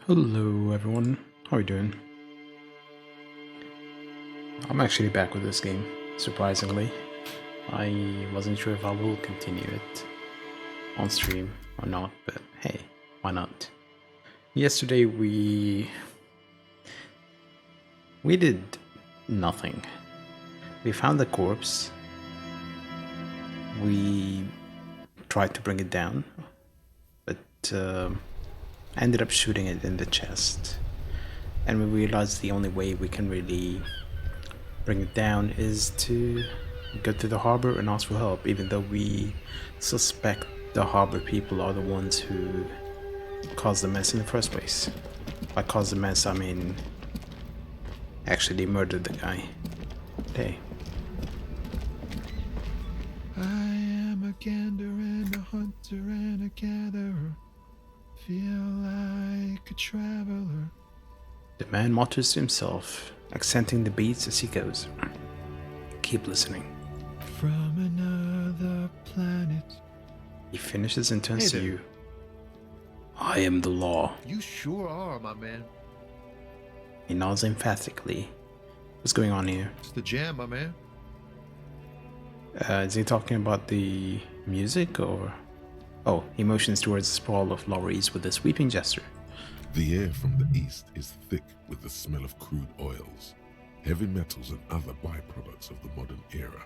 Hello everyone, how are you doing? I'm actually back with this game, surprisingly. I wasn't sure if I will continue it on stream or not, but hey, why not? Yesterday we did nothing. We found the corpse, we tried to bring it down, but I ended up shooting it in the chest. And we realized the only way we can really bring it down is to go to the harbor and ask for help, even though we suspect the harbor people are the ones who caused the mess in the first place. By caused the mess, I mean actually murdered the guy. Hey. I am a gander and a hunter and a gatherer. Feel like a traveler. The man mutters to himself, accenting the beats as he goes. Keep listening. From another planet. He finishes and turns Hey to there. you. I am the law. You sure are, my man. He nods emphatically. What's going on here? It's the jam, my man. Is he talking about the music or... Oh, he motions towards the sprawl of lorries with a sweeping gesture. The air from the east is thick with the smell of crude oils, heavy metals and other byproducts of the modern era.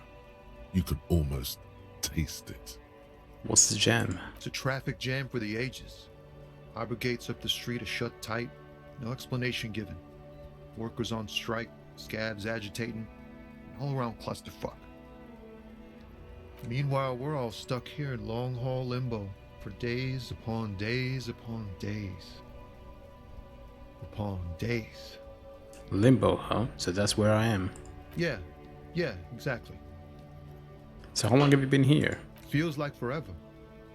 You can almost taste it. What's the jam? It's a traffic jam for the ages. Harbor gates up the street are shut tight. No explanation given. Workers on strike, scabs agitating, an all-around clusterfuck. Meanwhile, we're all stuck here in long-haul limbo for days upon days upon days. Upon days. Limbo, huh? So that's where I am. Yeah, exactly. So how long have you been here? Feels like forever.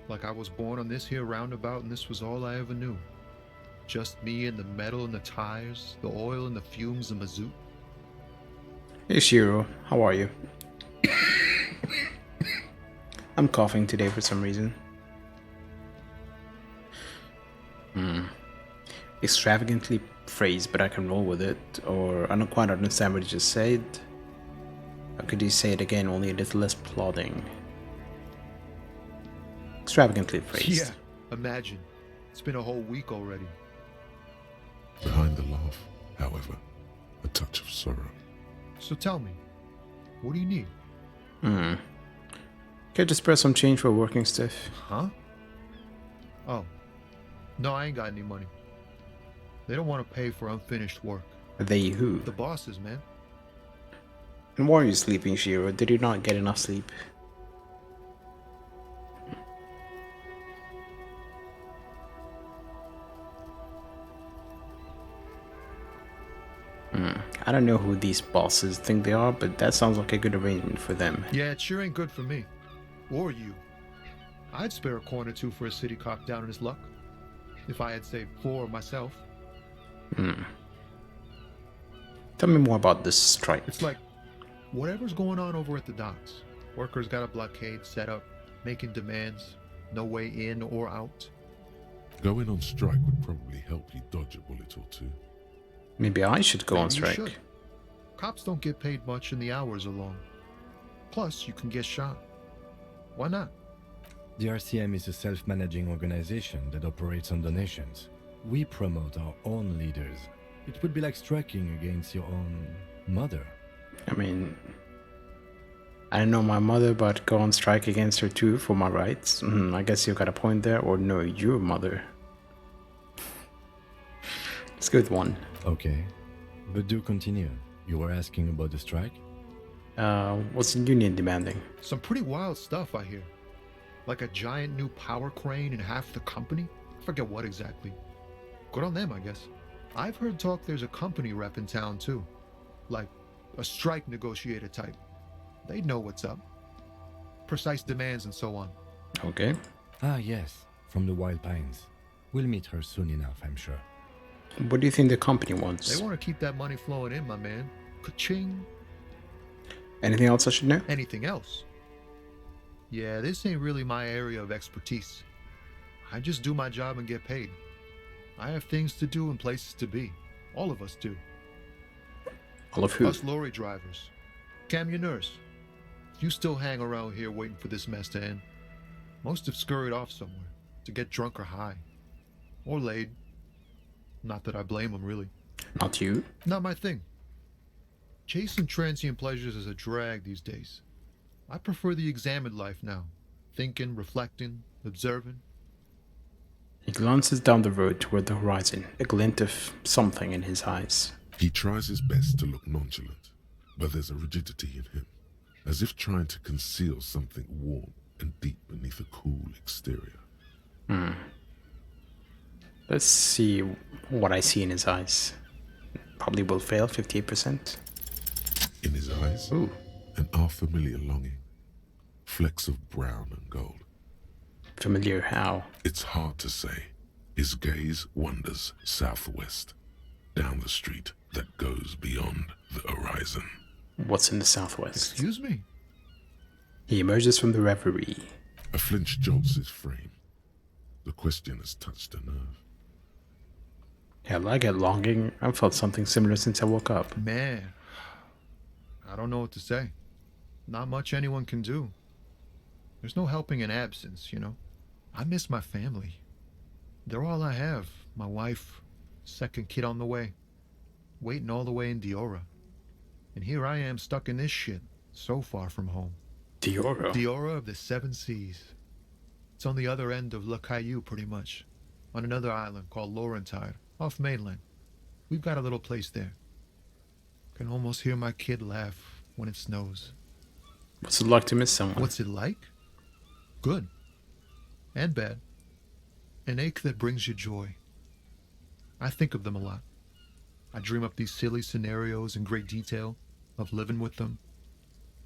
Like I was born on this here roundabout and this was all I ever knew. Just me and the metal and the tires, the oil and the fumes and mazout. Hey Shiro, how are you? I'm coughing today for some reason. Extravagantly phrased, but I can roll with it. Or I don't quite understand what you just said. Or could you say it again, only a little less plodding? Extravagantly phrased. Yeah, imagine. It's been a whole week already. Behind the laugh, however, a touch of sorrow. So tell me, what do you need? Could you spare some change for working stiff? Huh? Oh, no, I ain't got any money. They don't want to pay for unfinished work. They who? The bosses, man. And why are you sleeping, Shiro? Did you not get enough sleep? I don't know who these bosses think they are, but that sounds like a good arrangement for them. Yeah, it sure ain't good for me. Or you. I'd spare a coin or two for a city cop down in his luck. If I had saved 4 myself. Tell me more about this strike. It's like, whatever's going on over at the docks. Workers got a blockade set up, making demands, no way in or out. Going on strike would probably help you dodge a bullet or two. Maybe I should go on Maybe you strike. should. Cops don't get paid much and the hours are long. Plus, you can get shot. Why not? The RCM is a self-managing organization that operates on donations. We promote our own leaders. It would be like striking against your own mother. I mean, I don't know my mother, but go on strike against her too for my rights. I guess you got a point there, or no, your mother. It's a good one. Okay, but do continue. You were asking about the strike? What's the union demanding? Some pretty wild stuff, I hear. Like a giant new power crane in half the company? I forget what exactly. Good on them, I guess. I've heard talk there's a company rep in town too. Like a strike negotiator type. They'd know what's up. Precise demands and so on. Okay. Ah, yes, from the Wild Pines. We'll meet her soon enough, I'm sure. What do you think the company They wants? want to keep that money flowing in, my man. Ka-ching. Anything else I should know? Anything else? Yeah, this ain't really my area of expertise. I just do my job and get paid. I have things to do and places to be. All of us do. All of who? Us lorry drivers. Cam, your nurse. You still hang around here waiting for this mess to end. Most have scurried off somewhere to get drunk or high. Or laid. Not that I blame them, really. Not you? Not my thing. Chasing transient pleasures is a drag these days. I prefer the examined life now. Thinking, reflecting, observing. He glances down the road toward the horizon, a glint of something in his eyes. He tries his best to look nonchalant, but there's a rigidity in him, as if trying to conceal something warm and deep beneath a cool exterior. Let's see what I see in his eyes. Probably will fail, 58%. In his eyes, Ooh, an unfamiliar longing, flecks of brown and gold. familiar how? It's hard to say. His gaze wanders southwest, down the street that goes beyond the horizon. What's in the southwest? Excuse me? He emerges from the reverie. A flinch jolts his frame. The question has touched a nerve. Hell, I get longing. I've felt something similar since I woke up. Man, I don't know what to say. Not much anyone can do. There's no helping in absence, you know. I miss my family. They're all I have. My wife, second kid on the way, waiting all the way in Diora. And here I am stuck in this shit, so far from home. Dioro. Diora of the Seven Seas. It's on the other end of Le Caillou, pretty much, on another island called Laurentide, off mainland. We've got a little place there. Can almost hear my kid laugh when it snows. What's it like to miss someone? What's it like? Good. And bad. An ache that brings you joy. I think of them a lot. I dream up these silly scenarios in great detail of living with them.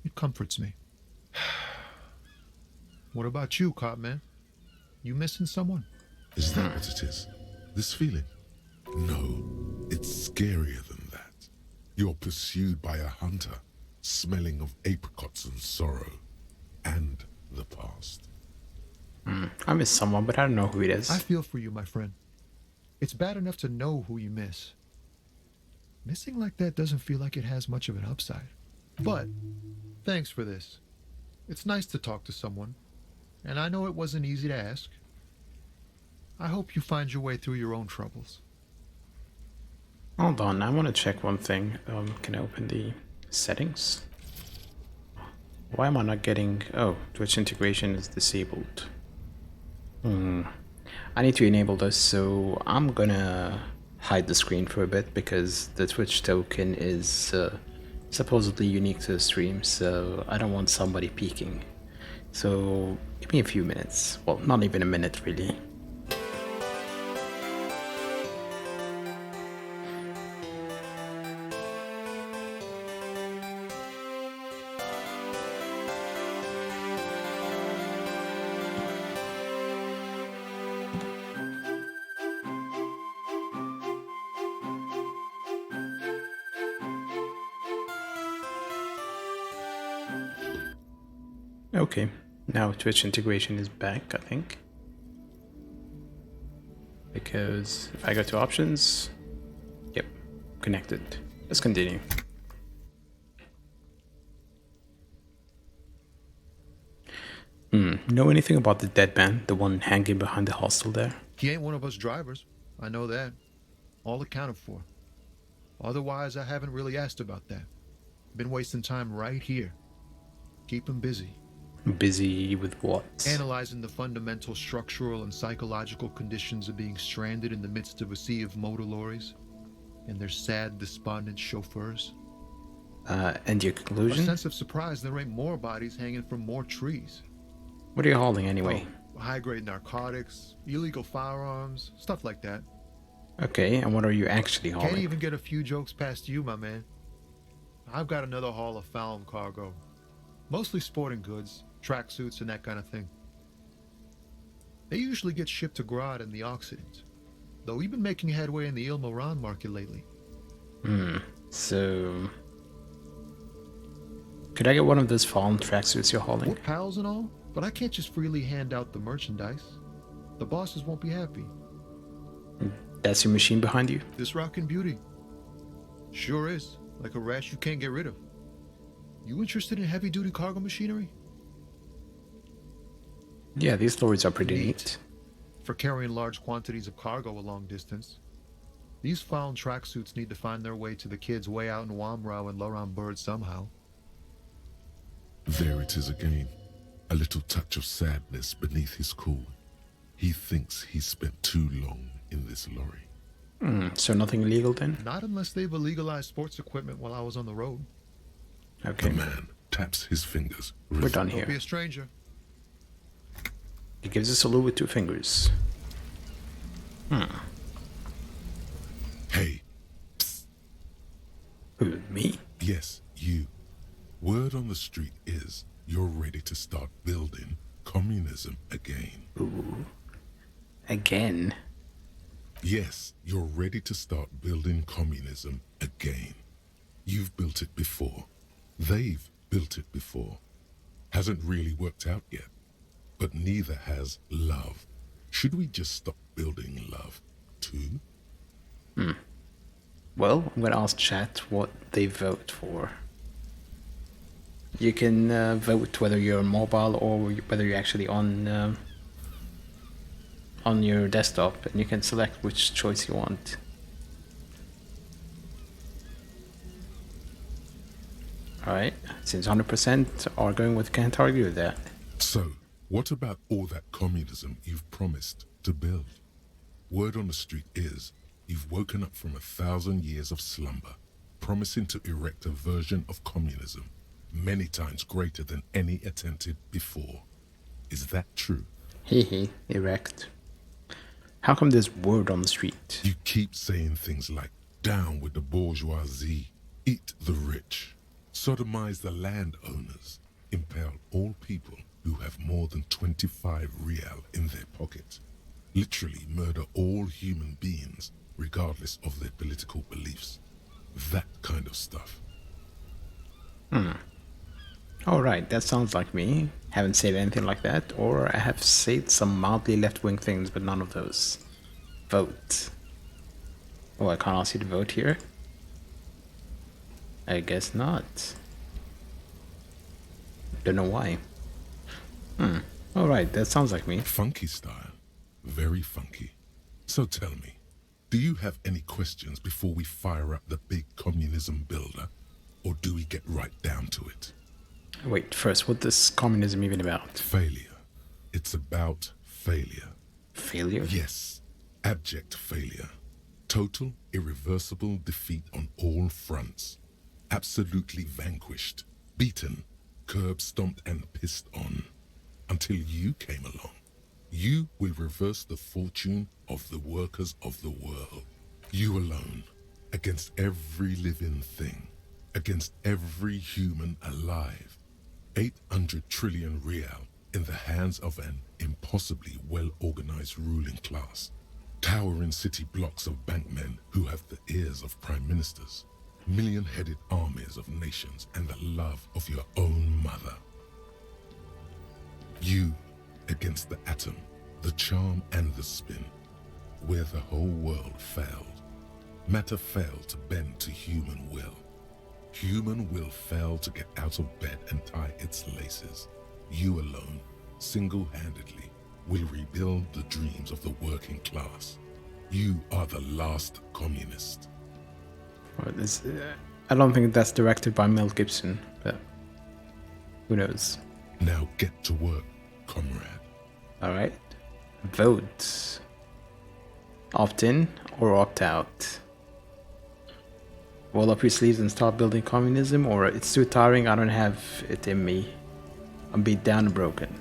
It comforts me. What about you, cop man? You missing someone? Is that what it is? This feeling? No, it's scarier than that. You're pursued by a hunter, smelling of apricots and sorrow, and the past. I miss someone, but I don't know who it is. I feel for you, my friend. It's bad enough to know who you miss. Missing like that doesn't feel like it has much of an upside. But, thanks for this. It's nice to talk to someone, and I know it wasn't easy to ask. I hope you find your way through your own troubles. Hold on, I want to check one thing. Can I open the settings? Why am I not getting... Oh, Twitch integration is disabled. I need to enable this, so I'm gonna hide the screen for a bit because the Twitch token is supposedly unique to the stream, so I don't want somebody peeking. So give me a few minutes. Well, not even a minute, really. Okay, now Twitch integration is back, I think. Because if I go to options, yep, connected. Let's continue. Know anything about the dead man, the one hanging behind the hostel there? He ain't one of us drivers. I know that. All accounted for. Otherwise, I haven't really asked about that. Been wasting time right here. Keep him busy. Busy with what? Analyzing the fundamental structural and psychological conditions of being stranded in the midst of a sea of motor lorries and their sad, despondent chauffeurs. And your A conclusion? sense of surprise there ain't more bodies hanging from more trees. What are you hauling anyway? High-grade narcotics, illegal firearms, stuff like that. Okay, and what are you actually Can't hauling? even get a few jokes past you, my man. I've got another haul of found cargo. Mostly sporting goods, tracksuits, and that kind of thing. They usually get shipped to Grodd and the Occident, though we've been making headway in the Ilmaran market lately. So, could I get one of those fallen tracksuits you're hauling? We're pals and all, but I can't just freely hand out the merchandise. The bosses won't be happy. That's your machine behind you? This rockin' beauty. Sure is, like a rash you can't get rid of. You interested in heavy-duty cargo machinery? Yeah, these lorries are pretty neat. For carrying large quantities of cargo a long distance. These found tracksuits need to find their way to the kids way out in Wamrau and Loran Bird somehow. There it is again. A little touch of sadness beneath his cool. He thinks he's spent too long in this lorry. So nothing illegal then? Not unless they've illegalized sports equipment while I was on the road. Okay, The man taps his fingers. we're done Don't be here. a stranger. He gives a salute with 2 fingers. Hey, Who, me? yes, you. Word on the street is you're ready to start building communism again. Ooh. Again? Yes, you're ready to start building communism again. You've built it before. They've built it before. Hasn't really worked out yet. But neither has love. Should we just stop building love, too? Well, I'm gonna ask chat what they vote for. You can vote whether you're mobile or whether you're actually on your desktop, and you can select which choice you want. Alright, since 100% are going with can't argue with that. So, what about all that communism you've promised to build? Word on the street is you've woken up from 1,000 years of slumber, promising to erect a version of communism many times greater than any attempted before. Is that true? Hehe, erect. How come there's word on the street? You keep saying things like, down with the bourgeoisie, eat the rich, sodomize the landowners, impale all people who have more than 25 real in their pocket, literally murder all human beings regardless of their political beliefs. That kind of stuff. Alright, that sounds like me. Haven't said anything like that, or I have said some mildly left-wing things, but none of those. Vote. Oh, I can't ask you to vote here? I guess not. Don't know why. Alright, that sounds like me. Funky style. Very funky. So tell me, do you have any questions before we fire up the big communism builder? Or do we get right down to it? Wait, first, what is communism even about? Failure. It's about failure. Failure? Yes, abject failure. Total, irreversible defeat on all fronts. Absolutely vanquished, beaten, curb-stomped and pissed on. Until you came along. You will reverse the fortune of the workers of the world. You alone, against every living thing, against every human alive. 800 trillion real in the hands of an impossibly well-organized ruling class. Towering city blocks of bankmen who have the ears of prime ministers. Million-headed armies of nations and the love of your own mother. You against the atom, the charm and the spin, where the whole world failed. Matter failed to bend to human will. Human will fail to get out of bed and tie its laces. You alone, single-handedly, will rebuild the dreams of the working class. You are the last communist. Well, I don't think that's directed by Mel Gibson, but who knows? Now get to work, comrade. Alright. Vote. Opt in or opt out. Roll up your sleeves and start building communism, or it's too tiring, I don't have it in me. I'm beat down and broken.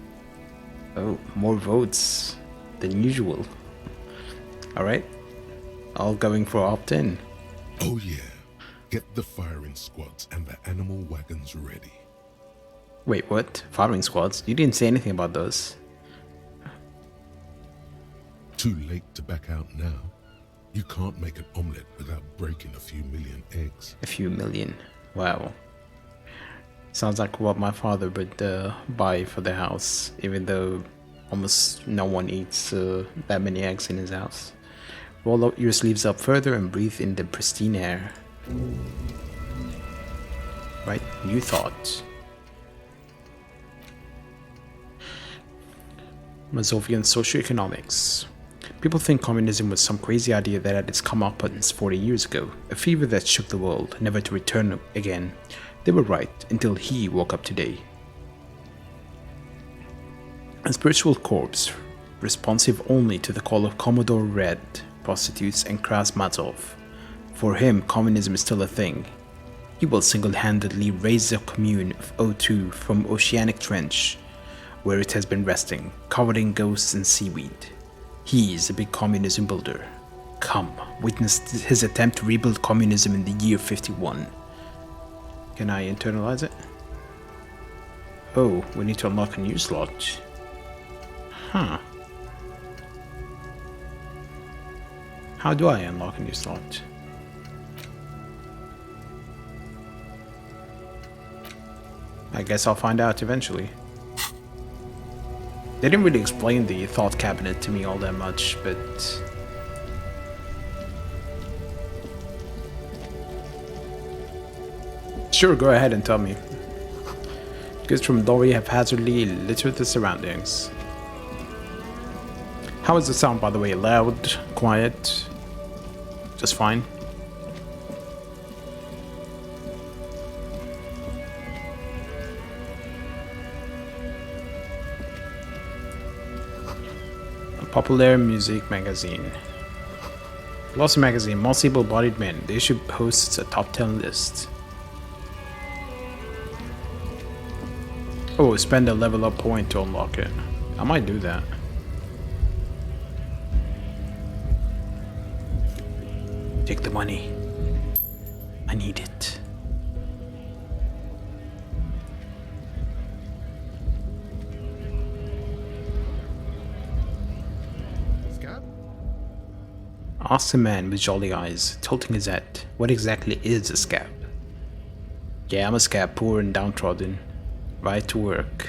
Oh, more votes than usual. Alright. All going for opt in. Oh yeah, get the firing squads and the animal wagons ready. Wait, what? Firing squads? You didn't say anything about those. Too late to back out now. You can't make an omelette without breaking a few million eggs. A few million. Wow. Sounds like what my father would buy for the house, even though almost no one eats that many eggs in his house. Roll up your sleeves up further and breathe in the pristine air. Right? New thoughts. Mazovian socioeconomics. People think communism was some crazy idea that had its comeuppance 40 years ago, a fever that shook the world, never to return again. They were right, until he woke up today. A spiritual corpse, responsive only to the call of Commodore Red, prostitutes, and Krasmazov. For him, communism is still a thing. He will single-handedly raise the commune of O2 from Oceanic Trench, where it has been resting, covered in ghosts and seaweed. He is a big communism builder. Come, witness his attempt to rebuild communism in the year 51. Can I internalize it? Oh, we need to unlock a new slot. Huh. How do I unlock a new slot? I guess I'll find out eventually. They didn't really explain the thought cabinet to me all that much, but... Sure, go ahead and tell me. Goods from Dory haphazardly littered the surroundings. How is the sound, by the way? Loud? Quiet? Just fine? Popular music magazine. Glossy magazine, most able-bodied men. The issue hosts a top 10 list. Oh, spend a level up point to unlock it. I might do that. Take the money. I need it. Asked a man with jolly eyes, tilting his head. What exactly is a scab? Yeah, I'm a scab, poor and downtrodden. Right to work.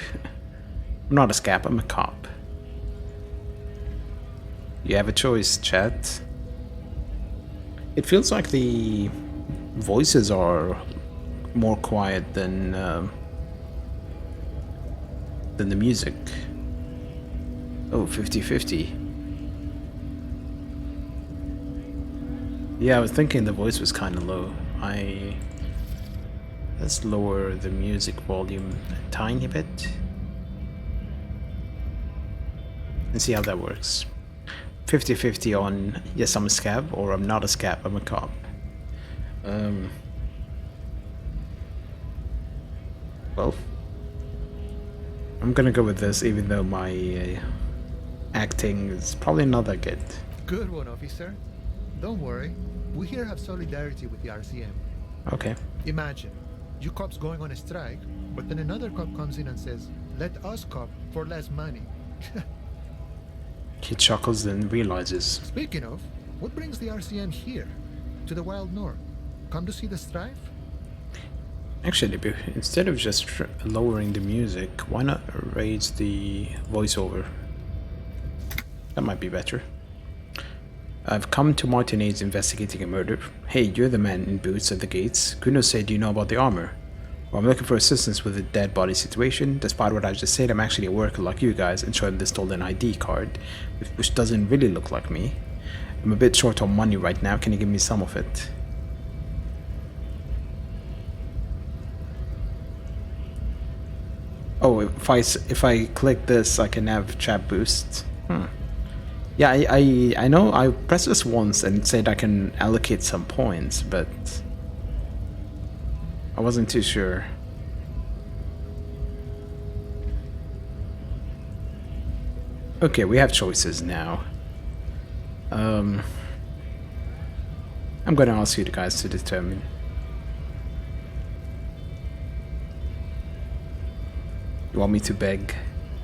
I'm not a scab, I'm a cop. You have a choice, chat. It feels like the voices are more quiet than the music. Oh, 50-50. Yeah, I was thinking the voice was kind of low. Let's lower the music volume a tiny bit. And see how that works. 50-50 on yes, I'm a scab, or I'm not a scab, I'm a cop. Well, I'm gonna go with this, even though my acting is probably not that good. Good one, officer. Don't worry. We here have solidarity with the RCM. Okay. Imagine, you cops going on a strike, but then another cop comes in and says, let us cop for less money. He chuckles and realizes. Speaking of, what brings the RCM here? To the Wild North? Come to see the strife? Actually, instead of just lowering the music, why not raise the voiceover? That might be better. I've come to Martinez investigating a murder. Hey, you're the man in boots at the gates. Kuno said, do you know about the armor? Well, I'm looking for assistance with the dead body situation. Despite what I just said, I'm actually a worker like you guys and show him the stolen ID card, which doesn't really look like me. I'm a bit short on money right now. Can you give me some of it? Oh, if I click this, I can have chat boost. Yeah, I know I pressed this once and it said I can allocate some points, but I wasn't too sure. Okay, we have choices now. I'm gonna ask you guys to determine. You want me to beg?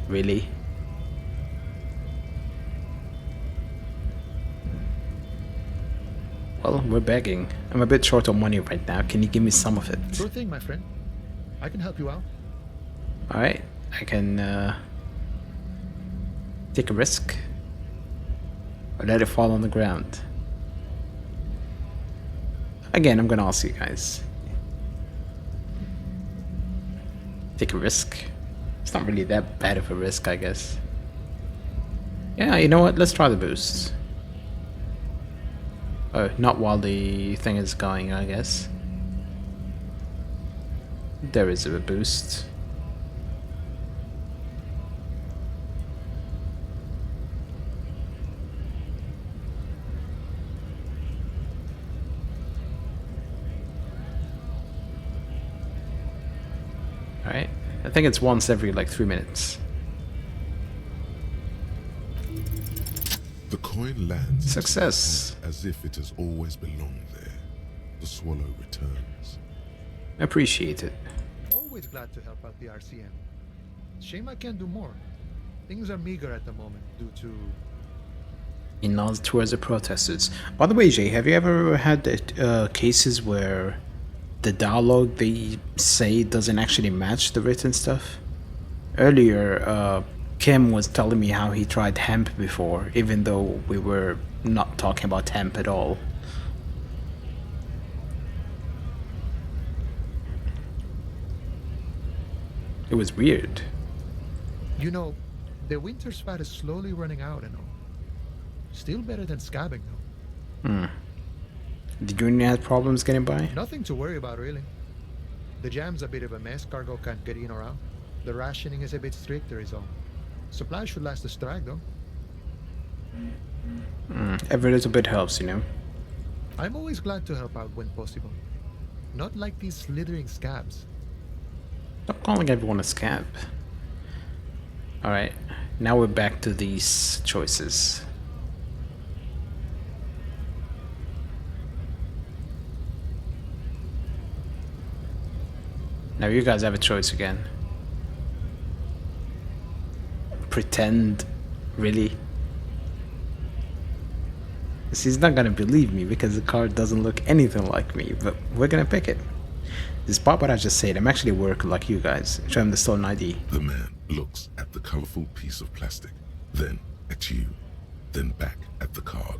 Really? Well, we're begging. I'm a bit short on money right now. Can you give me some of it? Sure thing, my friend. I can help you out. Alright, I can take a risk. Or let it fall on the ground. Again, I'm gonna ask you guys. Take a risk. It's not really that bad of a risk, I guess. Yeah, you know what? Let's try the boost. Oh, not while the thing is going, I guess. There is a boost. Alright. I think it's once every like 3 minutes. The coin lands Success. as if it has always belonged there. The swallow returns. Appreciate it. Always glad to help out the RCM. Shame I can't do more. Things are meager at the moment due to... He nods towards the protesters. By the way, Jay, have you ever had cases where the dialogue they say doesn't actually match the written stuff? Earlier, Kim was telling me how he tried hemp before, even though we were not talking about hemp at all. It was weird. You know, the winter's fat is slowly running out and all. Still better than scabbing though. The union had problems getting by? Nothing to worry about really. The jam's a bit of a mess, cargo can't get in or out. The rationing is a bit stricter is all. Supplies should last the strike though. Every little bit helps, you know. I'm always glad to help out when possible. Not like these slithering scabs. Stop calling everyone a scab. Alright, now we're back to these choices. Now you guys have a choice again. Pretend, really? 'Cause he's not gonna believe me because the card doesn't look anything like me, but we're gonna pick it. Despite what I just said, I'm actually work like you guys. Show him the stolen ID. The man looks at the colorful piece of plastic, then at you, then back at the card,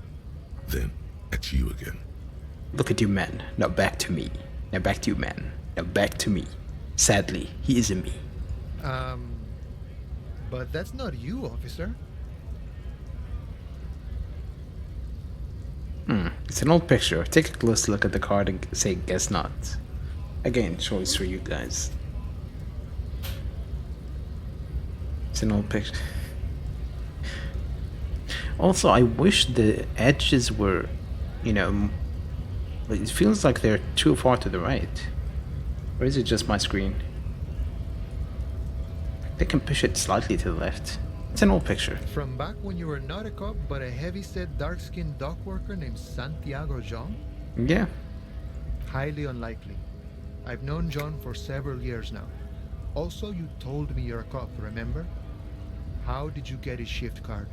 then at you again. Look at you, man. Now back to me. Now back to you, man. Now back to me. Sadly, he isn't me. But that's not you, officer. It's an old picture. Take a close look at the card and say, guess not. Again, choice for you guys. It's an old picture. Also, I wish the edges were, you know, it feels like they're too far to the right. Or is it just my screen? They can push it slightly to the left. It's an old picture. From back when you were not a cop, but a heavy-set, dark-skinned dock worker named Santiago John? Yeah. Highly unlikely. I've known John for several years now. Also, you told me you're a cop, remember? How did you get his shift card?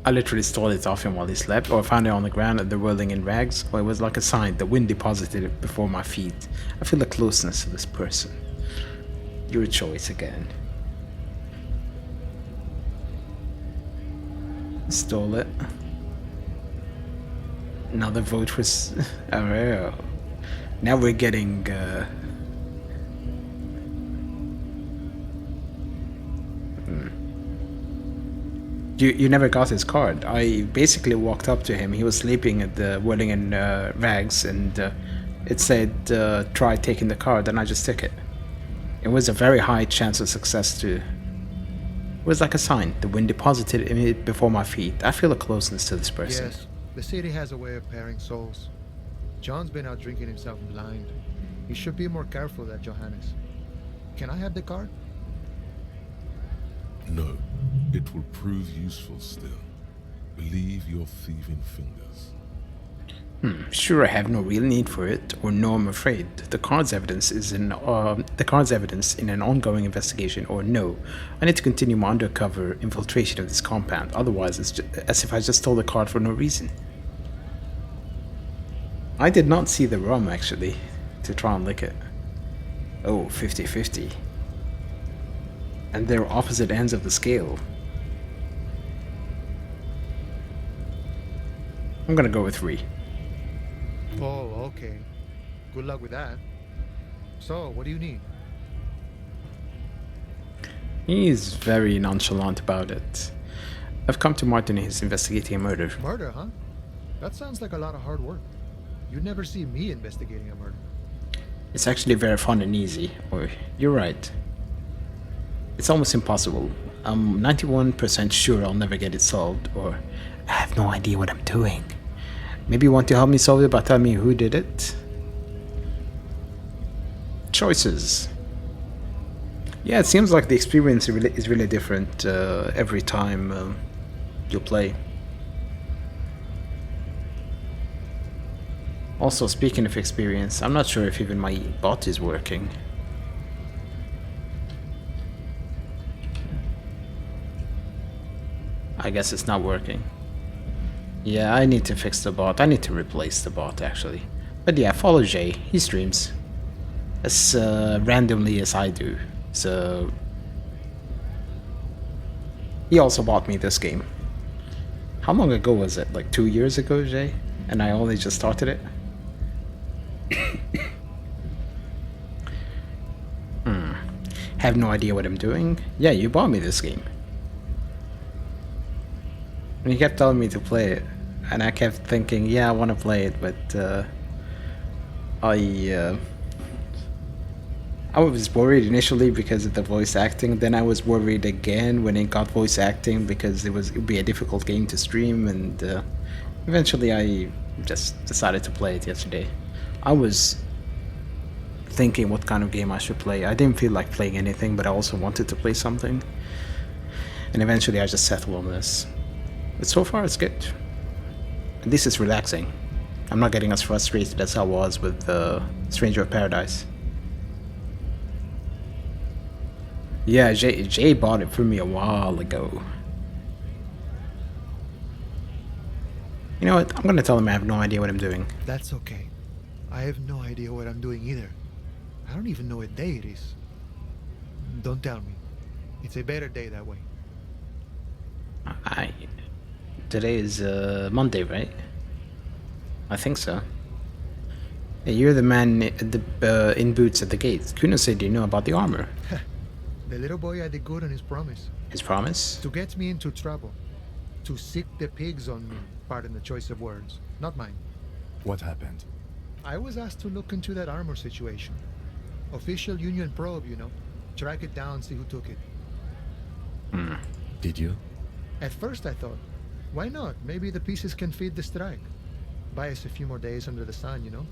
I literally stole it off him while he slept, or found it on the ground and they're whirling in rags, or it was like a sign. The wind deposited it before my feet. I feel the closeness of this person. Your choice again. Stole it. Another vote for oh, now we're getting You never got his card. I basically walked up to him. He was sleeping at the whirling in rags, and it said try taking the card, and I just took it. It was a very high chance of success too. It was like a sign. The wind deposited it before my feet. I feel a closeness to this person. Yes, the city has a way of pairing souls. John's been out drinking himself blind. He should be more careful than Johannes. Can I have the card? No, it will prove useful still. Believe your thieving fingers. Sure, I have no real need for it, or no, I'm afraid. The card's evidence is in an ongoing investigation, or no, I need to continue my undercover infiltration of this compound. Otherwise, it's just, as if I just stole the card for no reason. I did not see the rum actually to try and lick it. Oh, 50-50. And they're opposite ends of the scale. I'm gonna go with 3. Oh, okay. Good luck with that. So, what do you need? He's very nonchalant about it. I've come to Martin, he's investigating a murder. Murder, huh? That sounds like a lot of hard work. You'd never see me investigating a murder. It's actually very fun and easy. Oh, you're right. It's almost impossible. I'm 91% sure I'll never get it solved, or I have no idea what I'm doing. Maybe you want to help me solve it by telling me who did it? Choices. Yeah, it seems like the experience is really different every time you play. Also, speaking of experience, I'm not sure if even my bot is working. I guess it's not working. Yeah, I need to fix the bot. I need to replace the bot, actually. But yeah, follow Jay. He streams as randomly as I do. So he also bought me this game. How long ago was it? Like 2 years ago, Jay? And I only just started it? Have no idea what I'm doing? Yeah, you bought me this game. And you kept telling me to play it. And I kept thinking, yeah, I want to play it, but I was worried initially because of the voice acting. Then I was worried again when it got voice acting because it would be a difficult game to stream. And eventually I just decided to play it yesterday. I was thinking what kind of game I should play. I didn't feel like playing anything, but I also wanted to play something. And eventually I just settled on this. But so far it's good. And this is relaxing. I'm not getting as frustrated as I was with Stranger of Paradise. Yeah, Jay bought it for me a while ago. You know what? I'm gonna tell him I have no idea what I'm doing. That's okay. I have no idea what I'm doing either. I don't even know what day it is. Don't tell me. It's a better day that way. Today is Monday, right? I think so. Hey, you're the man in boots at the gate. Kuno said you know about the armor. The little boy had a good on his promise. His promise? To get me into trouble. To sick the pigs on me. Pardon the choice of words. Not mine. What happened? I was asked to look into that armor situation. Official Union probe, you know. Track it down, see who took it. Did you? At first I thought, why not? Maybe the pieces can feed the strike. Buy us a few more days under the sun, you know?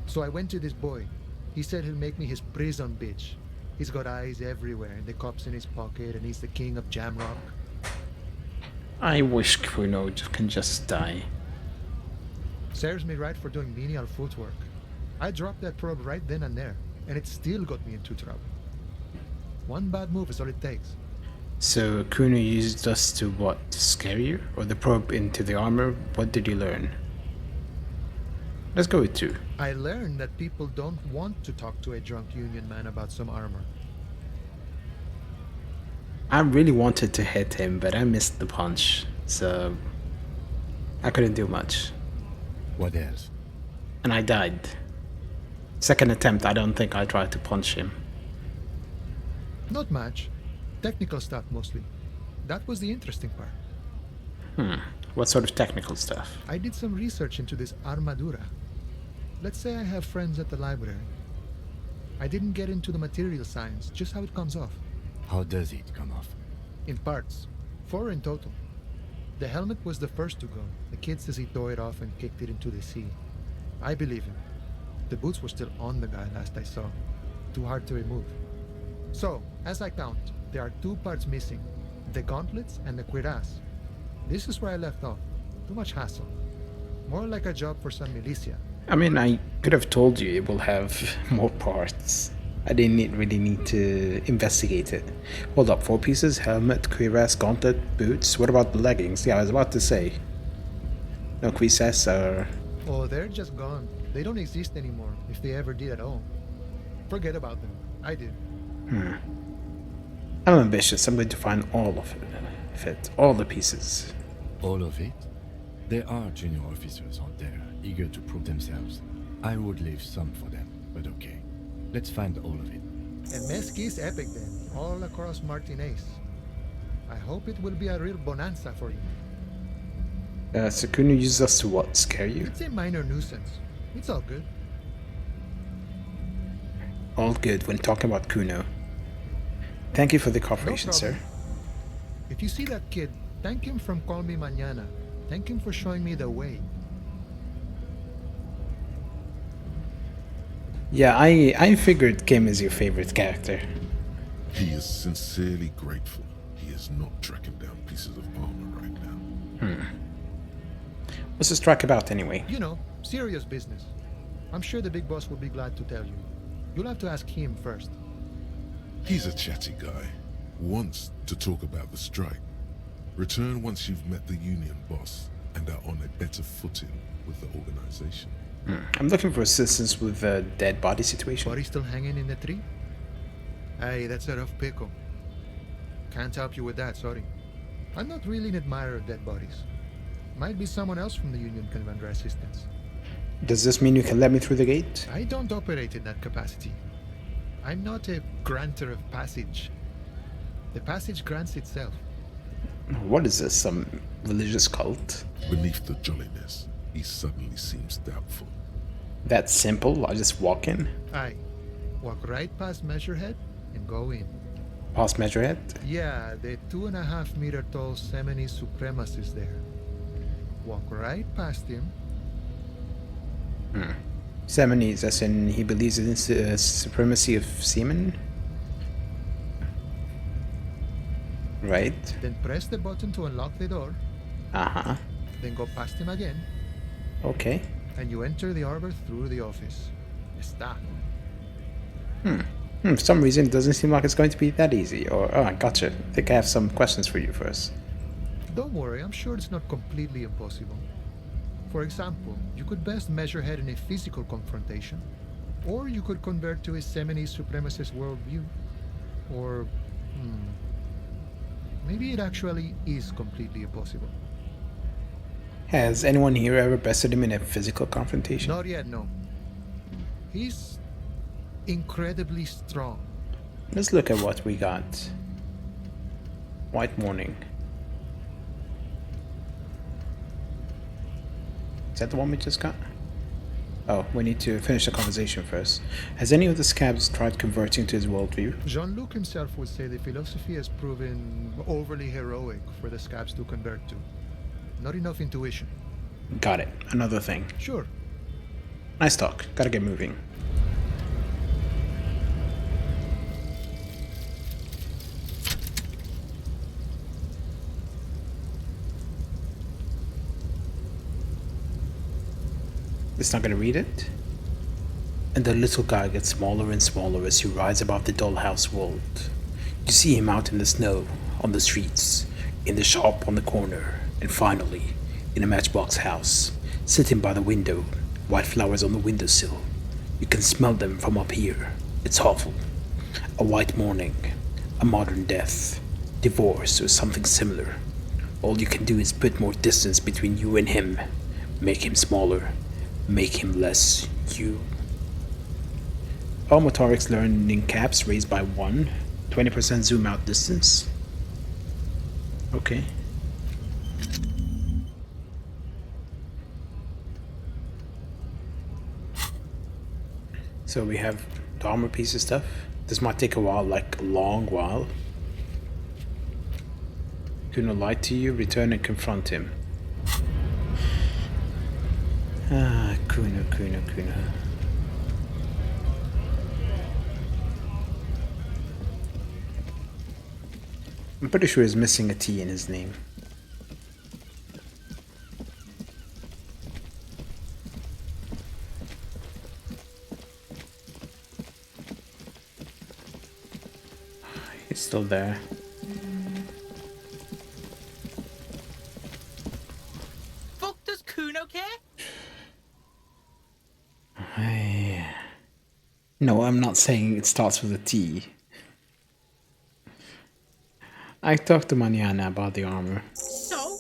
So I went to this boy. He said he'll make me his prison bitch. He's got eyes everywhere, and the cops in his pocket, and he's the king of Jamrock. I wish Kuno can just die. Serves me right for doing menial footwork. I dropped that probe right then and there, and it still got me into trouble. One bad move is all it takes. So Kuno used us to what? Scare you? Or the probe into the armor? What did you learn? Let's go with 2. I learned that people don't want to talk to a drunk Union man about some armor. I really wanted to hit him, but I missed the punch, so I couldn't do much. What else? And I died. Second attempt, I don't think I tried to punch him. Not much. Technical stuff mostly. That was the interesting part. What sort of technical stuff? I did some research into this armadura. Let's say I have friends at the library. I didn't get into the material science, just how it comes off. How does it come off? In parts. 4 in total. The helmet was the first to go. The kid says he tore it off and kicked it into the sea. I believe him. The boots were still on the guy last I saw. Too hard to remove. So, as I count, there are 2 parts missing. The gauntlets and the cuirass. This is where I left off. Too much hassle. More like a job for some militia. I mean, I could have told you it will have more parts. I didn't really need to investigate it. Hold up, 4 pieces, helmet, cuirass, gauntlet, boots. What about the leggings? Yeah, I was about to say. No cuirass or... Oh, they're just gone. They don't exist anymore, if they ever did at all. Forget about them. I did. I'm ambitious. I'm going to find all of it, all the pieces. All of it? There are junior officers out there, eager to prove themselves. I would leave some for them, but okay. Let's find all of it. And Mesqui's epic then, all across Martinez. I hope it will be a real bonanza for you. So Kuno uses us to what? Scare you? It's a minor nuisance. It's all good. All good when talking about Kuno. Thank you for the cooperation, No sir. problem. If you see that kid, thank him from Call Me Mañana. Thank him for showing me the way. Yeah, I figured Kim is your favorite character. He is sincerely grateful he is not tracking down pieces of armor right now. What's the strike about anyway? You know, serious business. I'm sure the big boss will be glad to tell you. You'll have to ask him first. He's a chatty guy. Wants to talk about the strike. Return once you've met the union boss and are on a better footing with the organization. I'm looking for assistance with the dead body situation. Body still hanging in the tree? Hey, that's a rough pickle. Can't help you with that, sorry. I'm not really an admirer of dead bodies. Might be someone else from the union can render assistance. Does this mean you can let me through the gate? I don't operate in that capacity. I'm not a granter of passage. The passage grants itself. What is this? Some religious cult? Beneath the jolliness, he suddenly seems doubtful. That simple? I just walk in? Aye. Walk right past Measurehead and go in. Past Measurehead? Yeah, the 2.5 meter tall Semini supremacist there. Walk right past him. Semenes, as in he believes in the supremacy of semen? Right? Then press the button to unlock the door. Uh-huh. Then go past him again. Okay. And you enter the arbor through the office. Está. For some reason, it doesn't seem like it's going to be that easy. Or, oh, gotcha. I think I have some questions for you first. Don't worry, I'm sure it's not completely impossible. For example, you could best measure head in a physical confrontation, or you could convert to a Semini supremacist worldview. Or, maybe it actually is completely impossible. Has anyone here ever bested him in a physical confrontation? Not yet, no. He's incredibly strong. Let's look at what we got. White Morning. Is that the one we just got? Oh, we need to finish the conversation first. Has any of the scabs tried converting to his worldview? Jean-Luc himself would say the philosophy has proven overly heroic for the scabs to convert to. Not enough intuition. Got it. Another thing. Sure. Nice talk. Gotta get moving. It's not gonna read it? And the little guy gets smaller and smaller as he rides above the dollhouse world. You see him out in the snow, on the streets, in the shop on the corner, and finally, in a matchbox house, sitting by the window, white flowers on the windowsill. You can smell them from up here. It's awful. A white morning, a modern death, divorce, or something similar. All you can do is put more distance between you and him, make him smaller, make him less you. All motorics learning caps raised by 1, 20% zoom out distance. Okay. So we have the armor piece of stuff. This might take a while, like a long while. Kuno lied to you, return and confront him. Ah, Kuno. I'm pretty sure he's missing a T in his name. He's still there. Fuck does Kuno care? No, I'm not saying it starts with a T. I talked to Maniana about the armor. So?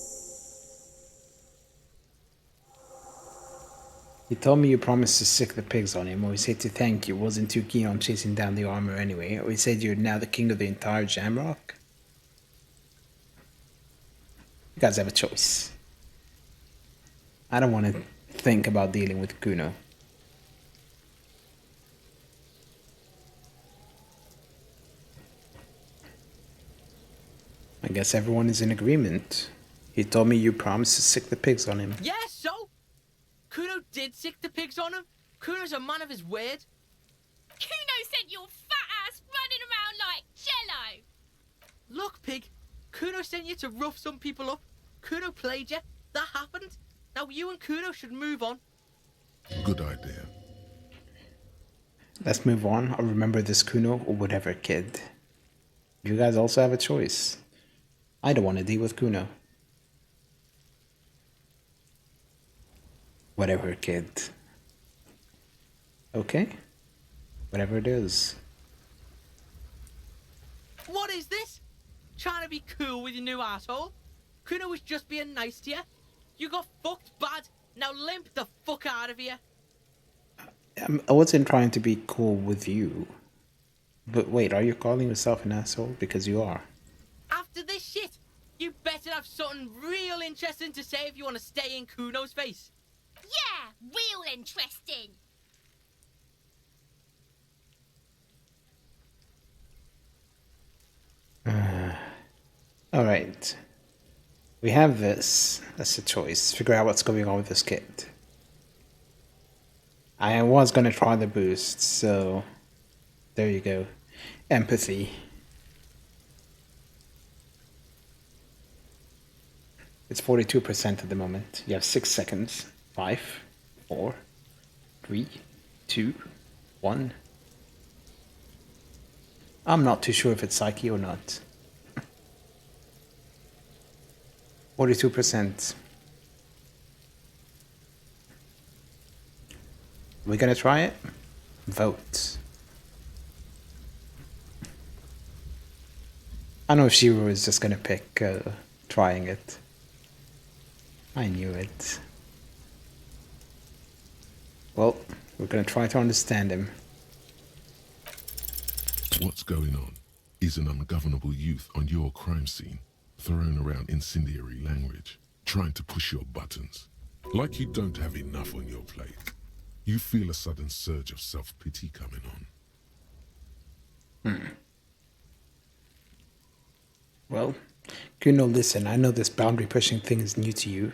He told me you promised to sick the pigs on him, or he said to thank you, wasn't too keen on chasing down the armor anyway, or he said you're now the king of the entire Jamrock. You guys have a choice. I don't want to think about dealing with Kuno. I guess everyone is in agreement. He told me you promised to sick the pigs on him. Yeah, so? Kuno did sick the pigs on him. Kuno's a man of his word. Kuno sent your fat ass running around like jello. Look, pig. Kuno sent you to rough some people up. Kuno played you. That happened. Now you and Kuno should move on. Good idea. Let's move on. I'll remember this Kuno or whatever, kid. You guys also have a choice. I don't want to deal with Kuno. Whatever, kid. Okay? Whatever it is. What is this? Trying to be cool with your new asshole? Kuno was just being nice to you. You got fucked bad. Now limp the fuck out of here. I wasn't trying to be cool with you. But wait, are you calling yourself an asshole? Because you are. After this shit, you better have something real interesting to say if you want to stay in Kuno's face. Yeah, real interesting. Alright. We have this. That's a choice. Figure out what's going on with this kid. I was gonna try the boost, so there you go. Empathy. It's 42% at the moment. You have 6 seconds. 5, 4, 3, 2, 1. I'm not too sure if it's Psyche or not. 42%. We're gonna try it? Vote. I know Shiro is just gonna pick trying it. I knew it. Well, we're gonna try to understand him. What's going on? Is an ungovernable youth on your crime scene, throwing around incendiary language, trying to push your buttons. Like you don't have enough on your plate. You feel a sudden surge of self-pity coming on. Well, Kuno, listen, I know this boundary pushing thing is new to you.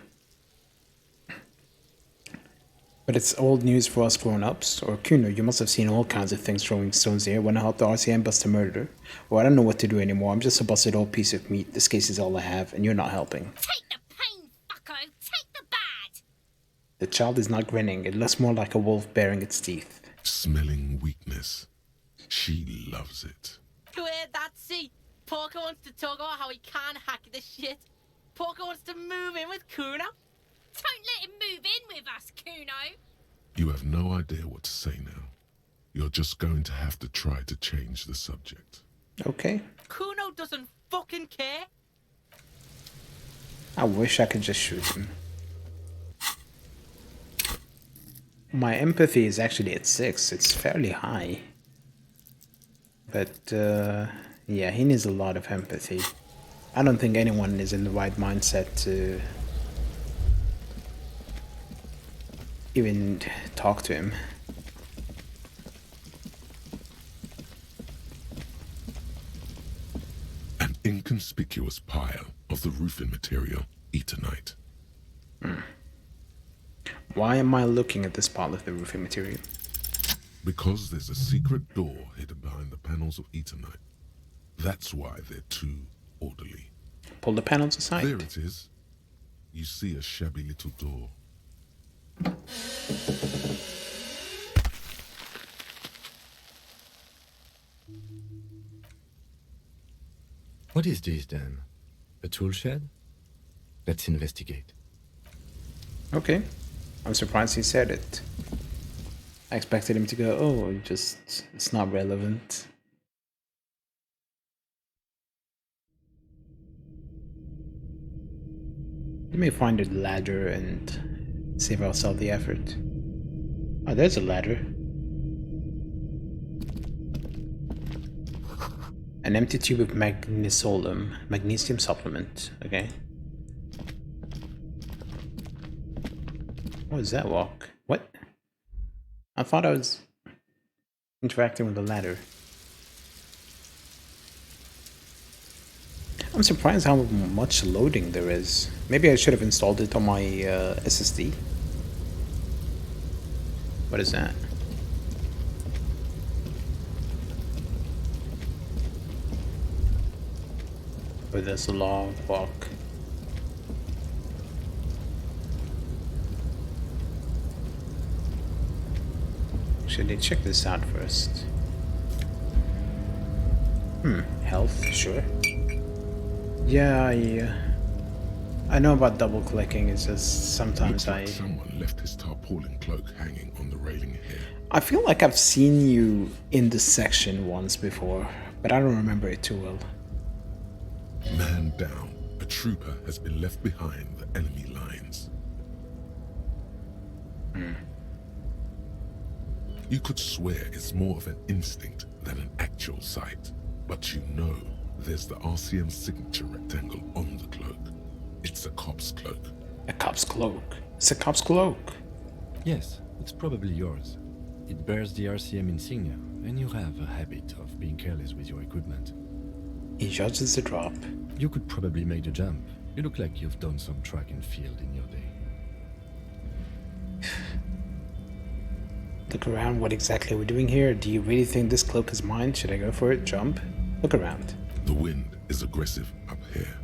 But it's old news for us grown-ups. Or Kuno, you must have seen all kinds of things throwing stones here when I helped the RCM bust a murder. Or I don't know what to do anymore. I'm just a busted old piece of meat. This case is all I have, and you're not helping. Take the pain, fucko. Take the bad. The child is not grinning. It looks more like a wolf baring its teeth. Smelling weakness. She loves it. You heard that, see? Porco wants to talk about how he can't hack this shit. Porco wants to move in with Kuno. Don't let him move in with us, Kuno. You have no idea what to say now. You're just going to have to try to change the subject. Okay. Kuno doesn't fucking care. I wish I could just shoot him. My empathy is actually at 6. It's fairly high. But, yeah, he needs a lot of empathy. I don't think anyone is in the right mindset to even talk to him. An inconspicuous pile of the roofing material, Eternite. Why am I looking at this part of the roofing material? Because there's a secret door hidden behind the panels of Eternite. That's why they're too orderly. Pull the panels aside. There it is. You see a shabby little door. What is this then? A tool shed? Let's investigate. Okay. I'm surprised he said it. I expected him to go, oh, it's not relevant. Let me find a ladder and save ourselves the effort. Oh, there's a ladder. An empty tube of magnesium supplement. Okay. What is that walk? What? I thought I was interacting with the ladder. I'm surprised how much loading there is. Maybe I should have installed it on my SSD. What is that? Oh, there's a long walk. Should I check this out first? Health, sure. Yeah, I know about double clicking, it's just sometimes Looks like someone left his tarpaulin cloak hanging on the railing here. I feel like I've seen you in this section once before, but I don't remember it too well. Man down. A trooper has been left behind the enemy lines. You could swear it's more of an instinct than an actual sight. But you know, there's the RCM signature rectangle on the cloak. It's a cop's cloak. A cop's cloak? It's a cop's cloak. Yes, it's probably yours. It bears the RCM insignia, and you have a habit of being careless with your equipment. He judges the drop. You could probably make the jump. You look like you've done some track and field in your day. Look around, what exactly are we doing here? Do you really think this cloak is mine? Should I go for it? Jump? Look around. The wind is aggressive up here.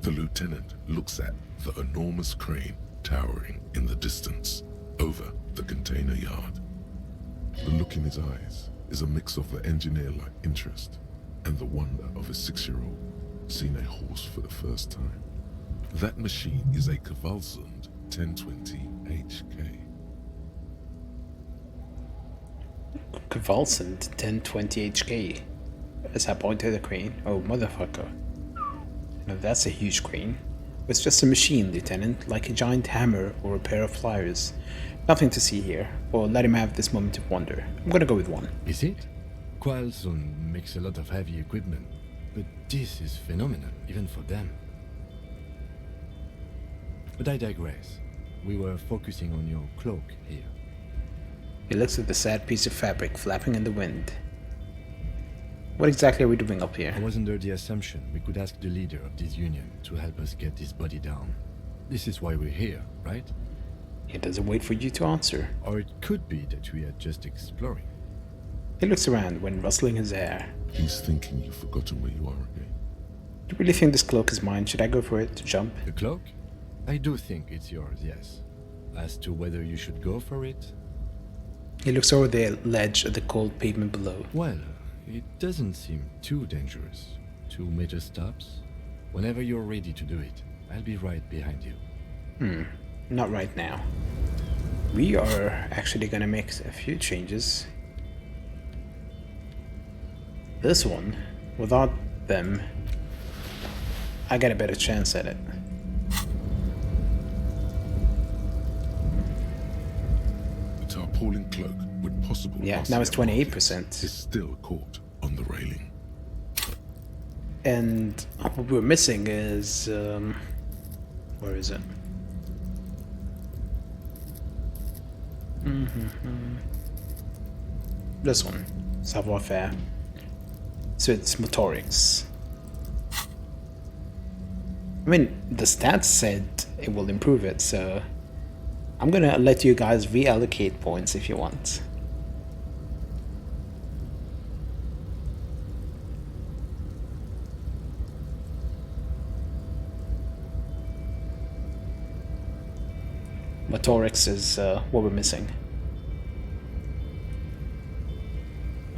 The lieutenant looks at the enormous crane towering in the distance over the container yard. The look in his eyes is a mix of the engineer-like interest and the wonder of a 6-year-old seeing a horse for the first time. That machine is a Kvalsund 1020 HK. Kvalsund 1020 HK. As I point to the crane. Oh, motherfucker. Now that's a huge crane. It's just a machine, Lieutenant, like a giant hammer or a pair of pliers. Nothing to see here. Or let him have this moment of wonder. I'm gonna go with 1. Is it? Kvalsund makes a lot of heavy equipment, but this is phenomenal, even for them. But I digress. We were focusing on your cloak here. He looks at the sad piece of fabric flapping in the wind. What exactly are we doing up here? I was under the assumption we could ask the leader of this union to help us get this body down. This is why we're here, right? He doesn't wait for you to answer. Or it could be that we are just exploring. He looks around when rustling his hair. He's thinking you've forgotten where you are again. Do you really think this cloak is mine? Should I go for it to jump? The cloak? I do think it's yours, yes. As to whether you should go for it? He looks over the ledge at the cold pavement below. Well, it doesn't seem too dangerous. 2 meter stops. Whenever you're ready to do it, I'll be right behind you. Not right now. We are actually gonna make a few changes. This one, without them, I got a better chance at it. The tarpaulin cloak with possible Yeah, now it's RCM 28%. is still caught on the railing. And what we're missing is, where is it? This one, savoir-faire. So it's motorics. I mean, the stats said it will improve it, so I'm gonna let you guys reallocate points if you want. Motorics is what we're missing.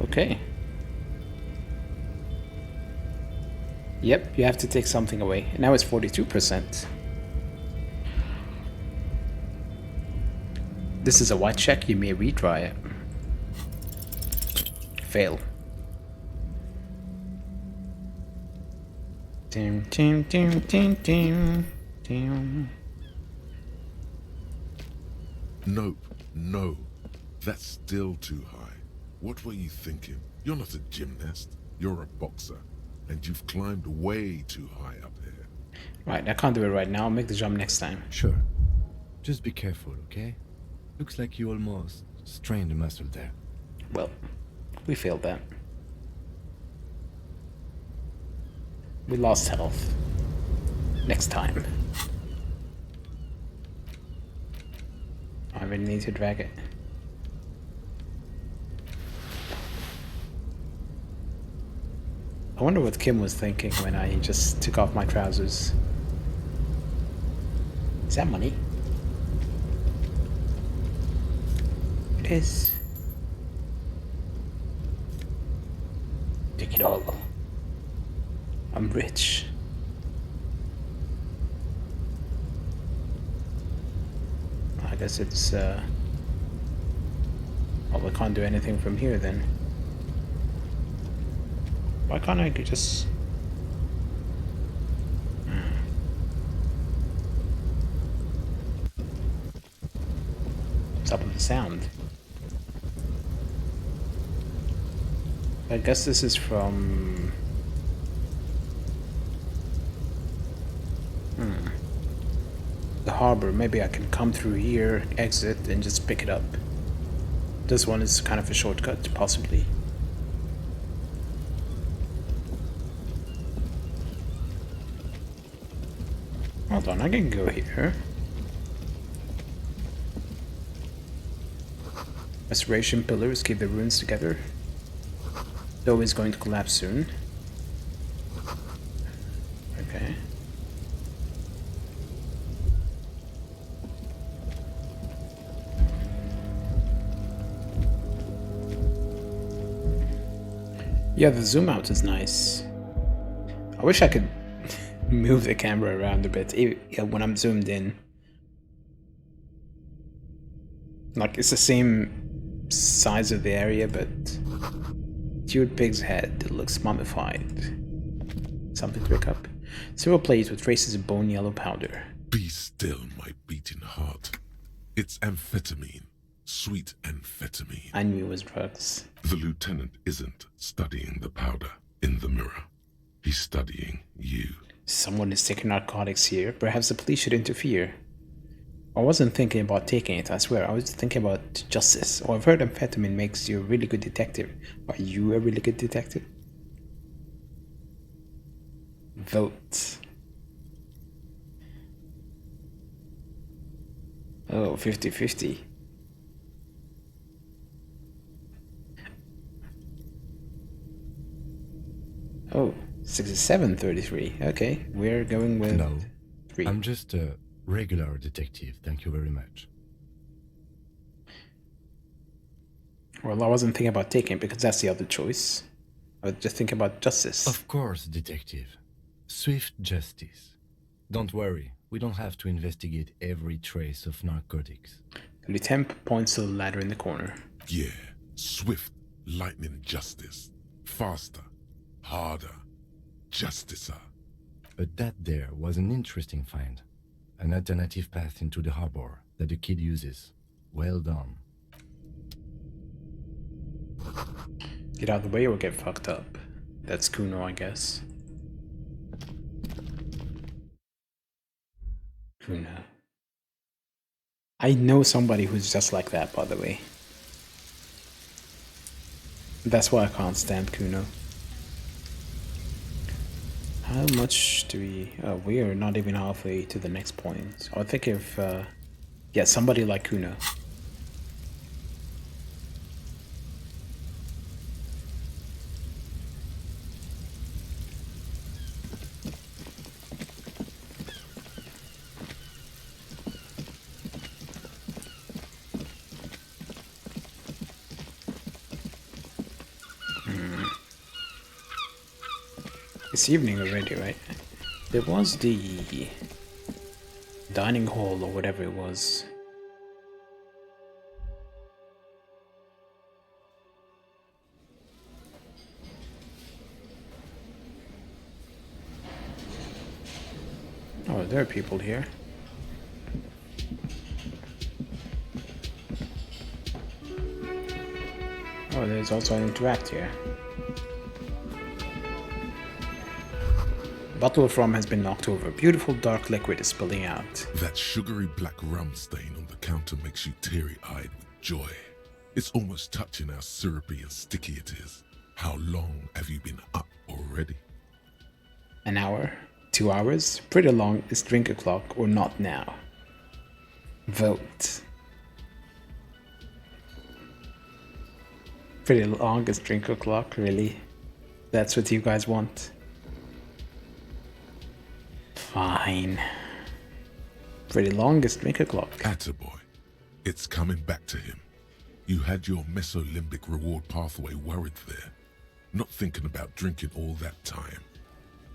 Okay. Yep, you have to take something away. Now it's 42%. This is a white check, you may retry it. Fail. Dim, dim, dim, dim, dim, dim. Nope, no. That's still too high. What were you thinking? You're not a gymnast. You're a boxer. And you've climbed way too high up here. Right, I can't do it right now. I'll make the jump next time. Sure. Just be careful, okay? Looks like you almost strained a muscle there. Well, we failed that. We lost health. Next time. I really need to drag it. I wonder what Kim was thinking when I just took off my trousers. Is that money? It is. Take it all. I'm rich. I guess it's, well, I can't do anything from here then. Why can't I just... What's up with the sound? I guess this is from... the harbor. Maybe I can come through here, exit, and just pick it up. This one is kind of a shortcut, possibly. Hold on, I can go here. Restoration pillars keep the ruins together. Though it's going to collapse soon. Okay. Yeah, the zoom out is nice. I wish I could move the camera around a bit when I'm zoomed in. Like, it's the same size of the area, but Stewart Pig's head, it looks mummified. Something to pick up. Silver plate with traces of bone yellow powder. Be still, my beating heart. It's amphetamine. Sweet amphetamine. I knew it was drugs. The lieutenant isn't studying the powder in the mirror. He's studying you. Someone is taking narcotics here. Perhaps the police should interfere. I wasn't thinking about taking it, I swear. I was thinking about justice. Oh, I've heard amphetamine makes you a really good detective. Are you a really good detective? Vote. Oh, 50-50. Oh, 67-33. Okay, we're going with No, 3. I'm just a regular detective, thank you very much. Well, I wasn't thinking about taking it because that's the other choice. I was just thinking about justice. Of course, detective. Swift justice. Don't worry, we don't have to investigate every trace of narcotics. The lieutenant points to the ladder in the corner. Yeah, swift, lightning justice. Faster, harder, justicer. But that there was an interesting find. An alternative path into the harbor that the kid uses. Well done. Get out of the way or get fucked up. That's Kuno, I guess. Kuno. I know somebody who's just like that, by the way. That's why I can't stand Kuno. How much do we... Oh, we are not even halfway to the next point. I think if... yeah, somebody like Kuno. It's evening already, right? There was the dining hall or whatever it was. Oh, there are people here. Oh, there's also an interact here. Bottle of rum has been knocked over. Beautiful dark liquid is spilling out. That sugary black rum stain on the counter makes you teary-eyed with joy. It's almost touching how syrupy and sticky it is. How long have you been up already? An hour? 2 hours? Pretty long is drink o'clock or not now. Vote. Pretty long is drink o'clock, really? That's what you guys want? Fine. Pretty long is drink o'clock. Attaboy. It's coming back to him. You had your mesolimbic reward pathway worried there, not thinking about drinking all that time.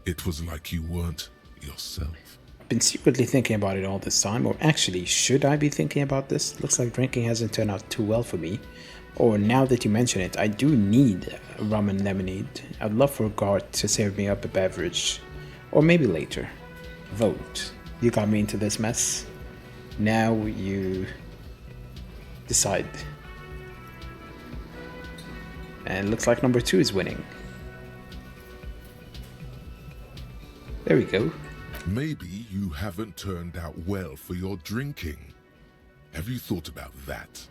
It was like you weren't yourself. I've been secretly thinking about it all this time, or actually, should I be thinking about this? Looks like drinking hasn't turned out too well for me. Or now that you mention it, I do need rum and lemonade. I'd love for God to serve me up a beverage. Or maybe later. Vote. You got me into this mess. Now you decide. And it looks like number 2 is winning. There we go. Maybe you haven't turned out well for your drinking. Have you thought about that?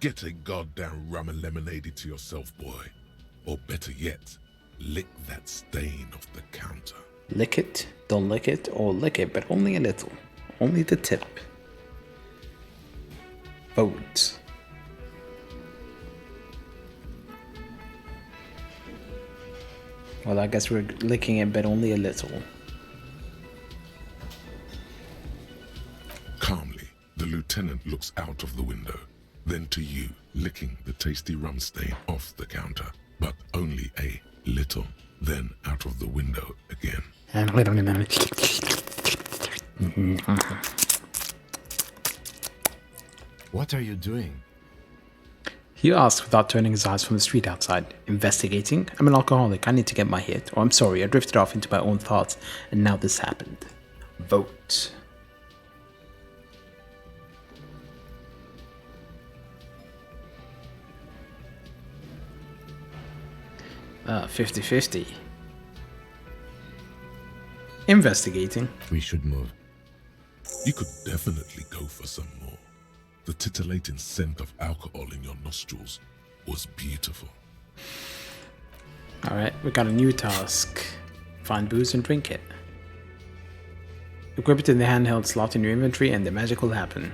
Get a goddamn rum and lemonade to yourself, boy. Or better yet, lick that stain off the counter. Lick it, don't lick it, or lick it, but only a little. Only the tip. Vote. Well, I guess we're licking it, but only a little. Calmly, the lieutenant looks out of the window, then to you, licking the tasty rum stain off the counter, but only a little, then out of the window again. What are you doing? He asked without turning his eyes from the street outside. Investigating? I'm an alcoholic. I need to get my hit. Or I'm sorry, I drifted off into my own thoughts, and now this happened. Vote. 50-50. Investigating. We should move. You could definitely go for some more. The titillating scent of alcohol in your nostrils was beautiful. Alright, we got a new task. Find booze and drink it. Equip it in the handheld slot in your inventory and the magic will happen.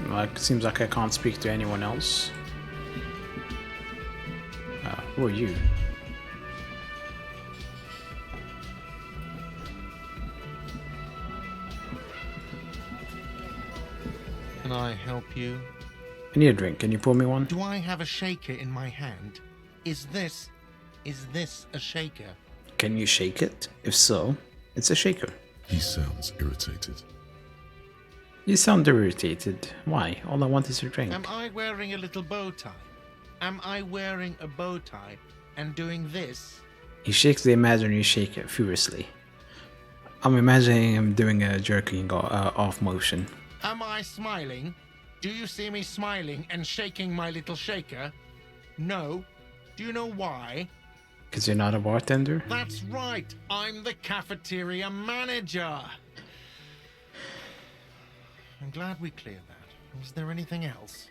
Like, seems like I can't speak to anyone else. Who are you? Can I help you? I need a drink. Can you pour me one? Do I have a shaker in my hand? Is this a shaker? Can you shake it? If so, it's a shaker. He sounds irritated. You sound irritated. Why? All I want is a drink. Am I wearing a little bow tie? Am I wearing a bow tie and doing this? He shakes the imaginary shaker furiously. I'm imagining him doing a jerking off motion. Am I smiling? Do you see me smiling and shaking my little shaker? No. Do you know why? Because you're not a bartender? That's right. I'm the cafeteria manager. I'm glad we cleared that. Was there anything else?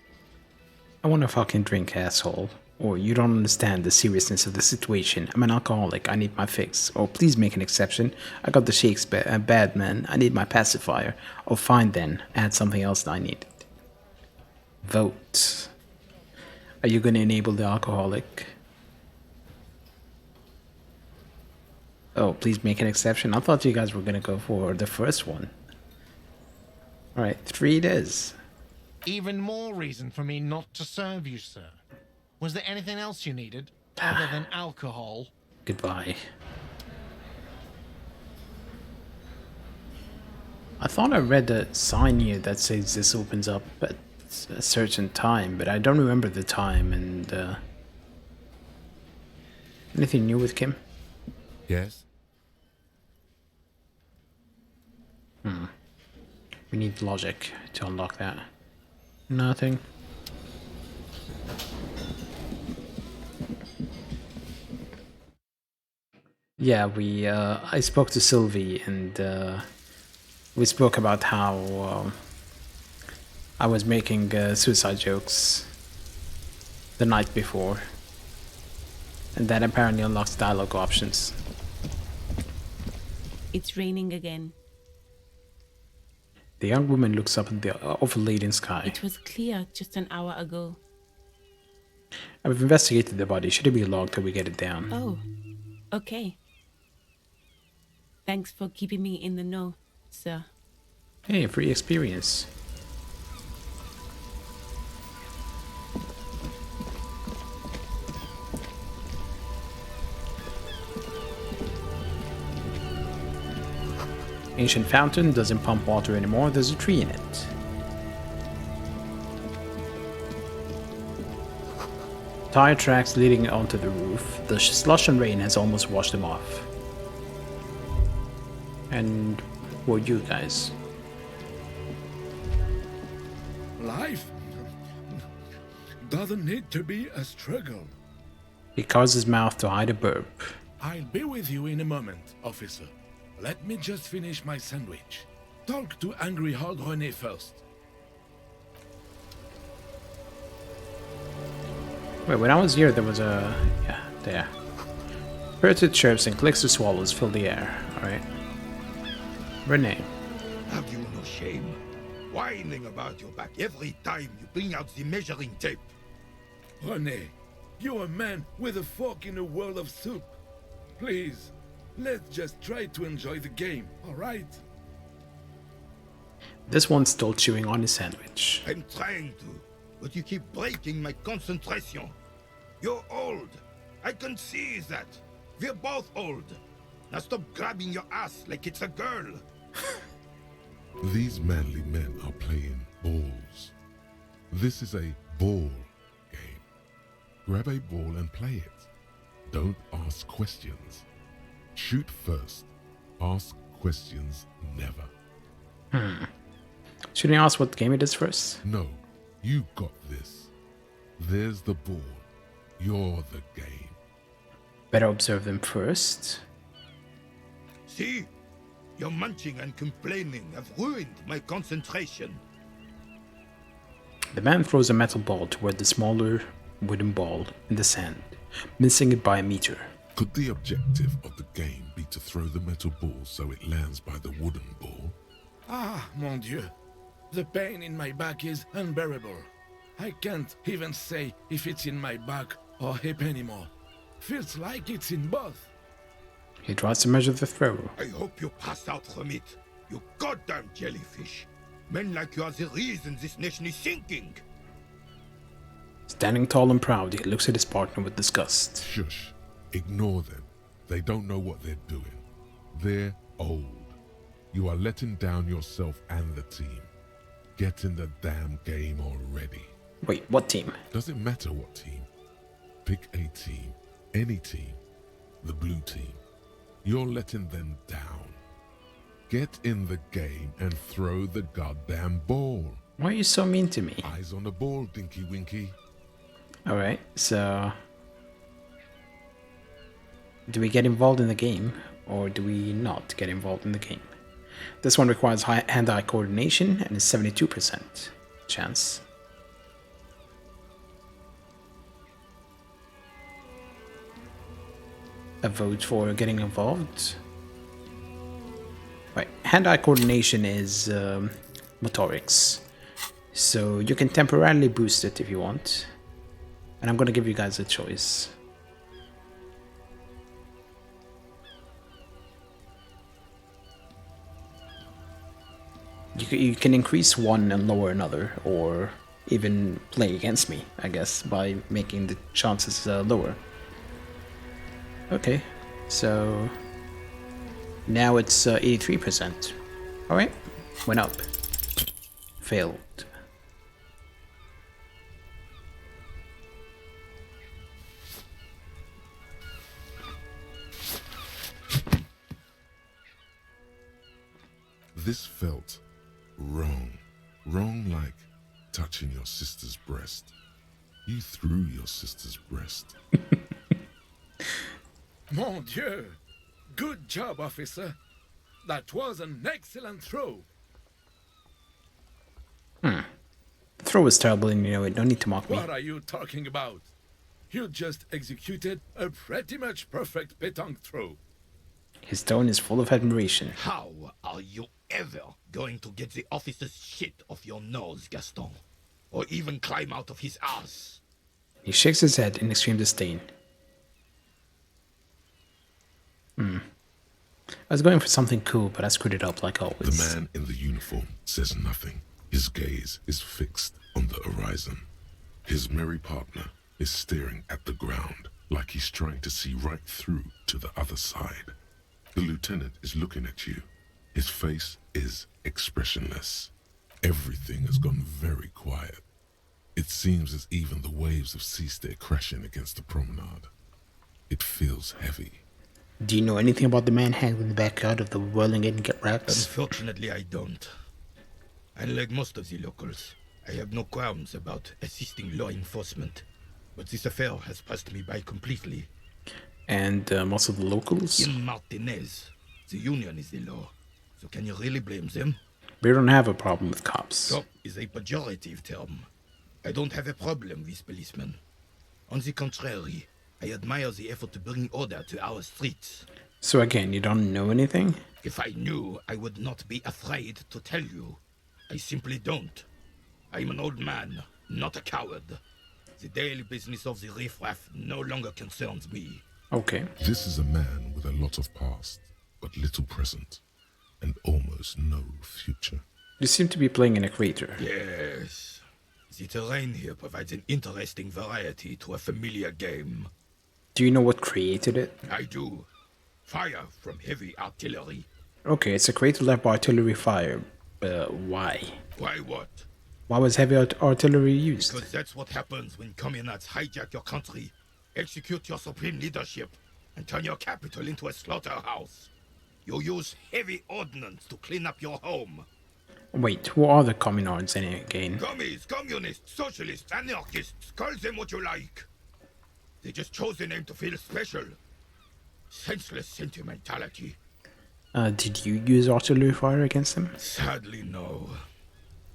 I want a fucking drink, asshole. Or you don't understand the seriousness of the situation. I'm an alcoholic. I need my fix. Or please make an exception. I got the shakes bad, man. I need my pacifier. Oh, fine then. Add something else that I needed. Vote. Are you going to enable the alcoholic? Oh, please make an exception. I thought you guys were going to go for the first one. Alright, 3 it is. Even more reason for me not to serve you, sir. Was there anything else you needed other than alcohol? Goodbye. I thought I read a sign here that says this opens up at a certain time, but I don't remember the time, and Anything new with Kim? Yes? We need logic to unlock that. Nothing. Yeah, I spoke to Sylvie and we spoke about how I was making suicide jokes the night before. And that apparently unlocks dialogue options. It's raining again. The young woman looks up at the overladen sky. It was clear just an hour ago. I've investigated the body. Should it be logged till we get it down? Oh, okay. Thanks for keeping me in the know, sir. Hey, free experience. Ancient fountain doesn't pump water anymore. There's a tree in it. Tire tracks leading onto the roof. The slush and rain has almost washed them off. And who are you guys? Life doesn't need to be a struggle. He covers his mouth to hide a burp. I'll be with you in a moment, officer. Let me just finish my sandwich. Talk to Angry Hog René first. Wait, when I was here, there was a... yeah, there. Spirited chirps and clicks of swallows fill the air. Alright. Renee. Have you no shame? Whining about your back every time you bring out the measuring tape. René, you're a man with a fork in a world of soup. Please, let's just try to enjoy the game, alright? This one's still chewing on his sandwich. I'm trying to, but you keep breaking my concentration. You're old. I can see that. We're both old. Now stop grabbing your ass like it's a girl. These manly men are playing balls. This is a ball game. Grab a ball and play it. Don't ask questions. Shoot first. Ask questions never. Should I ask what game it is first? No, you got this. There's the ball. You're the game. Better observe them first. See? Your munching and complaining have ruined my concentration. The man throws a metal ball toward the smaller wooden ball in the sand, missing it by a meter. Could the objective of the game be to throw the metal ball so it lands by the wooden ball? Ah, mon Dieu. The pain in my back is unbearable. I can't even say if it's in my back or hip anymore. Feels like it's in both. He tries to measure the throw. I hope you pass out from it. You goddamn jellyfish. Men like you are the reason this nation is sinking. Standing tall and proud, he looks at his partner with disgust. Shush. Ignore them. They don't know what they're doing. They're old. You are letting down yourself and the team. Get in the damn game already. Wait, what team? Doesn't matter what team. Pick a team. Any team. The blue team. You're letting them down. Get in the game and throw the goddamn ball. Why are you so mean to me? Eyes on the ball, Dinky Winky. Alright, so... do we get involved in the game, or do we not get involved in the game? This one requires hand-eye coordination and is 72% chance. A vote for getting involved. Right, hand-eye coordination is motorics, so you can temporarily boost it if you want, and I'm gonna give you guys a choice. You can increase one and lower another, or even play against me, I guess, by making the chances lower. Okay, so now it's 83%. Alright, went up. Failed. This felt wrong. Wrong like touching your sister's breast. You threw your sister's breast. Mon Dieu! Good job, officer. That was an excellent throw. The throw was terrible and you know it. No need to mock me. What are you talking about? You just executed a pretty much perfect pétanque throw. His tone is full of admiration. How are you ever going to get the officer's shit off your nose, Gaston? Or even climb out of his ass? He shakes his head in extreme disdain. I was going for something cool, but I screwed it up like always. The man in the uniform says nothing. His gaze is fixed on the horizon. His merry partner is staring at the ground like he's trying to see right through to the other side. The lieutenant is looking at you. His face is expressionless. Everything has gone very quiet. It seems as even the waves have ceased their crashing against the promenade. It feels heavy. Do you know anything about the man hanging in the backyard of the Whirling Get Racks? Unfortunately, I don't. Unlike most of the locals, I have no qualms about assisting law enforcement. But this affair has passed me by completely. And most of the locals? In Martinez, the union is the law. So can you really blame them? We don't have a problem with cops. Cop is a pejorative term. I don't have a problem with policemen. On the contrary, I admire the effort to bring order to our streets. So again, you don't know anything? If I knew, I would not be afraid to tell you. I simply don't. I'm an old man, not a coward. The daily business of the riffraff no longer concerns me. Okay. This is a man with a lot of past, but little present, and almost no future. You seem to be playing in a crater. Yes. The terrain here provides an interesting variety to a familiar game. Do you know what created it? I do. Fire from heavy artillery. Okay, it's a crater left by artillery fire. Why? Why what? Why was heavy artillery used? Because that's what happens when communards hijack your country, execute your supreme leadership, and turn your capital into a slaughterhouse. You use heavy ordnance to clean up your home. Wait, who are the communards again? Commies, communists, socialists, anarchists, call them what you like. They just chose a name to feel special. Senseless sentimentality. Did you use artillery fire against them? Sadly, no.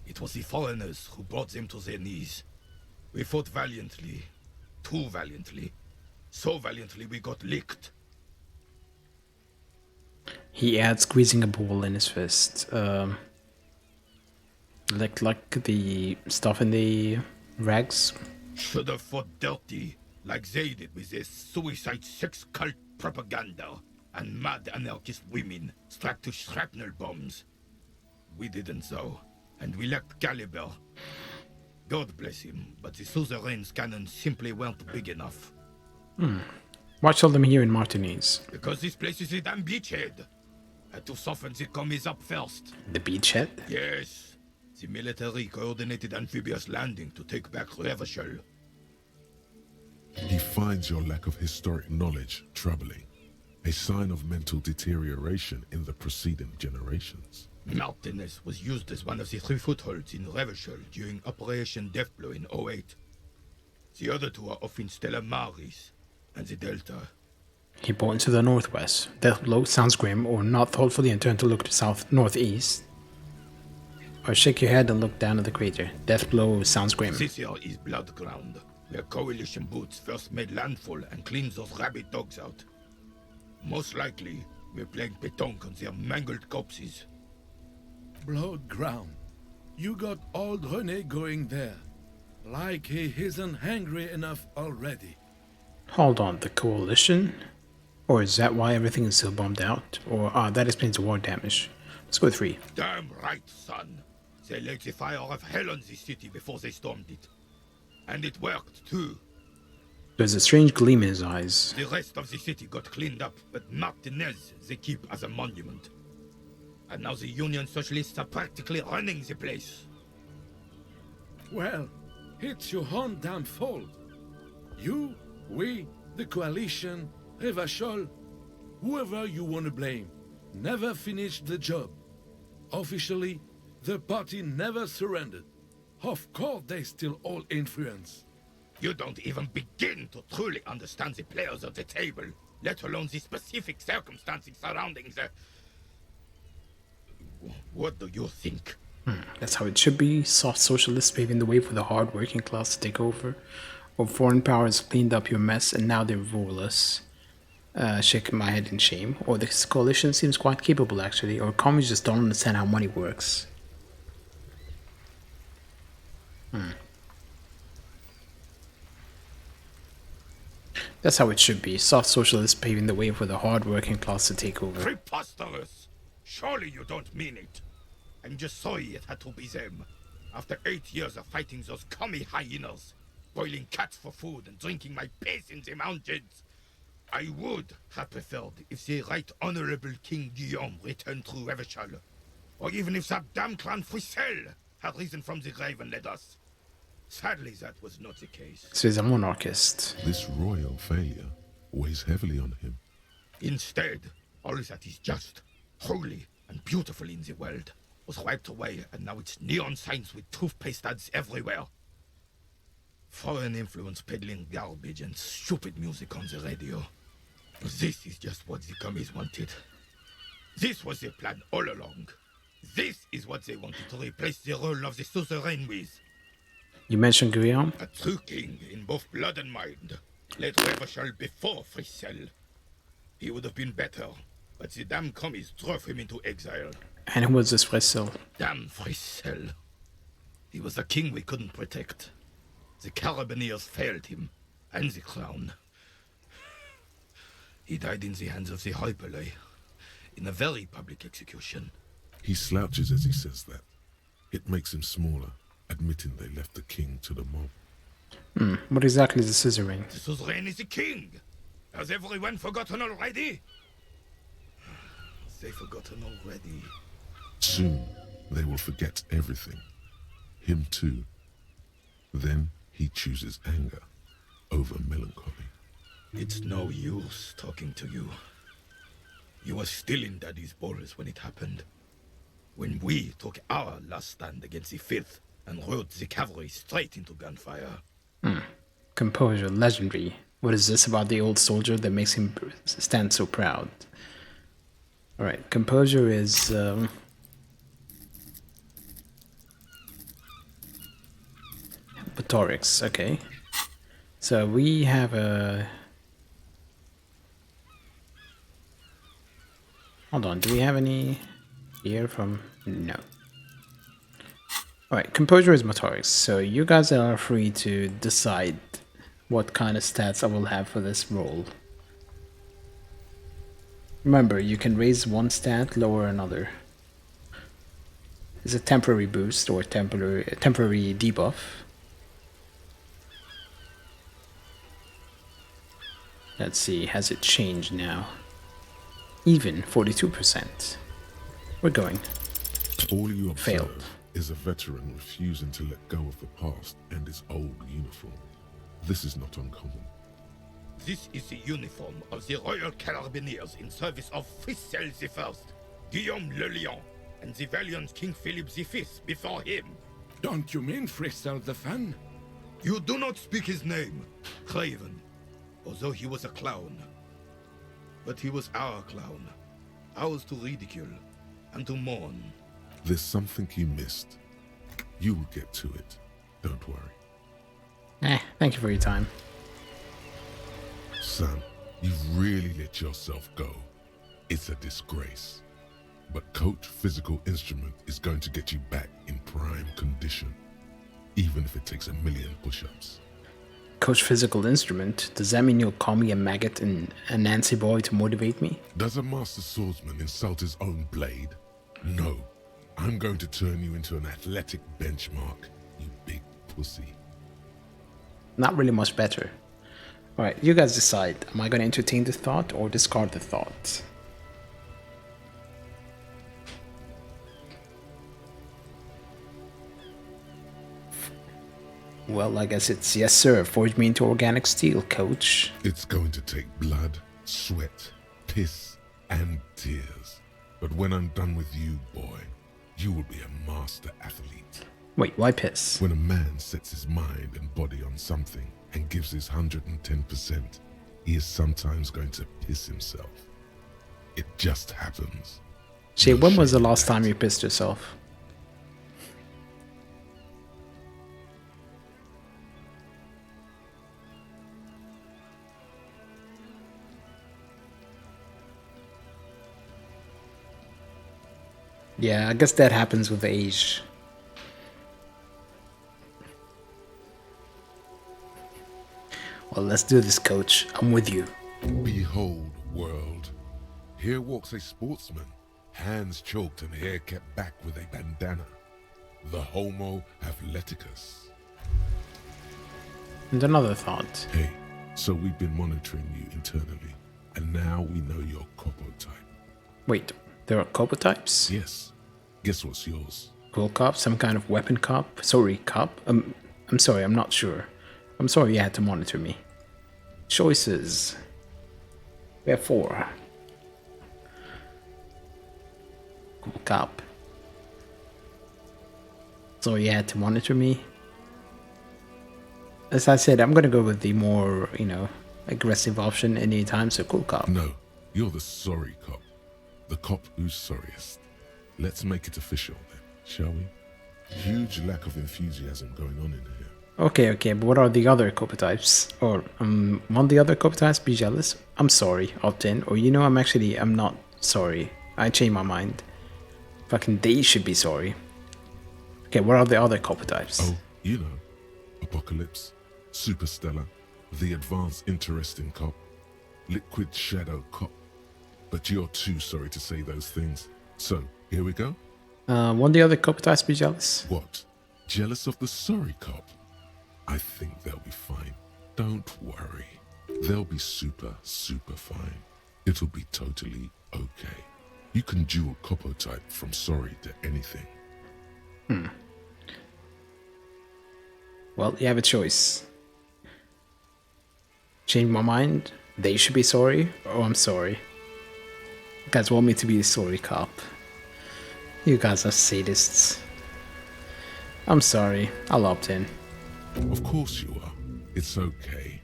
It was the foreigners who brought them to their knees. We fought valiantly. Too valiantly. So valiantly we got licked. He adds squeezing a ball in his fist. Like the stuff in the rags? Should have fought dirty, like they did with their suicide sex cult propaganda and mad anarchist women strapped to shrapnel bombs. We didn't though, and we lacked caliber. God bless him, but the suzerain's cannons simply weren't big enough. Why tell them here in Martinez? Because this place is a damn beachhead. Had to soften the commies up first. The beachhead? Yes. The military coordinated amphibious landing to take back Revachol. He finds your lack of historic knowledge troubling, a sign of mental deterioration in the preceding generations. Martinez was used as one of the 3 footholds in Revachol during Operation Deathblow in 08. The other 2 are off in Stella Maris and the Delta. He points to the northwest. Deathblow sounds grim, or not thoughtfully and turn to look to northeast. Or shake your head and look down at the crater. Deathblow sounds grim. This here is Blood Ground, where coalition boots first made landfall and cleaned those rabid dogs out. Most likely, we're playing pétanque on their mangled corpses. Blood ground. You got old René going there. Like he isn't hungry enough already. Hold on, the coalition? Or is that why everything is so bombed out? Or, that explains the war damage. Let's go with 3. Damn right, son. They laid the fire of hell on the city before they stormed it. And it worked, too. There's a strange gleam in his eyes. The rest of the city got cleaned up, but Martinez they keep as a monument. And now the Union Socialists are practically running the place. Well, it's your own damn fault. You, we, the coalition, Revachol, whoever you want to blame, never finished the job. officially, the party never surrendered. Of course they still hold influence. You don't even begin to truly understand the players of the table, let alone the specific circumstances surrounding the... What do you think? That's how it should be. Soft socialists paving the way for the hard working class to take over. Or foreign powers cleaned up your mess and now they rule us. Shaking my head in shame. Or this coalition seems quite capable actually. Or commies just don't understand how money works. That's how it should be. Soft socialists paving the way for the hard working class to take over. Preposterous! Surely you don't mean it. I'm just sorry it had to be them. After 8 years of fighting those commie hyenas, boiling cats for food and drinking my piss in the mountains, I would have preferred if the Right Honorable King Guillaume returned through Revachol, or even if that damn clan Frisel had risen from the grave and led us. Sadly, that was not the case. So he's a monarchist. This royal failure weighs heavily on him. Instead, all that is just, holy, and beautiful in the world was wiped away, and now it's neon signs with toothpaste ads everywhere. Foreign influence peddling garbage and stupid music on the radio. This is just what the commies wanted. This was their plan all along. This is what they wanted to replace the role of the suzerain with. You mentioned Guillaume? A true king in both blood and mind. Led Revachol before Frisel. He would have been better, but the damn commies drove him into exile. And who was this Frisel? Damn Frisel. He was a king we couldn't protect. The Carabineers failed him, and the crown. He died in the hands of the Hyperlay, in a very public execution. He slouches as he says that. It makes him smaller, admitting they left the king to the mob. What exactly is the suzerain? The suzerain is the king. Has everyone forgotten already? They've forgotten already. Soon, they will forget everything. Him too. Then he chooses anger over melancholy. It's no use talking to you. You were still in Daddy's balls when it happened. When we took our last stand against the Fifth and rode the cavalry straight into gunfire. Composure, legendary. What is this about the old soldier that makes him stand so proud? Alright, composure is... Rhetorics, okay. So we have a... Hold on, do we have any here from... No. Alright, composure is motorics, so you guys are free to decide what kind of stats I will have for this role. Remember, you can raise one stat, lower another. It's a temporary boost or temporary debuff. Let's see, has it changed now? Even 42%. We're going. All you observe Failed. is a veteran refusing to let go of the past and his old uniform. This is not uncommon. This is the uniform of the Royal Carabineers in service of Frisel I, Guillaume le Lion, and the valiant King Philip V before him. Don't you mean Frisel the Fan? You do not speak his name, Craven, although he was a clown. But he was our clown, ours to ridicule and to mourn. There's something you missed. You will get to it. Don't worry. Thank you for your time. Son, you've really let yourself go. It's a disgrace. But Coach Physical Instrument is going to get you back in prime condition, even if it takes 1,000,000 push-ups. Coach Physical Instrument? Does that mean you'll call me a maggot and a Nancy boy to motivate me? Does a master swordsman insult his own blade? No. I'm going to turn you into an athletic benchmark, you big pussy. Not really much better. Alright, you guys decide. Am I going to entertain the thought or discard the thought? Well, I guess it's yes sir, forge me into organic steel, coach. It's going to take blood, sweat, piss, and tears. But when I'm done with you, boy, you will be a master athlete. Wait, why piss? When a man sets his mind and body on something and gives his 110%, he is sometimes going to piss himself. It just happens. Shit, No when was the shame in last that. time you pissed yourself? Yeah, I guess that happens with age. Well, let's do this, coach. I'm with you. Behold, world. Here walks a sportsman, hands choked and hair kept back with a bandana. The Homo Athleticus. And another thought. Hey, so we've been monitoring you internally, and now we know your Copo type. Wait, there are couple types? Yes. Guess what's yours? Cool cop, some kind of weapon cop? Sorry, cop? I'm sorry, I'm not sure. I'm sorry you had to monitor me. Choices. We have 4. Cool cop. Sorry you had to monitor me. As I said, I'm gonna go with the more, aggressive option anytime, so cool cop. No, you're the sorry cop. The cop who's sorriest. Let's make it official then, shall we? Huge lack of enthusiasm going on in here. Okay, but what are the other copy types? Or, won't the other copy types be jealous? I'm sorry, opt in. Or, I'm not sorry. I changed my mind. Fucking they should be sorry. Okay, what are the other copy types? Oh, you know, Apocalypse, Superstellar, the advanced interesting cop, Liquid Shadow cop. But you're too sorry to say those things. So, here we go. Won't the other copy types be jealous? What? Jealous of the sorry cop? I think they'll be fine. Don't worry. They'll be super, super fine. It'll be totally okay. You can dual Copo type from sorry to anything. Well, you have a choice. Change my mind, they should be sorry, or I'm sorry. You guys want me to be a sorry cop. You guys are sadists. I'm sorry, I'll opt in. Of course you are. It's okay.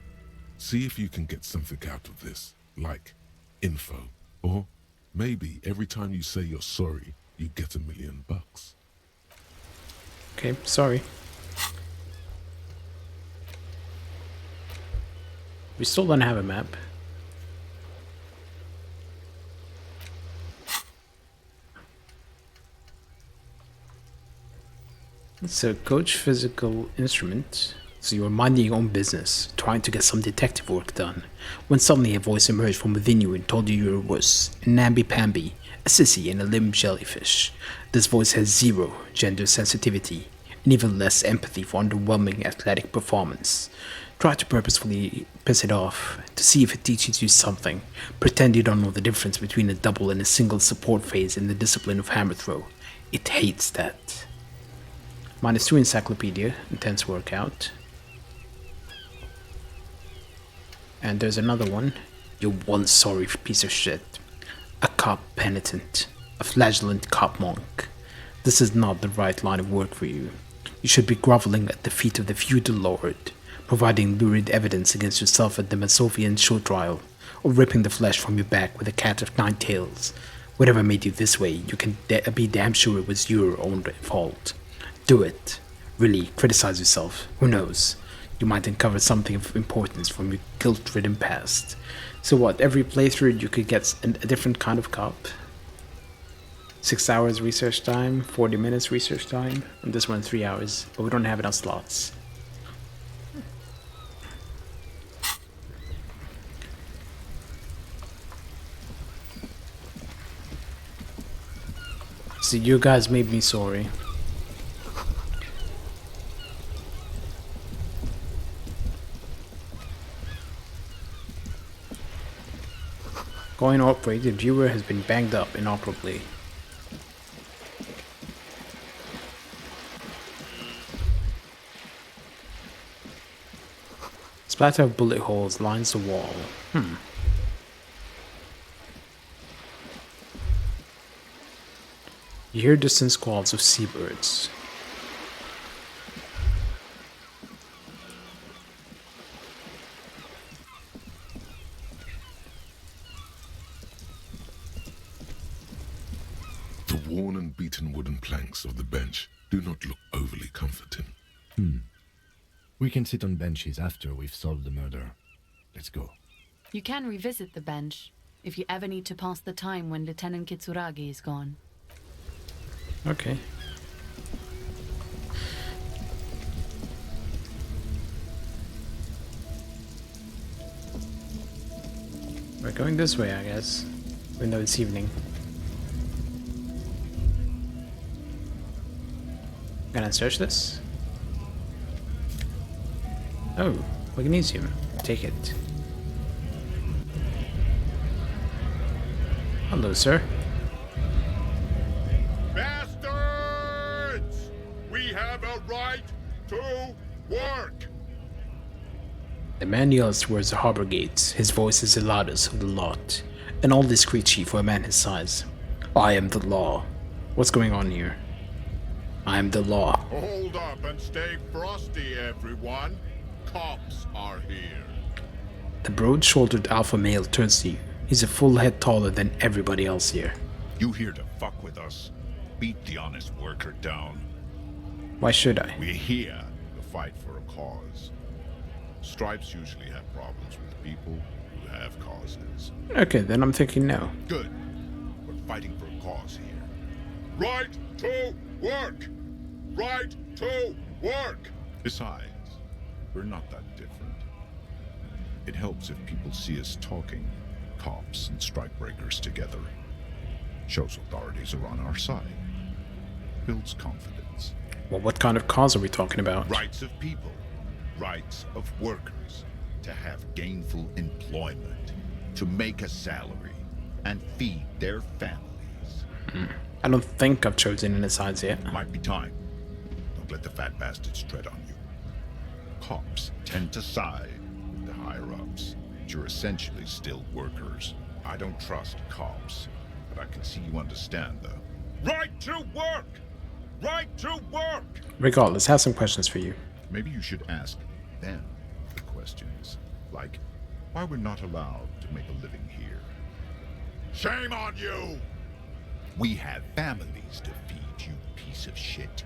See if you can get something out of this, like info. Or maybe every time you say you're sorry, you get $1 million. Okay, sorry. We still don't have a map. It's a coach physical instrument. So you were minding your own business, trying to get some detective work done, when suddenly a voice emerged from within you and told you you were worse, a namby-pamby, a sissy and a limb jellyfish. This voice has 0 gender sensitivity, and even less empathy for underwhelming athletic performance. Try to purposefully piss it off, to see if it teaches you something. Pretend you don't know the difference between a double and a single support phase in the discipline of hammer throw. It hates that. -2 encyclopedia, intense workout. And there's another one. You one sorry piece of shit. A cop penitent. A flagellant cop monk. This is not the right line of work for you. You should be groveling at the feet of the feudal lord, providing lurid evidence against yourself at the Masovian show trial, or ripping the flesh from your back with a cat of 9 tails. Whatever made you this way, you can be damn sure it was your own fault. Do it. Really, criticize yourself. Who knows? You might uncover something of importance from your guilt-ridden past. So what, every playthrough you could get a different kind of cop? 6 hours research time, 40 minutes research time, and this one 3 hours, but we don't have enough slots. So you guys made me sorry. Going operate, the viewer has been banged up inoperably. Splatter of bullet holes lines the wall. You hear distant squalls of seabirds. The worn and beaten wooden planks of the bench do not look overly comforting. We can sit on benches after we've solved the murder. Let's go. You can revisit the bench if you ever need to pass the time when Lieutenant Kitsuragi is gone. Okay. We're going this way, I guess. Even though it's evening. Gonna search this? Oh, Elysium. Take it. Hello, sir. Bastards! We have a right to work! The man yells towards the harbor gates. His voice is the loudest of the lot. An all discreet chief for a man his size. I am the law. What's going on here? I am the law. Hold up and stay frosty, everyone. Cops are here. The broad-shouldered alpha male turns to you. He's a full head taller than everybody else here. You here to fuck with us? Beat the honest worker down. Why should I? We're here to fight for a cause. Stripes usually have problems with people who have causes. Okay, then I'm thinking no. Good. We're fighting for a cause here. Right to work! Right to work! Besides, we're not that different. It helps if people see us talking, cops and strikebreakers together. Shows authorities are on our side. Builds confidence. Well, what kind of cause are we talking about? Rights of people. Rights of workers. To have gainful employment. To make a salary. And feed their families. I don't think I've chosen any sides yet. Might be time. Don't let the fat bastards tread on you. Cops tend to side with the higher-ups. But you're essentially still workers. I don't trust cops. But I can see you understand the right to work! Right to work! Regardless, I have some questions for you. Maybe you should ask them the questions. Like, why we're not allowed to make a living here. Shame on you! We have families to feed, you piece of shit.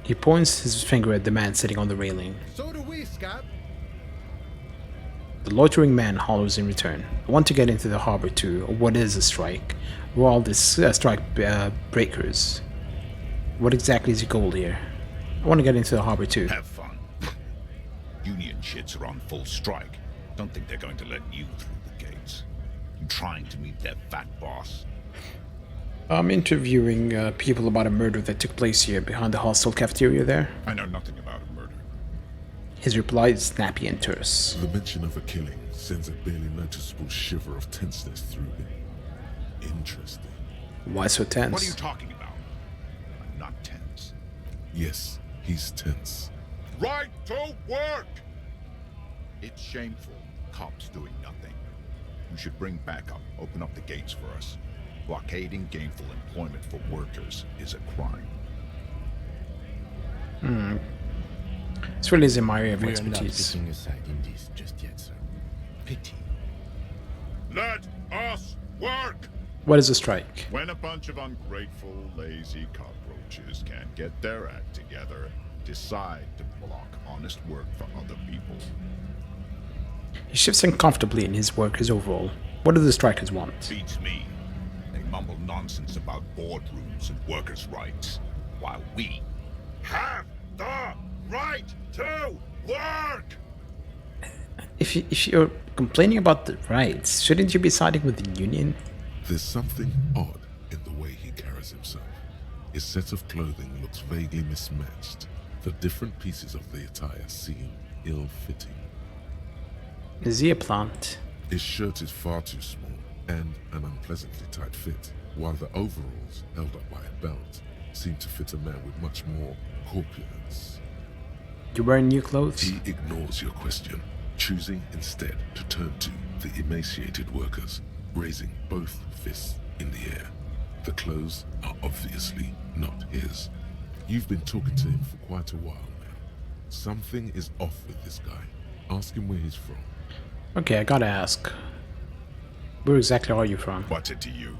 He points his finger at the man sitting on the railing. So do we, Scott. The loitering man hollers in return. I want to get into the harbor too, or what is a strike? We're all these strike breakers. What exactly is your goal here? I want to get into the harbor too. Have fun. Union shits are on full strike. Don't think they're going to let you through the gates. You trying to meet their fat boss? I'm interviewing people about a murder that took place here behind the hostel cafeteria there. I know nothing about a murder. His reply is snappy and terse. The mention of a killing sends a barely noticeable shiver of tenseness through him. Interesting. Why so tense? What are you talking about? I'm not tense. Yes, he's tense. Right to work! It's shameful. Cops doing nothing. You should bring backup. Open up the gates for us. Blockading gainful employment for workers is a crime. This really isn't my area of We are not expertise. sitting aside in this just yet, sir. Pity. Let us work! What is a strike? When a bunch of ungrateful, lazy cockroaches can't get their act together, decide to block honest work for other people. He shifts uncomfortably in his workers overall. What do the strikers want? Beats me. They mumble nonsense about boardrooms and workers' rights, while we have the right to work! If you're complaining about the rights, shouldn't you be siding with the union? There's something odd in the way he carries himself. His set of clothing looks vaguely mismatched. The different pieces of the attire seem ill-fitting. Is he a plant? His shirt is far too small and an unpleasantly tight fit, while the overalls, held up by a belt, seem to fit a man with much more corpulence. You wearing new clothes? He ignores your question, choosing instead to turn to the emaciated workers, raising both fists in the air. The clothes are obviously not his. You've been talking to him for quite a while now. Something is off with this guy. Ask him where he's from. Okay, I gotta ask. Where exactly are you from? What's it to you?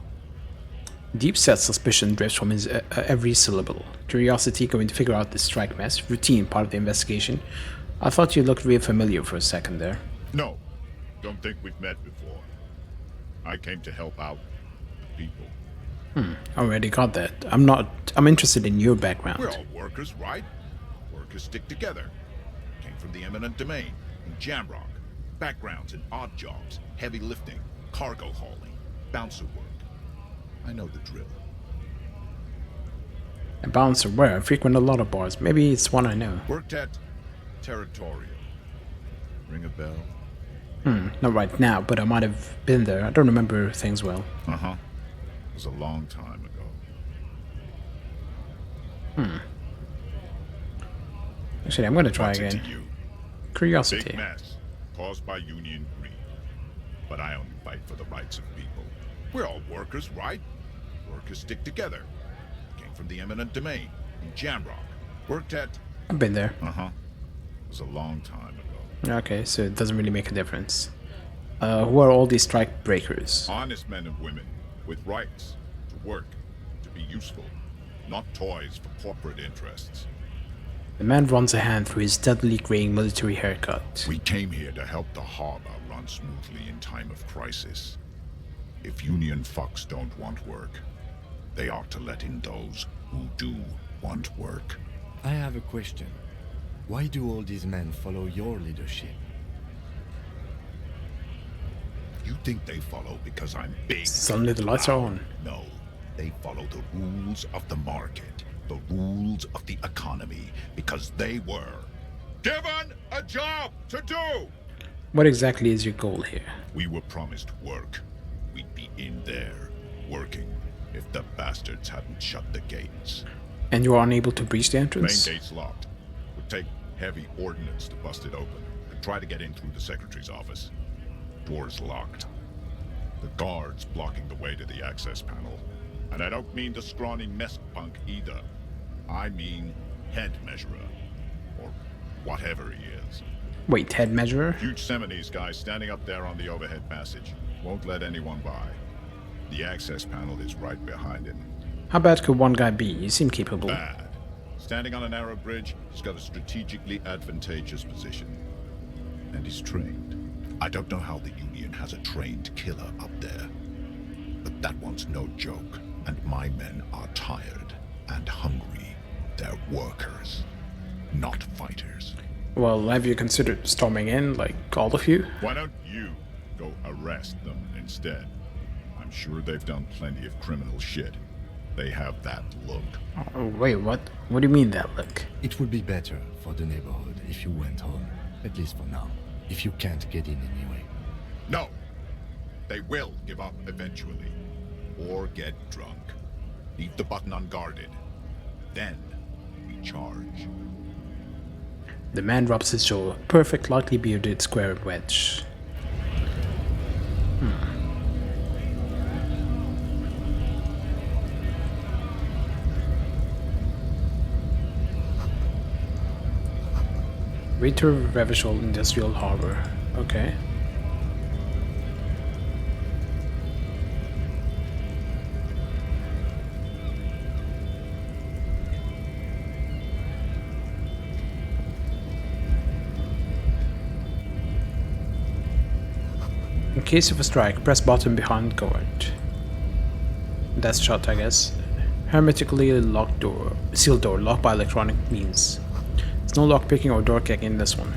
Deep-set suspicion drifts from his every syllable. Curiosity going to figure out the strike mess, routine part of the investigation. I thought you looked real familiar for a second there. No, don't think we've met before. I came to help out the people. Already got that. I'm interested in your background. We're all workers, right? Workers stick together. Came from the eminent domain, in Jamrock. Backgrounds in odd jobs, heavy lifting, cargo hauling, bouncer work. I know the drill. A bouncer where? I frequent a lot of bars. Maybe it's one I know. Worked at Territorial. Ring a bell? Not right now, but I might have been there. I don't remember things well. Uh-huh. It was a long time ago. Actually, I'm gonna try What's it again. to you? Curiosity. Big mess caused by union greed. But I only fight for the rights of people. We're all workers, right? Workers stick together. Came from the eminent domain, in Jamrock. Worked at... I've been there. Uh-huh. It was a long time ago. Okay, so it doesn't really make a difference. Who are all these strike breakers? Honest men and women with rights to work, to be useful, not toys for corporate interests. The man runs a hand through his steadily graying military haircut. We came here to help the harbor run smoothly in time of crisis. If union fucks don't want work, they ought to let in those who do want work. I have a question. Why do all these men follow your leadership? You think they follow because I'm big? Suddenly the lights are on. No, they follow the rules of the market, the rules of the economy, because they were given a job to do. What exactly is your goal here? We were promised work. We'd be in there, working, if the bastards hadn't shut the gates. And you are unable to breach the Main entrance? gate's locked. Would take heavy ordnance to bust it open, and try to get in through the secretary's office. Door's locked. The guard's blocking the way to the access panel. And I don't mean the scrawny mess punk either. I mean head measurer. Or whatever he is. Wait, head measurer? Huge Seminese guy standing up there on the overhead passage. Won't let anyone by. The access panel is right behind him. How bad could one guy be? You seem capable. Bad. Standing on a narrow bridge, he's got a strategically advantageous position. And he's trained. I don't know how the Union has a trained killer up there. But that one's no joke. And my men are tired and hungry. They're workers, not fighters. Well, have you considered storming in, like all of you? Why don't you go arrest them instead? I'm sure they've done plenty of criminal shit. They have that look. Oh, wait, what? What do you mean that look? It would be better for the neighborhood if you went home, at least for now, if you can't get in anyway. No! They will give up eventually. Or get drunk. Leave the button unguarded. Then we charge. The man rubs his jaw. Perfect, lightly bearded, square wedge. Return Revisual Industrial Harbor. Okay. In case of a strike, press button behind guard. That's shut, I guess. Hermetically locked door. Sealed door, locked by electronic means. There's no lock picking or door kicking in this one.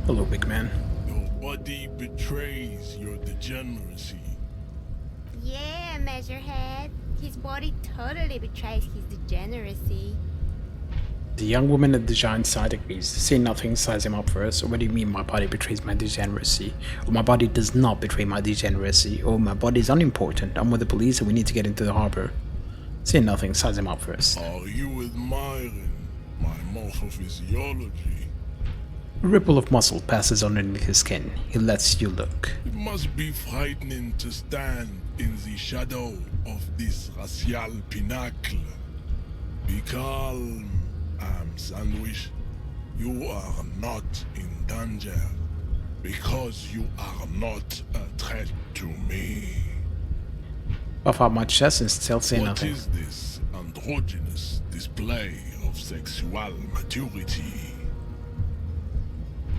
Hello, big man. Your body betrays your degeneracy. Yeah, Measurehead. His body totally betrays his degeneracy. The young woman at the giant side agrees. Say nothing, size him up first. Or what do you mean my body betrays my degeneracy? Or my body does not betray my degeneracy? Or my body is unimportant. I'm with the police and we need to get into the harbor. Say nothing, size him up first. Are you admiring my morphophysiology. A ripple of muscle passes underneath his skin. He lets you look. It must be frightening to stand in the shadow of this racial pinnacle. Be calm, Sandwich. You are not in danger because you are not a threat to me. Puff out my chest and still say nothing. What is this androgynous display of sexual maturity?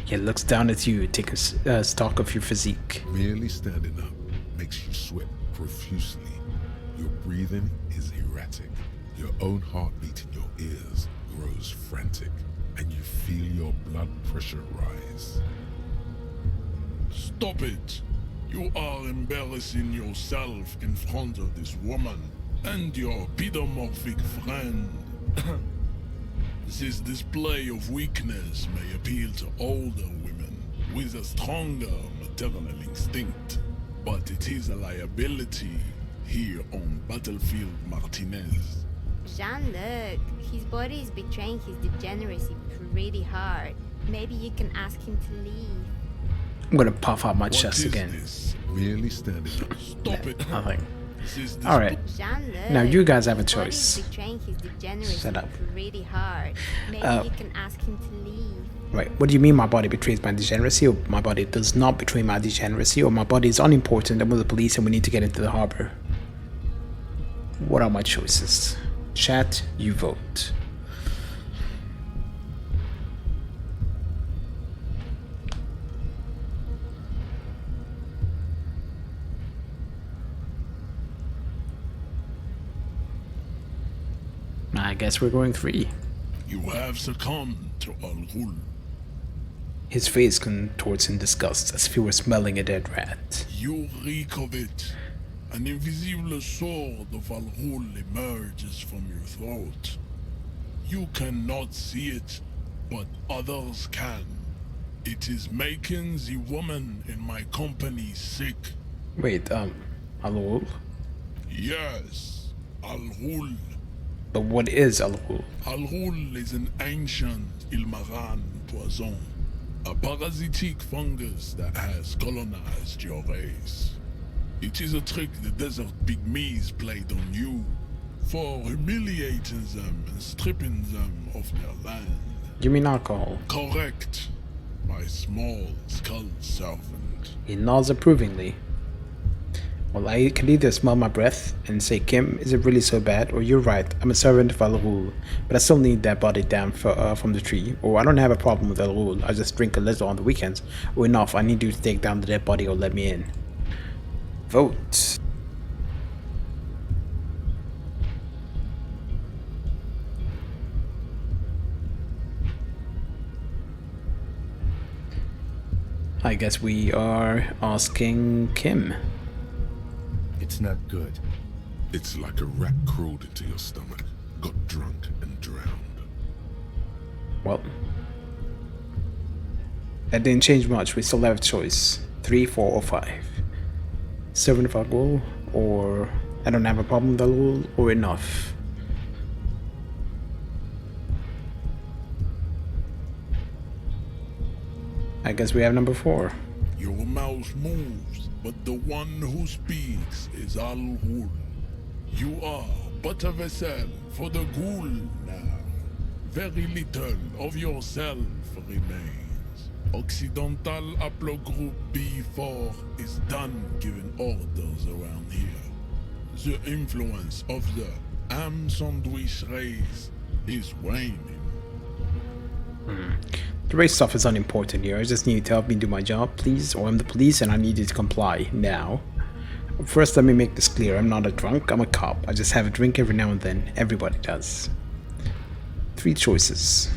He looks down at you, takes stock of your physique. Merely standing up makes you sweat profusely. Your breathing is erratic. Your own heartbeat in your ears grows frantic, and you feel your blood pressure rise. Stop it! You are embarrassing yourself in front of this woman and your pedomorphic friend. This display of weakness may appeal to older women with a stronger maternal instinct, but it is a liability here on Battlefield Martinez. Jean-Luc, his body is betraying his degeneracy pretty hard. Maybe you can ask him to leave. I'm gonna puff out my chest again. This? Merely standing up. Stop it! Nothing. This Alright. Jean-Luc, Now you guys have a his body is choice. betraying his degeneracy Shut up. pretty hard. Maybe you can ask him to leave. Right, what do you mean my body betrays my degeneracy, or my body does not betray my degeneracy, or my body is unimportant and with the police and we need to get into the harbor? What are my choices? Chat, you vote. I guess we're going 3. You have succumbed to Al-Ghul. His face contorts in disgust as if he were smelling a dead rat. You reek of it. An invisible sword of Al-Ghul emerges from your throat. You cannot see it, but others can. It is making the woman in my company sick. Wait, Al-Ghul? Yes, Al-Ghul. But what is Al-Ghul? Al-Ghul is an ancient Ilmaran poison, a parasitic fungus that has colonized your race. It is a trick the desert pygmies played on you for humiliating them and stripping them of their land. You mean alcohol? Correct, my small skull servant. He nods approvingly. Well, I can either smell my breath and say, Kim, is it really so bad? Or you're right, I'm a servant of Al-Ghul, but I still need that body down from the tree. Or I don't have a problem with Al-Ghul, I just drink a little on the weekends. Or enough, I need you to take down the dead body or let me in. Vote. I guess we are asking Kim. It's not good. It's like a rat crawled into your stomach, got drunk and drowned. Well, that didn't change much. We still have a choice. 3, 4, or 5. Servant of Al-Ghul, or I don't have a problem with Al-Ghul, or enough. I guess we have number 4. Your mouth moves, but the one who speaks is Al-Ghul. You are but a vessel for the Ghul now. Very little of yourself remains. Occidental Haplogroup B4 is done giving orders around here. The influence of the Ham Sandwich race is waning. The race stuff is unimportant here. I just need you to help me do my job, please, or I'm the police and I need you to comply now. First, let me make this clear. I'm not a drunk, I'm a cop. I just have a drink every now and then. Everybody does. 3 choices.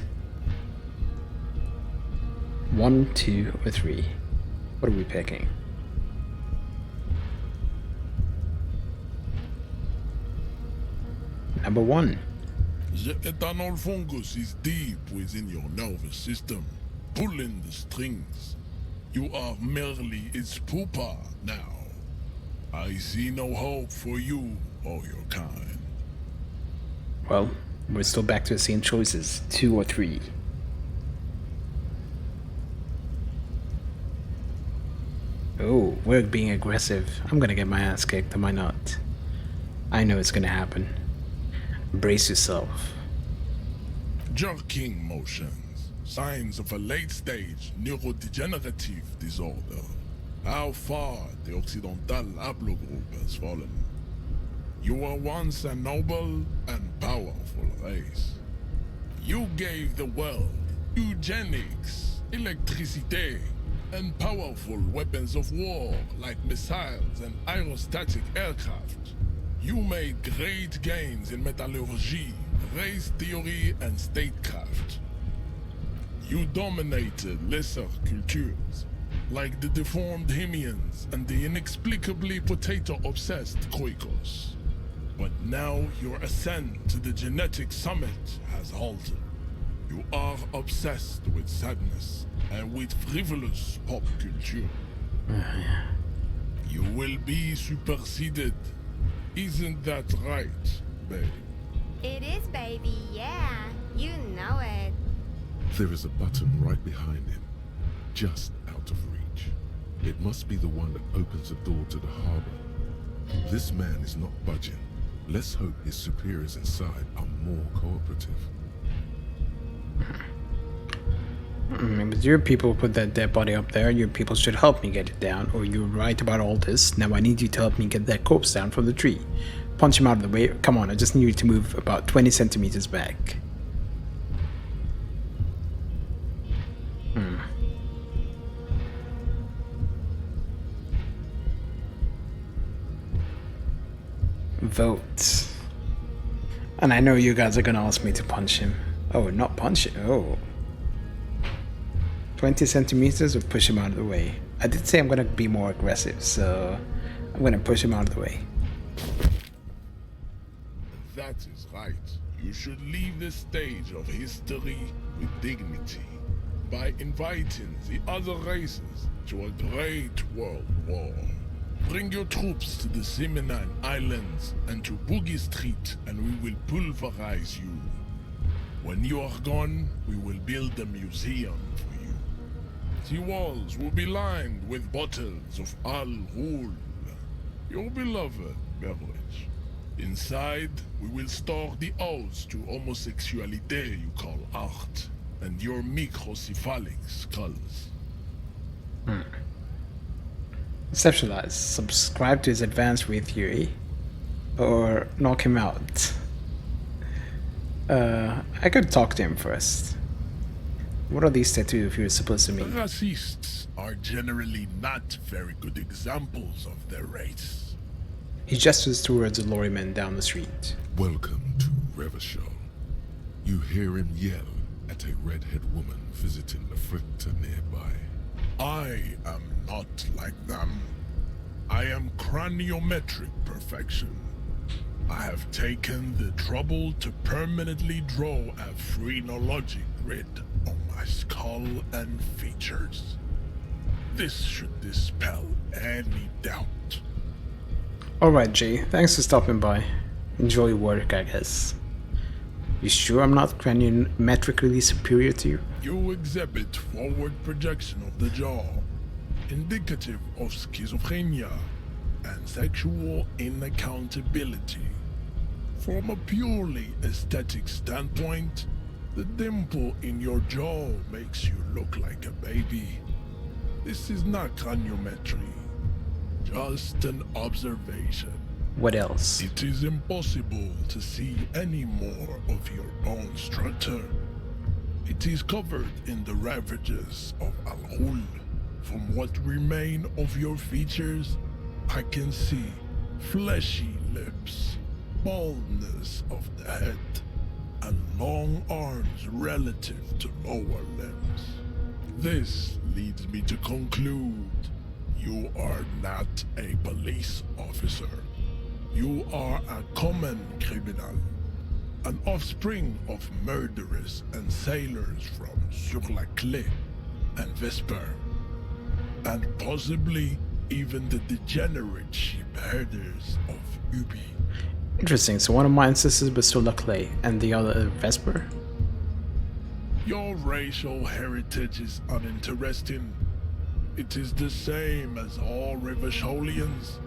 1, 2, or 3. What are we picking? Number 1. The ethanol fungus is deep within your nervous system, pulling the strings. You are merely its pupa now. I see no hope for you or your kind. Well, We're still back to the same choices, 2 or 3. Oh, we're being aggressive. I'm gonna get my ass kicked, am I not? I know it's gonna happen. Brace yourself. Jerking motions, signs of a late-stage neurodegenerative disorder. How far the Occidental haplogroup has fallen. You were once a noble and powerful race. You gave the world eugenics, electricity, and powerful weapons of war like missiles and aerostatic aircraft. You made great gains in metallurgy, race theory, and statecraft. You dominated lesser cultures, like the deformed Hemians and the inexplicably potato-obsessed Khoikos. But now your ascent to the genetic summit has halted. You are obsessed with sadness and with frivolous pop culture. You will be superseded. Isn't that right, babe? It is, baby, yeah. You know it. There is a button right behind him, just out of reach. It must be the one that opens the door to the harbor. This man is not budging. Let's hope his superiors inside are more cooperative. But your people put that dead body up there. Your people should help me get it down. Or you're right about all this. Now I need you to help me get that corpse down from the tree. Punch him out of the way. Come on, I just need you to move about 20 centimeters back. Vote. And I know you guys are gonna ask me to punch him. Oh, not punch it. Oh. 20 centimeters or push him out of the way. I did say I'm gonna be more aggressive, so I'm gonna push him out of the way. That is right. You should leave the stage of history with dignity by inviting the other races to a great world war. Bring your troops to the Seminine Islands and to Boogie Street, and we will pulverize you. When you are gone, we will build a museum for you. The walls will be lined with bottles of Al Ghul, your beloved beverage. Inside, we will store the odes to homosexuality you call art, and your microcephalic skulls. Conceptualize. Subscribe to his advanced raid theory. Or knock him out. I could talk to him first. What are these tattoos of yours supposed to mean? Racists are generally not very good examples of their race. He gestures towards a lorryman down the street. Welcome to Revachol. You hear him yell at a redhead woman visiting the fritter nearby. I am not like them. I am craniometric perfection. I have taken the trouble to permanently draw a phrenologic grid on my skull and features. This should dispel any doubt. Alright, Jay. Thanks for stopping by. Enjoy work, I guess. You sure I'm not craniometrically superior to you? You exhibit forward projection of the jaw, indicative of schizophrenia and sexual inaccountability. From a purely aesthetic standpoint, the dimple in your jaw makes you look like a baby. This is not craniometry, just an observation. What else? It is impossible to see any more of your bone structure. It is covered in the ravages of Al Ghul. From what remain of your features, I can see fleshy lips, baldness of the head, and long arms relative to lower limbs. This leads me to conclude you are not a police officer. You are a common criminal, an offspring of murderers and sailors from Sur la Clé and Vesper, and possibly even the degenerate sheep herders of Ubi. Interesting. So one of my ancestors was still a clay, and the other Vesper. Your racial heritage is uninteresting. It is the same as all Rivasholians.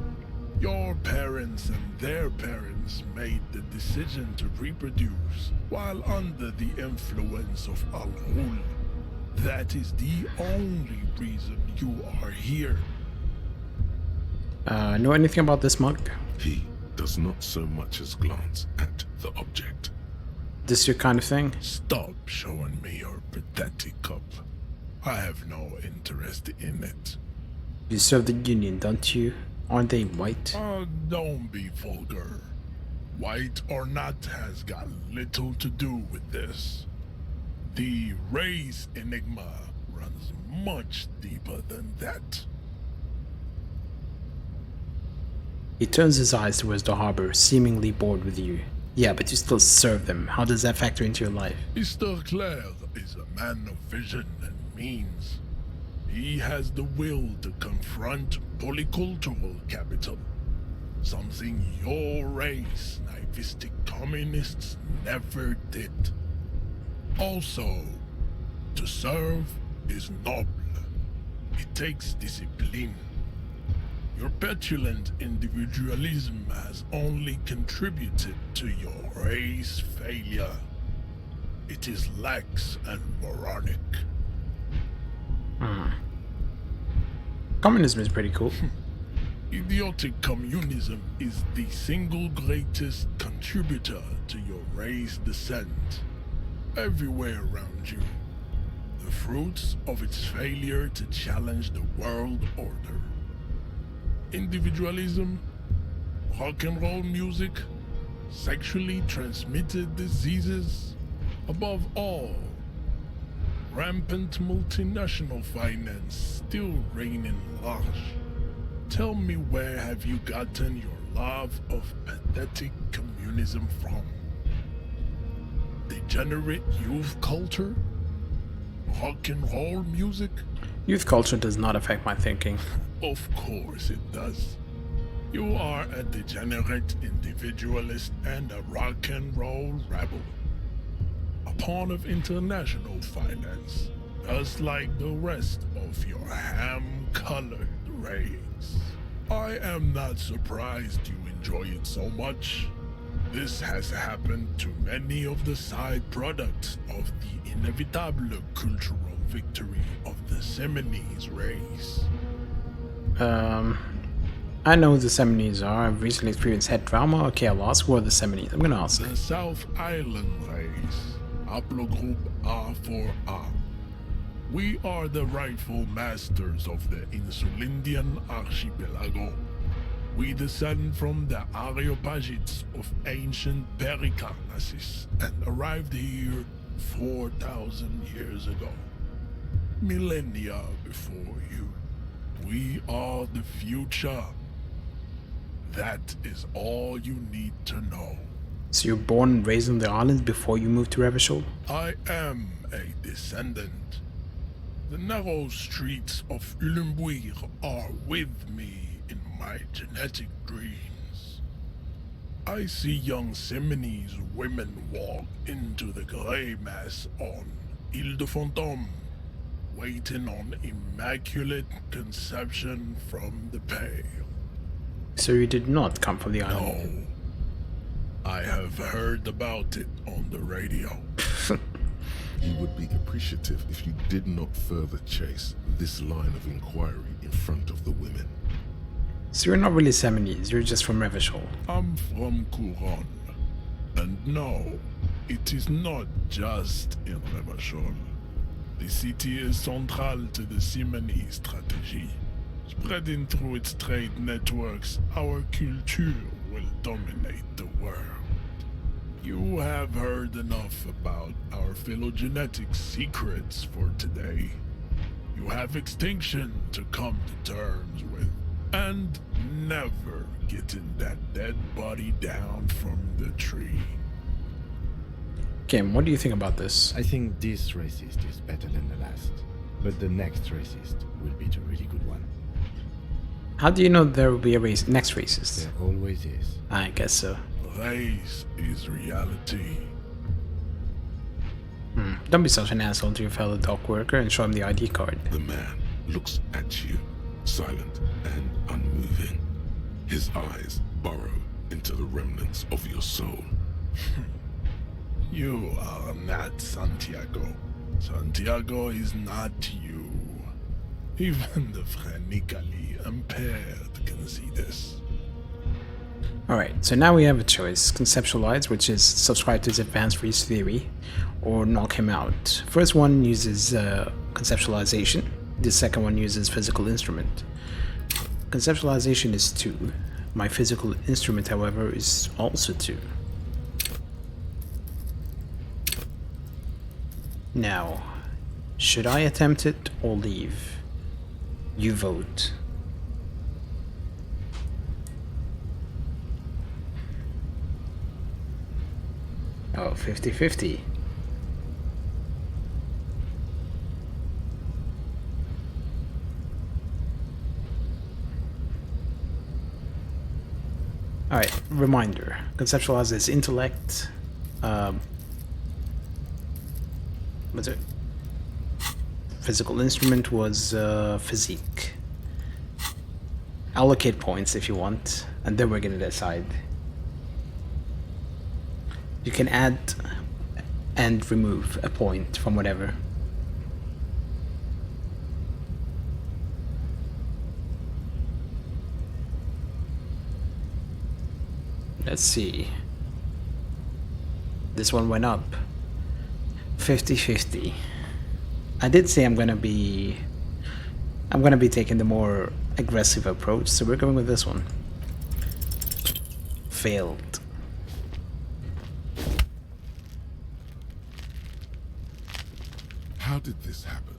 Your parents and their parents made the decision to reproduce while under the influence of Al-Ghul. That is the only reason you are here. Know anything about this monk? He does not so much as glance at the object. This your kind of thing? Stop showing me your pathetic cup. I have no interest in it. You serve the Union, don't you? Aren't they white? Don't be vulgar. White or not has got little to do with this. The race enigma runs much deeper than that. He turns his eyes towards the harbor, seemingly bored with you. Yeah, but you still serve them. How does that factor into your life? Mr. Claire is a man of vision and means. He has the will to confront polycultural capital, something your race, naivistic communists, never did. Also, to serve is noble. It takes discipline. Your petulant individualism has only contributed to your race failure. It is lax and moronic. Communism is pretty cool. Idiotic communism is the single greatest contributor to your race descent. Everywhere around you, the fruits of its failure to challenge the world order. Individualism, rock and roll music, sexually transmitted diseases, above all, rampant multinational finance still reigning large. Tell me, where have you gotten your love of pathetic communism from? Degenerate youth culture? Rock and roll music? Youth culture does not affect my thinking. Of course it does. You are a degenerate individualist and a rock and roll rebel. A pawn of international finance, just like the rest of your ham-colored race. I am not surprised you enjoy it so much. This has happened to many of the side products of the inevitable cultural victory of the Seminese race. I know who the Seminoles are. I've recently experienced head trauma. Okay, I'll ask. Who are the Seminoles? I'm gonna ask. The South Island race, haplogroup A4A. We are the rightful masters of the Insulindian archipelago. We descend from the Areopagites of ancient Pericarnassus and arrived here 4,000 years ago. Millennia before you. We are the future. That is all you need to know. So you're born and raised on the island before you moved to Revachol? I am a descendant. The narrow streets of Ulimbuir are with me in my genetic dreams. I see young Seminese women walk into the grey mass on Ile de Fantôme, waiting on immaculate conception from the pale. So you did not come from the island? No. I have heard about it on the radio. You would be appreciative if you did not further chase this line of inquiry in front of the women. So you're not really Seminese, you're just from Revachol. I'm from Couronne. And no, it is not just in Revachol. The city is central to the Seminese strategy. Spreading through its trade networks, our culture will dominate the world. You have heard enough about our phylogenetic secrets for today. You have extinction to come to terms with, and never getting that dead body down from the tree. Kim, what do you think about this? I think this racist is better than the last, but the next racist will be the really good one. How do you know there will be a next racist? There always is. I guess so. race is reality. Don't be such an asshole to your fellow dock worker and show him the ID card. The man looks at you, silent and unmoving. His eyes burrow into the remnants of your soul. You are not Santiago. Santiago is not you. Even the phrenically impaired can see this. Alright, so now we have a choice. Conceptualize, which is subscribe to his advanced reach theory, or knock him out. First one uses conceptualization. The second one uses physical instrument. Conceptualization is 2. My physical instrument, however, is also 2. Now, should I attempt it or leave? You vote. Oh, 50-50. Alright, reminder. Conceptualize is intellect. What's it? Physical instrument was physique. Allocate points if you want, and then we're gonna decide. You can add and remove a point from whatever. Let's see. This one went up. 50-50. I did say I'm gonna be taking the more aggressive approach, so we're going with this one. Failed. How did this happen?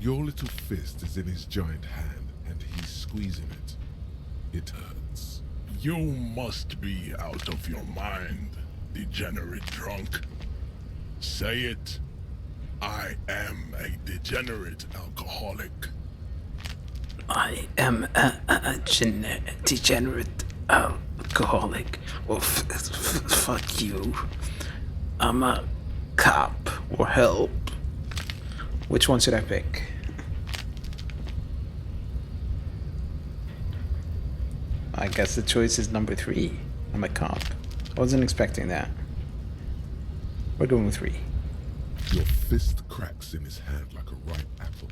Your little fist is in his giant hand, and he's squeezing it. It hurts. You must be out of your mind, degenerate drunk. Say it. I am a degenerate alcoholic. I am a degenerate alcoholic. Well, fuck you. I'm a cop or help. Which one should I pick? I guess the choice is number 3. I'm a cop. Wasn't expecting that. We're going with 3. Your fist cracks in his hand like a ripe apple.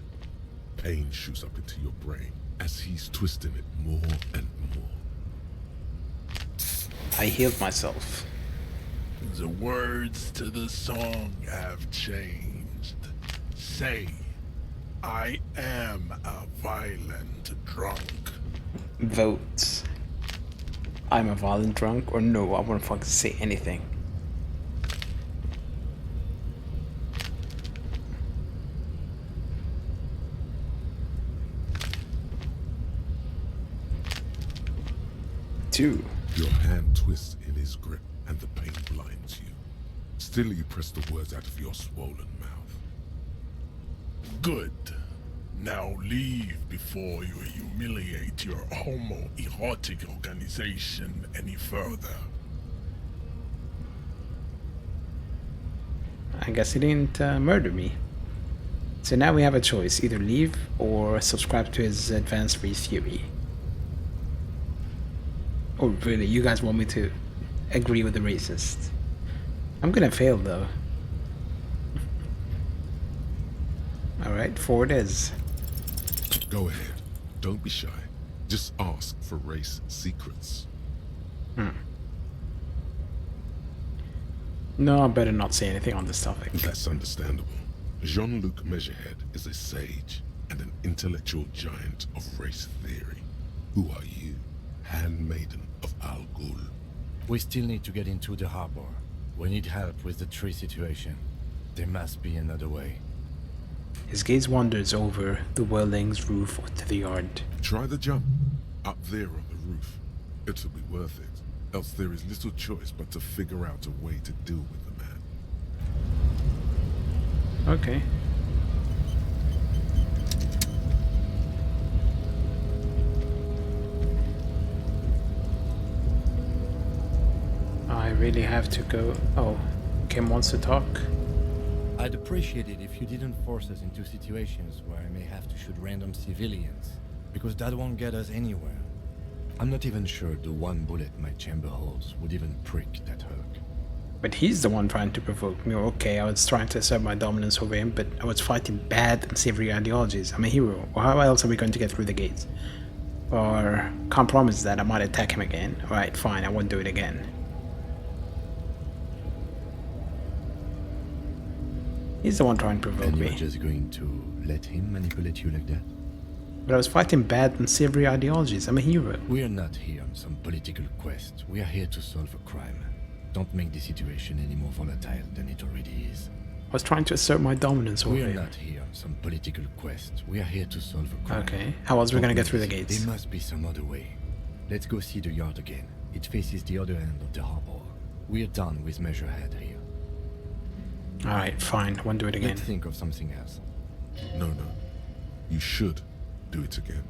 Pain shoots up into your brain as he's twisting it more and more. I healed myself. The words to the song have changed. Say, I am a violent drunk. Vote. I'm a violent drunk, or no, I won't fucking say anything. Two. Your hand twists in his grip and the pain blinds you. Still you press the words out of your swollen mouth. Good. Now leave before you humiliate your homoerotic organization any further. I guess he didn't murder me. So now we have a choice, either leave or subscribe to his advanced reach theory. Oh really, you guys want me to agree with the racist? I'm gonna fail though. Alright, 4 it is. Go ahead. Don't be shy. Just ask for race secrets. No, I better not say anything on this topic. That's understandable. Jean-Luc Measurehead is a sage and an intellectual giant of race theory. Who are you? Handmaiden of Al Ghul. We still need to get into the harbor. We need help with the tree situation. There must be another way. His gaze wanders over the Welling's roof to the yard. Try the jump. Up there on the roof. It'll be worth it. Else there is little choice but to figure out a way to deal with the man. Okay. really have to go? Oh, Kim wants to talk. I'd appreciate it if you didn't force us into situations where I may have to shoot random civilians, because that won't get us anywhere. I'm not even sure the one bullet my chamber holds would even prick that hook. But he's the one trying to provoke me. Okay, I was trying to assert my dominance over him, but I was fighting bad and savory ideologies. I'm a hero. Well, how else are we going to get through the gates? Or can't promise that I might attack him again. Alright, fine, I won't do it again. He's the one trying to provoke And you're me. just going to let him manipulate you like that? But I was fighting bad and savory ideologies. I'm a hero. We are not here on some political quest. We are here to solve a crime. Don't make the situation any more volatile than it already is. I was trying to assert my dominance over We are him. not here on some political quest. We are here to solve a crime. Okay, how else are we gonna get through the gates? There must be some other way. Let's go see the yard again. It faces the other end of the harbor. We are done with Measurehead here. Alright, fine, won't do it again. Let's think of something else. No. You should do it again.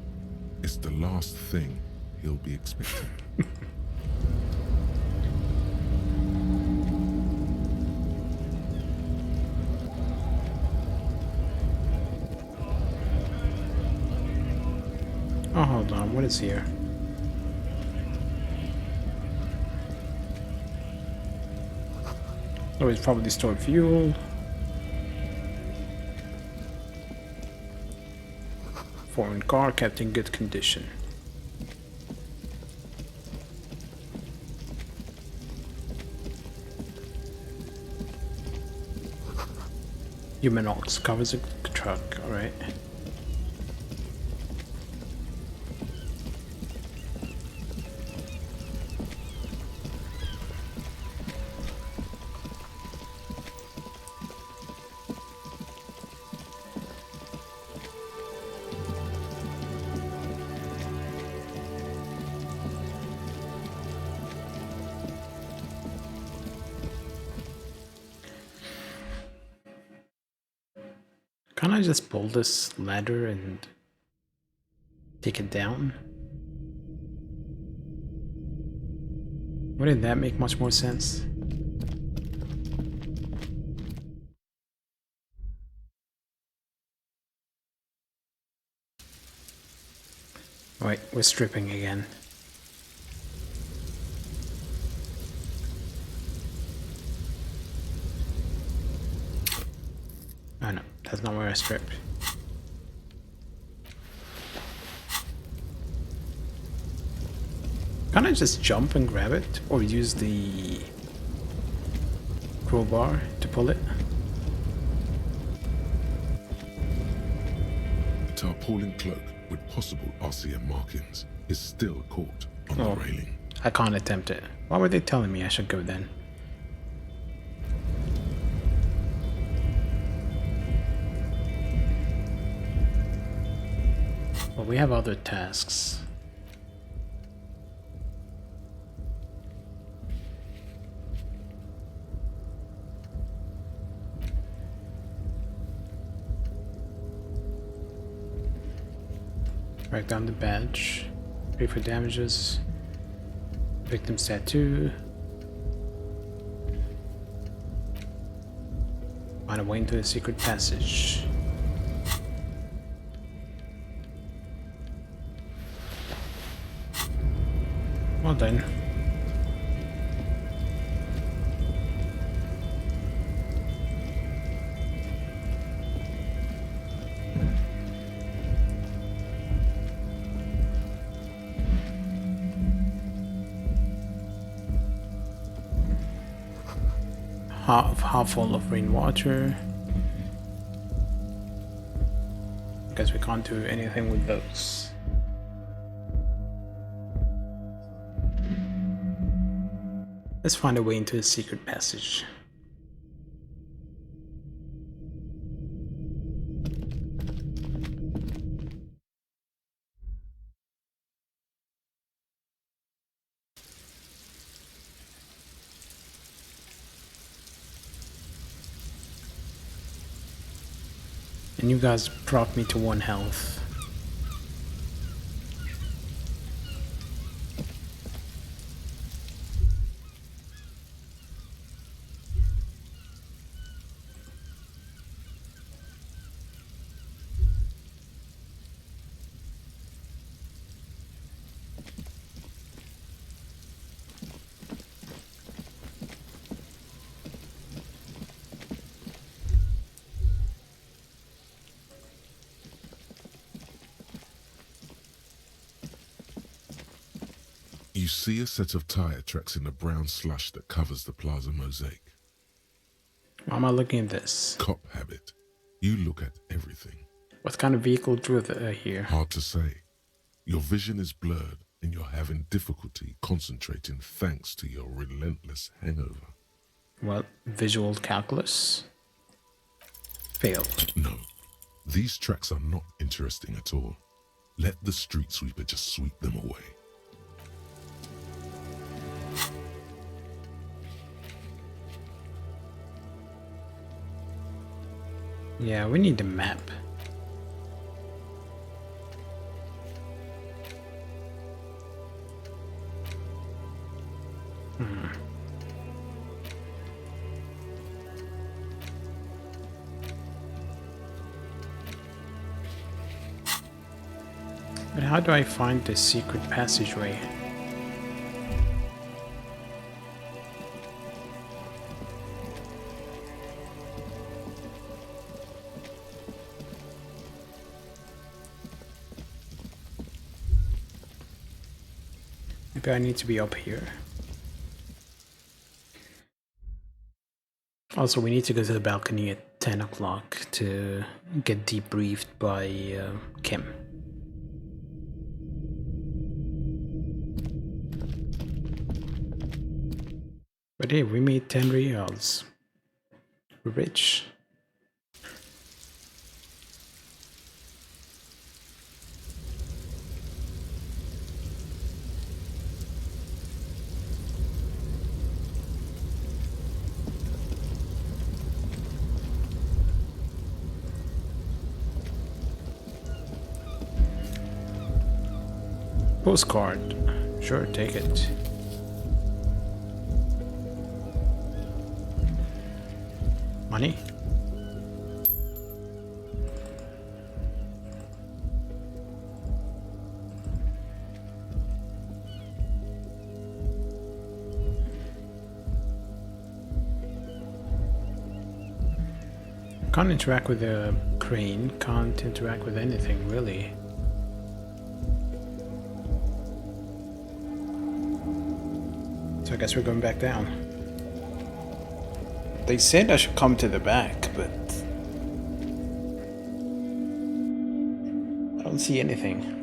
It's the last thing he'll be expecting. Oh, hold on, what is here? Oh, it's probably stored fuel. Foreign car kept in good condition. Human ox covers a truck, alright. Can't I just pull this ladder and take it down? Wouldn't that make much more sense? Right, we're stripping again. Oh no, that's not where I stripped. Can't I just jump and grab it? Or use the crowbar to pull it? The tarpaulin cloak with possible RCM markings is still caught on the railing. I can't attempt it. Why were they telling me I should go then? Well, we have other tasks. Write down the badge. Pay for damages. Victim's tattoo. Find a way into the secret passage. Well done. Half full of rainwater. Guess we can't do anything with those. Let's find a way into the secret passage. And you guys brought me to 1 health. You see a set of tire tracks in the brown slush that covers the plaza mosaic. Why am I looking at this? Cop habit. You look at everything. What kind of vehicle drew here? Hard to say. Your vision is blurred and you're having difficulty concentrating thanks to your relentless hangover. Well, visual calculus? Failed. No, these tracks are not interesting at all. Let the street sweeper just sweep them away. Yeah, we need a map. But how do I find the secret passageway? Maybe I need to be up here. Also, we need to go to the balcony at 10 o'clock to get debriefed by Kim. But hey, we made 10 reals. We're rich. Postcard. Sure, take it. Money? Can't interact with the crane, can't interact with anything really. So I guess we're going back down. They said I should come to the back, but I don't see anything.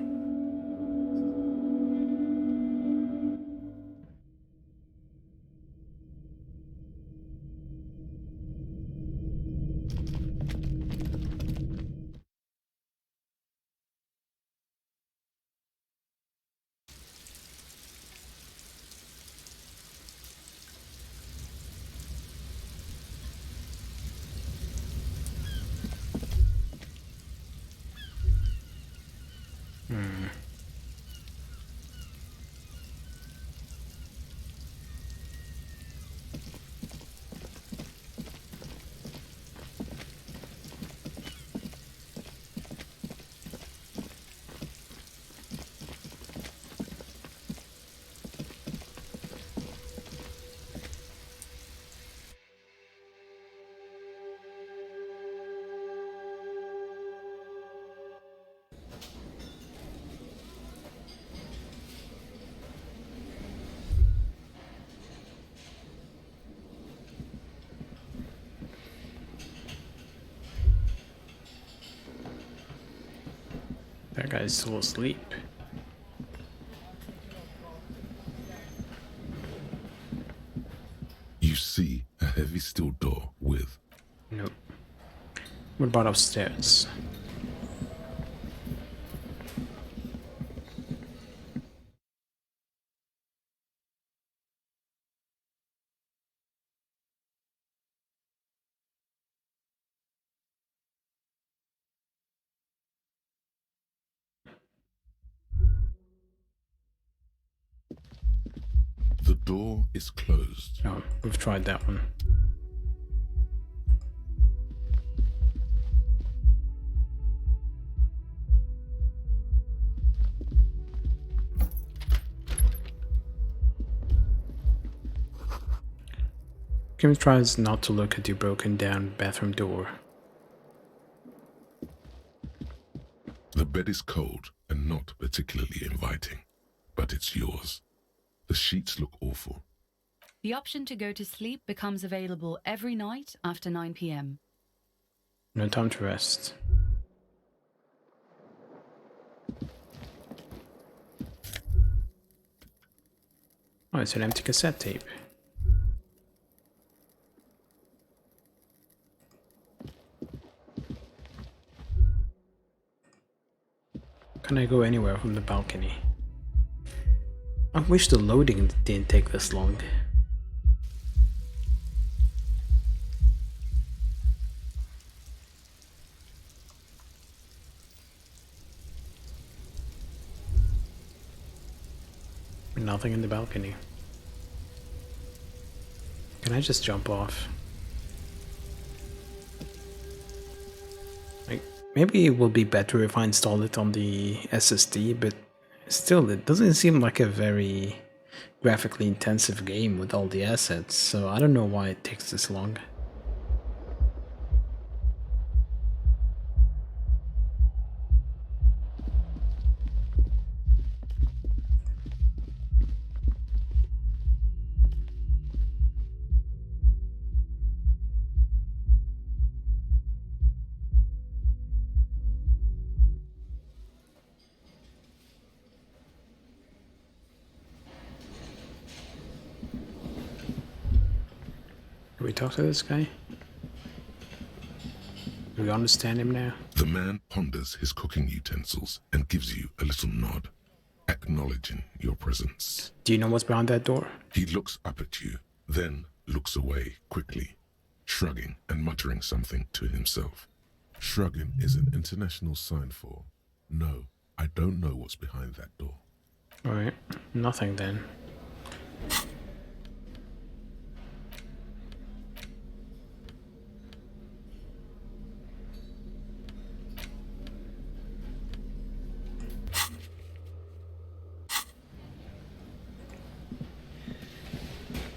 That guy's still asleep. You see a heavy steel door with... Nope. What about upstairs? The door is closed. Oh, we've tried that one. Kim tries not to look at the broken down bathroom door. The bed is cold and not particularly inviting, but it's yours. The sheets look awful. The option to go to sleep becomes available every night after 9 p.m. No time to rest. Oh, it's an empty cassette tape. Can I go anywhere from the balcony? I wish the loading didn't take this long. Nothing in the balcony. Can I just jump off? Like, maybe it will be better if I install it on the SSD, but still, it doesn't seem like a very graphically intensive game with all the assets, so I don't know why it takes this long. Do we talk to this guy? Do we understand him now? The man ponders his cooking utensils and gives you a little nod, acknowledging your presence. Do you know what's behind that door? He looks up at you, then looks away quickly, shrugging and muttering something to himself. Shrugging is an international sign for, no, I don't know what's behind that door. Alright, nothing then.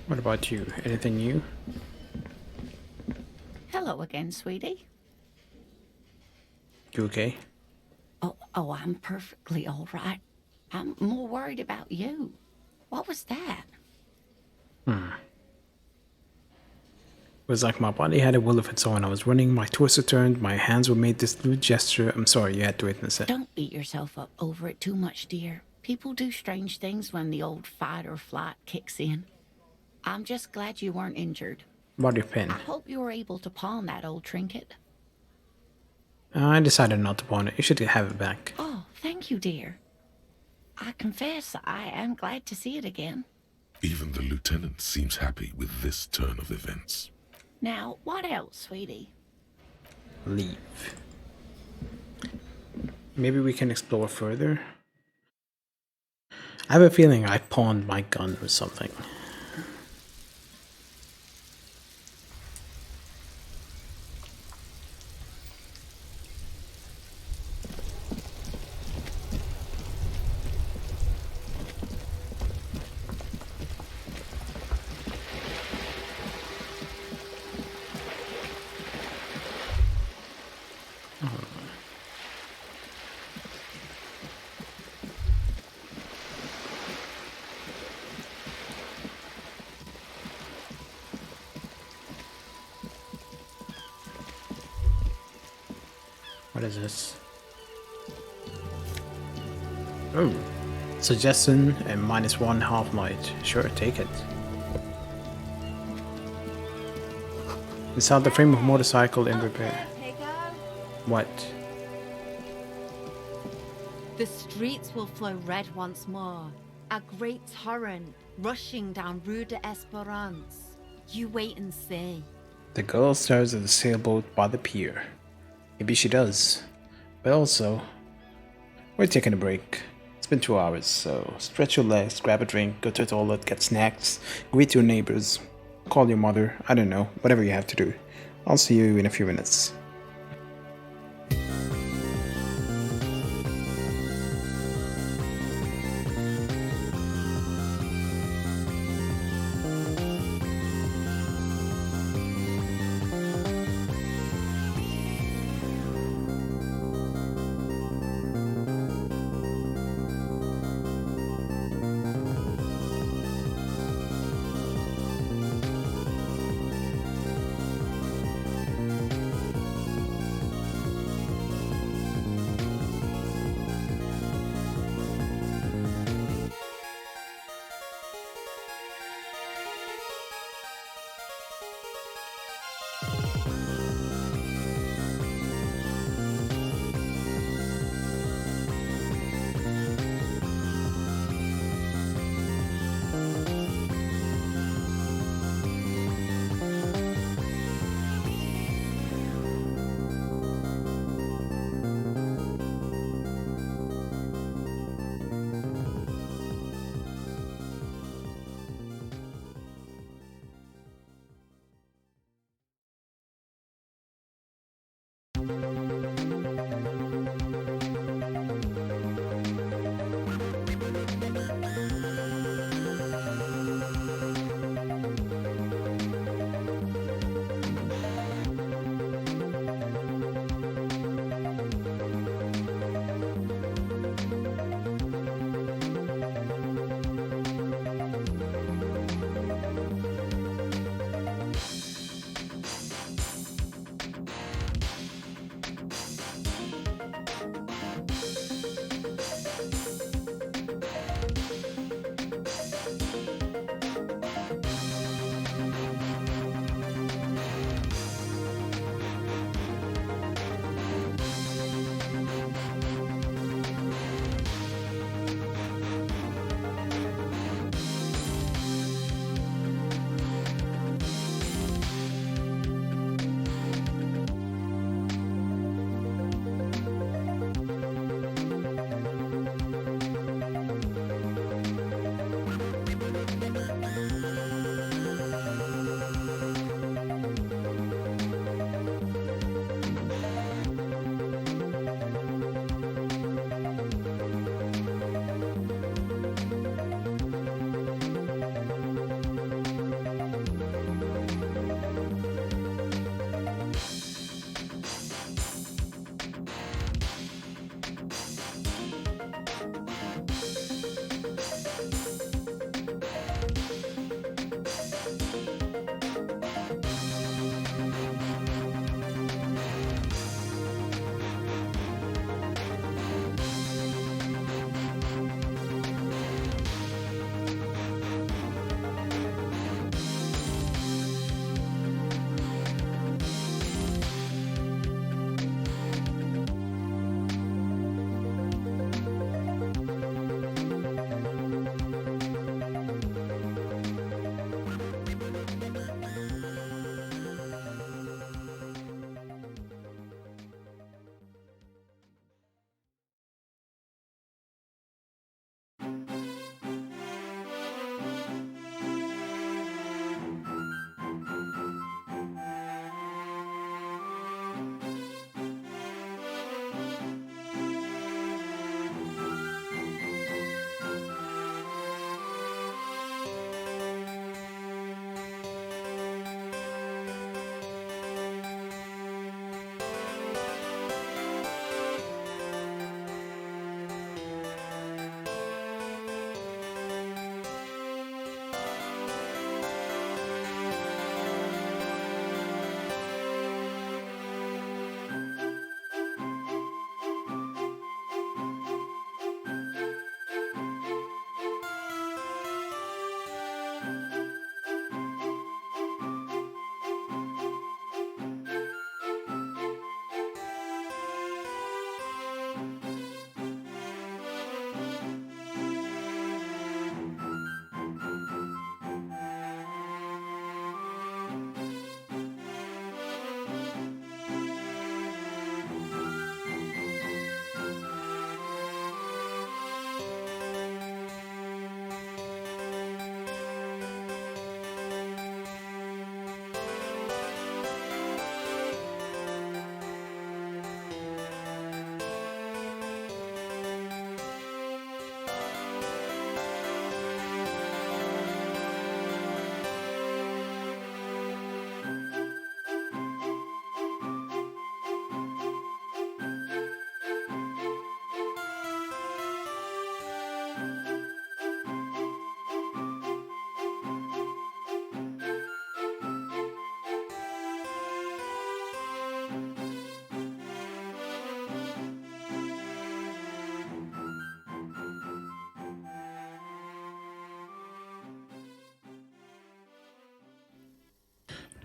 What about you? Anything new? Hello again, sweetie. You okay? Oh, I'm perfectly all right. I'm more worried about you. What was that? It was like my body had a will of its own. I was running, my torso turned, my hands were made this little gesture. I'm sorry, you had to witness it. Don't beat yourself up over it too much, dear. People do strange things when the old fight or flight kicks in. I'm just glad you weren't injured. Body pin. I hope you were able to pawn that old trinket. I decided not to pawn it. You should have it back. Oh, thank you, dear. I confess I am glad to see it again. Even the lieutenant seems happy with this turn of events. Now, what else, sweetie? Leave. Maybe we can explore further. I have a feeling I pawned my gun or something. What is this? Oh, suggestion and -1 half-light. Sure, take it. Inside the frame of motorcycle in repair. What? The streets will flow red once more. A great torrent rushing down Rue de Esperance. You wait and see. The girl stares at the sailboat by the pier. Maybe she does. But also, we're taking a break. It's been 2 hours, so stretch your legs, grab a drink, go to the toilet, get snacks, greet your neighbors, call your mother, I don't know, whatever you have to do. I'll see you in a few minutes.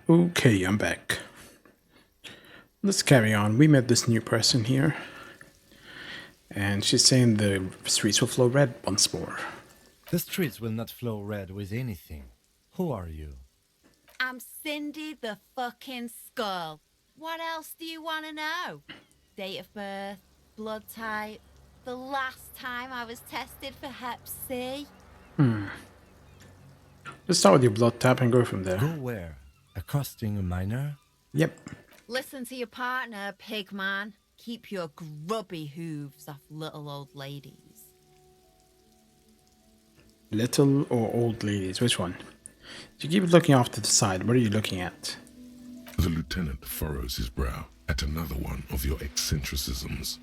Okay, I'm back. Let's carry on. We met this new person here. And she's saying the streets will flow red once more. The streets will not flow red with anything. Who are you? I'm Cindy the fucking Skull. What else do you want to know? Date of birth, blood type, the last time I was tested for Hep C. Let's start with your blood type and go from there. Go where? Accosting a minor? Yep. Listen to your partner, pig man. Keep your grubby hooves off little old ladies. Little or old ladies? Which one? You keep looking off to the side. What are you looking at? The lieutenant furrows his brow at another one of your eccentricisms.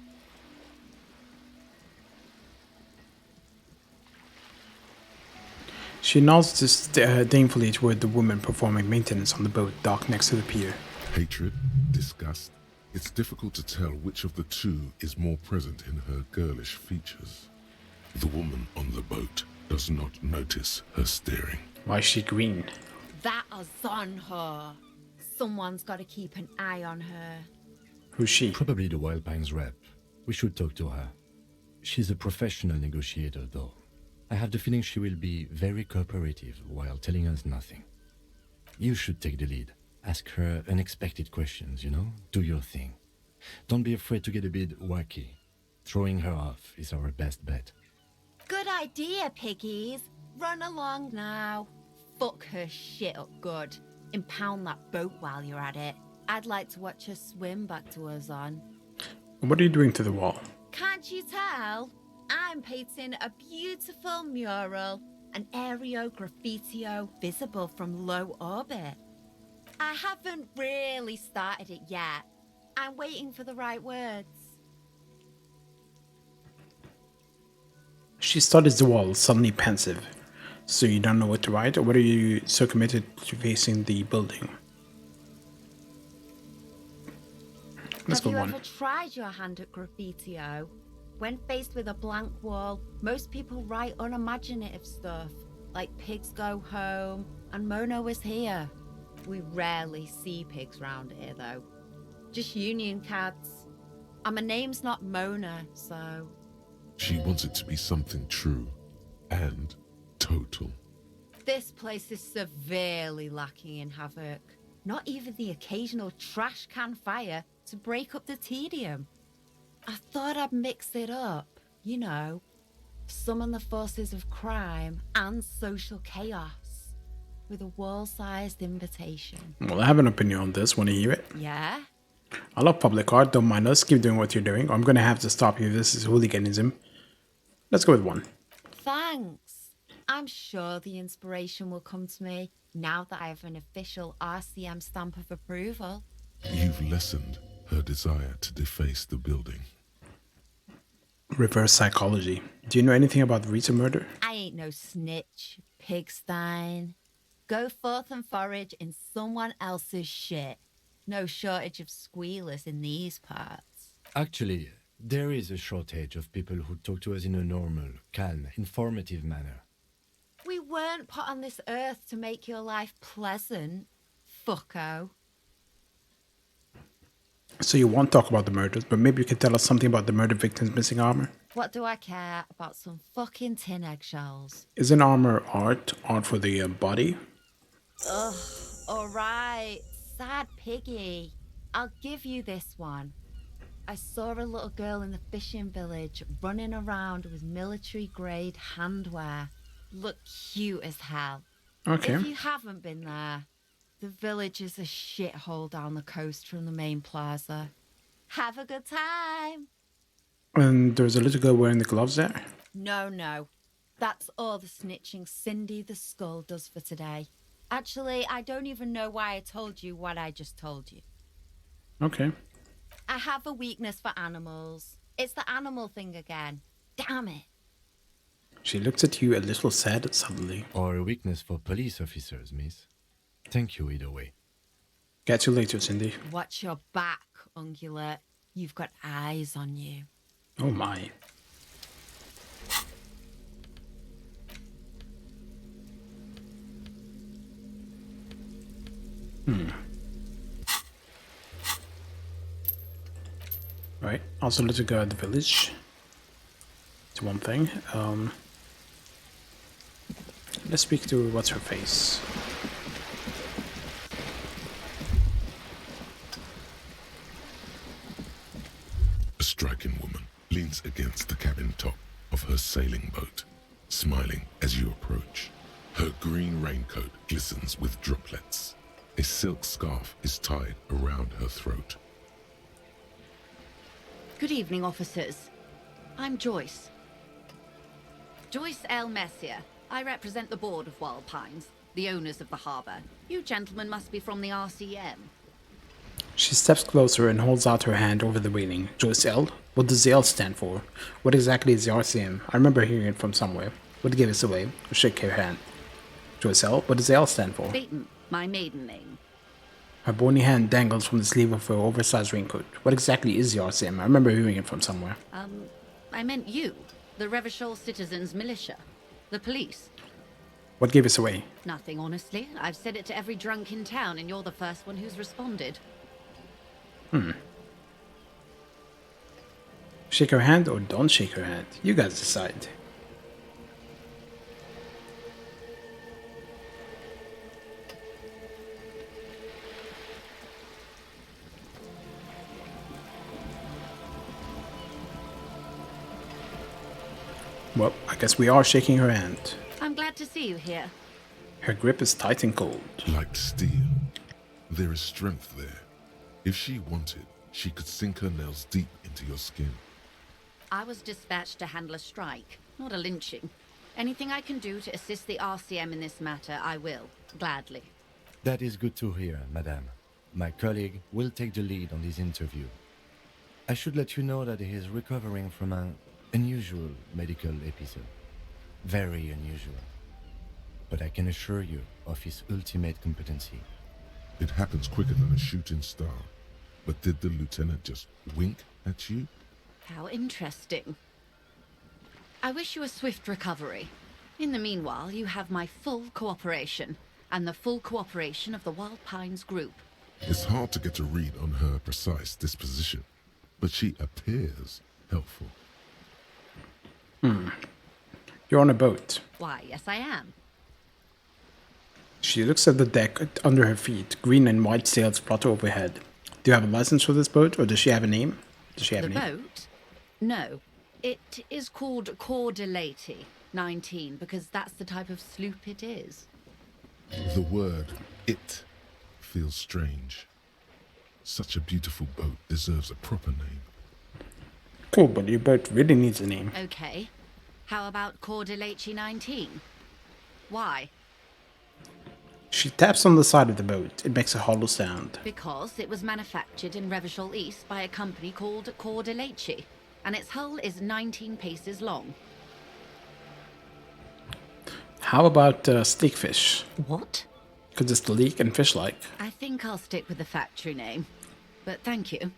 She nods disdainfully toward the woman performing maintenance on the boat docked next to the pier. Hatred, disgust. It's difficult to tell which of the two is more present in her girlish features. The woman on the boat does not notice her staring. Why is she green? That is on her. Someone's got to keep an eye on her. Who's she? Probably the Wild Pines rep. We should talk to her. She's a professional negotiator, though. I have the feeling she will be very cooperative while telling us nothing. You should take the lead. Ask her unexpected questions, you know? Do your thing. Don't be afraid to get a bit wacky. Throwing her off is our best bet. Good idea, piggies. Run along now. Fuck her shit up good. Impound that boat while you're at it. I'd like to watch her swim back to us on. What are you doing to the wall? Can't you tell? I'm painting a beautiful mural, an aereo graffitio visible from low orbit. I haven't really started it yet. I'm waiting for the right words. She studies the wall, suddenly pensive. So you don't know what to write, or what are you so committed to facing the building? Let's Have go you one. ever tried your hand at graffitio? When faced with a blank wall, most people write unimaginative stuff, like pigs go home and Mono is here. We rarely see pigs round here, though. Just union cats. And my name's not Mona, so... She wants it to be something true and total. This place is severely lacking in havoc. Not even the occasional trash can fire to break up the tedium. I thought I'd mix it up, you know, summon the forces of crime and social chaos with a wall-sized invitation. Well, I have an opinion on this. Want to hear it? Yeah? I love public art. Don't mind us. Keep doing what you're doing. I'm going to have to stop you. This is hooliganism. Let's go with one. Thanks. I'm sure the inspiration will come to me now that I have an official RCM stamp of approval. You've lessened her desire to deface the building. Reverse psychology. Do you know anything about the Rita murder? I ain't no snitch, pigstein. Go forth and forage in someone else's shit. No shortage of squealers in these parts. Actually, there is a shortage of people who talk to us in a normal, calm, informative manner. We weren't put on this earth to make your life pleasant, fucko. So you won't talk about the murders, but maybe you can tell us something about the murder victim's missing armor? What do I care about some fucking tin eggshells? Isn't armor art? Art for the body? Ugh, alright. Sad piggy. I'll give you this one. I saw a little girl in the fishing village running around with military-grade handwear. Look cute as hell. Okay. If you haven't been there, the village is a shithole down the coast from the main plaza. Have a good time. And there's a little girl wearing the gloves there? No. That's all the snitching Cindy the Skull does for today. Actually, I don't even know why I told you what I just told you. Okay. I have a weakness for animals. It's the animal thing again. Damn it. She looks at you a little sad suddenly. Or a weakness for police officers, miss. Thank you either way. Catch you later, Cindy. Watch your back, ungulate. You've got eyes on you. Oh my. Right. Also, let's go at the village. It's one thing. Let's speak to what's her face. A striking woman leans against the cabin top of her sailing boat, smiling as you approach. Her green raincoat glistens with droplets. A silk scarf is tied around her throat. Good evening, officers. I'm Joyce. Joyce L. Messier. I represent the board of Wild Pines, the owners of the harbor. You gentlemen must be from the RCM. She steps closer and holds out her hand over the railing. Joyce L? What does the L stand for? What exactly is the RCM? I remember hearing it from somewhere. What gave us away? Shake her hand. Joyce L, what does the L stand for? Baton, my maiden name. Her bony hand dangles from the sleeve of her oversized raincoat. What exactly is the RCM? I remember hearing it from somewhere. I meant you, the Revachol Citizens Militia, the police. What gave us away? Nothing, honestly. I've said it to every drunk in town, and you're the first one who's responded. Shake her hand or don't shake her hand? You guys decide. Well, I guess we are shaking her hand. I'm glad to see you here. Her grip is tight and cold. Like steel. There is strength there. If she wanted, she could sink her nails deep into your skin. I was dispatched to handle a strike, not a lynching. Anything I can do to assist the RCM in this matter, I will, gladly. That is good to hear, madame. My colleague will take the lead on this interview. I should let you know that he is recovering from an unusual medical episode. Very unusual. But I can assure you of his ultimate competency. It happens quicker than a shooting star. But did the lieutenant just wink at you? How interesting. I wish you a swift recovery. In the meanwhile, you have my full cooperation, and the full cooperation of the Wild Pines group. It's hard to get a read on her precise disposition, but she appears helpful. You're on a boat. Why, yes I am. She looks at the deck under her feet. Green and white sails flutter overhead. Do you have a license for this boat, or does she have a name? Does she have The a name? boat? No. It is called Cor de Leyte 19, because that's the type of sloop it is. The word "it" feels strange. Such a beautiful boat deserves a proper name. Cool, but your boat really needs a name. Okay. How about Cor de Leyte 19? Why? She taps on the side of the boat. It makes a hollow sound. Because it was manufactured in Revachol East by a company called Cor de Leyte, and its hull is 19 paces long. How about steakfish? What? Because it's the leak and fish-like. I think I'll stick with the factory name. But thank you.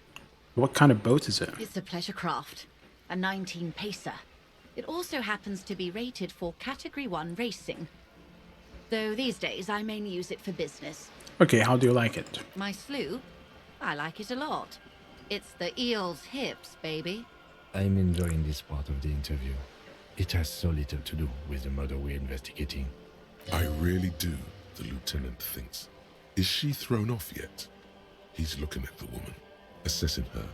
What kind of boat is it? It's a pleasure craft. A 19 pacer. It also happens to be rated for Category 1 racing. Though these days I mainly use it for business. Okay, how do you like it? My sloop? I like it a lot. It's the eel's hips, baby. I'm enjoying this part of the interview. It has so little to do with the murder we're investigating. I really do, the lieutenant thinks. Is she thrown off yet? He's looking at the woman, assessing her.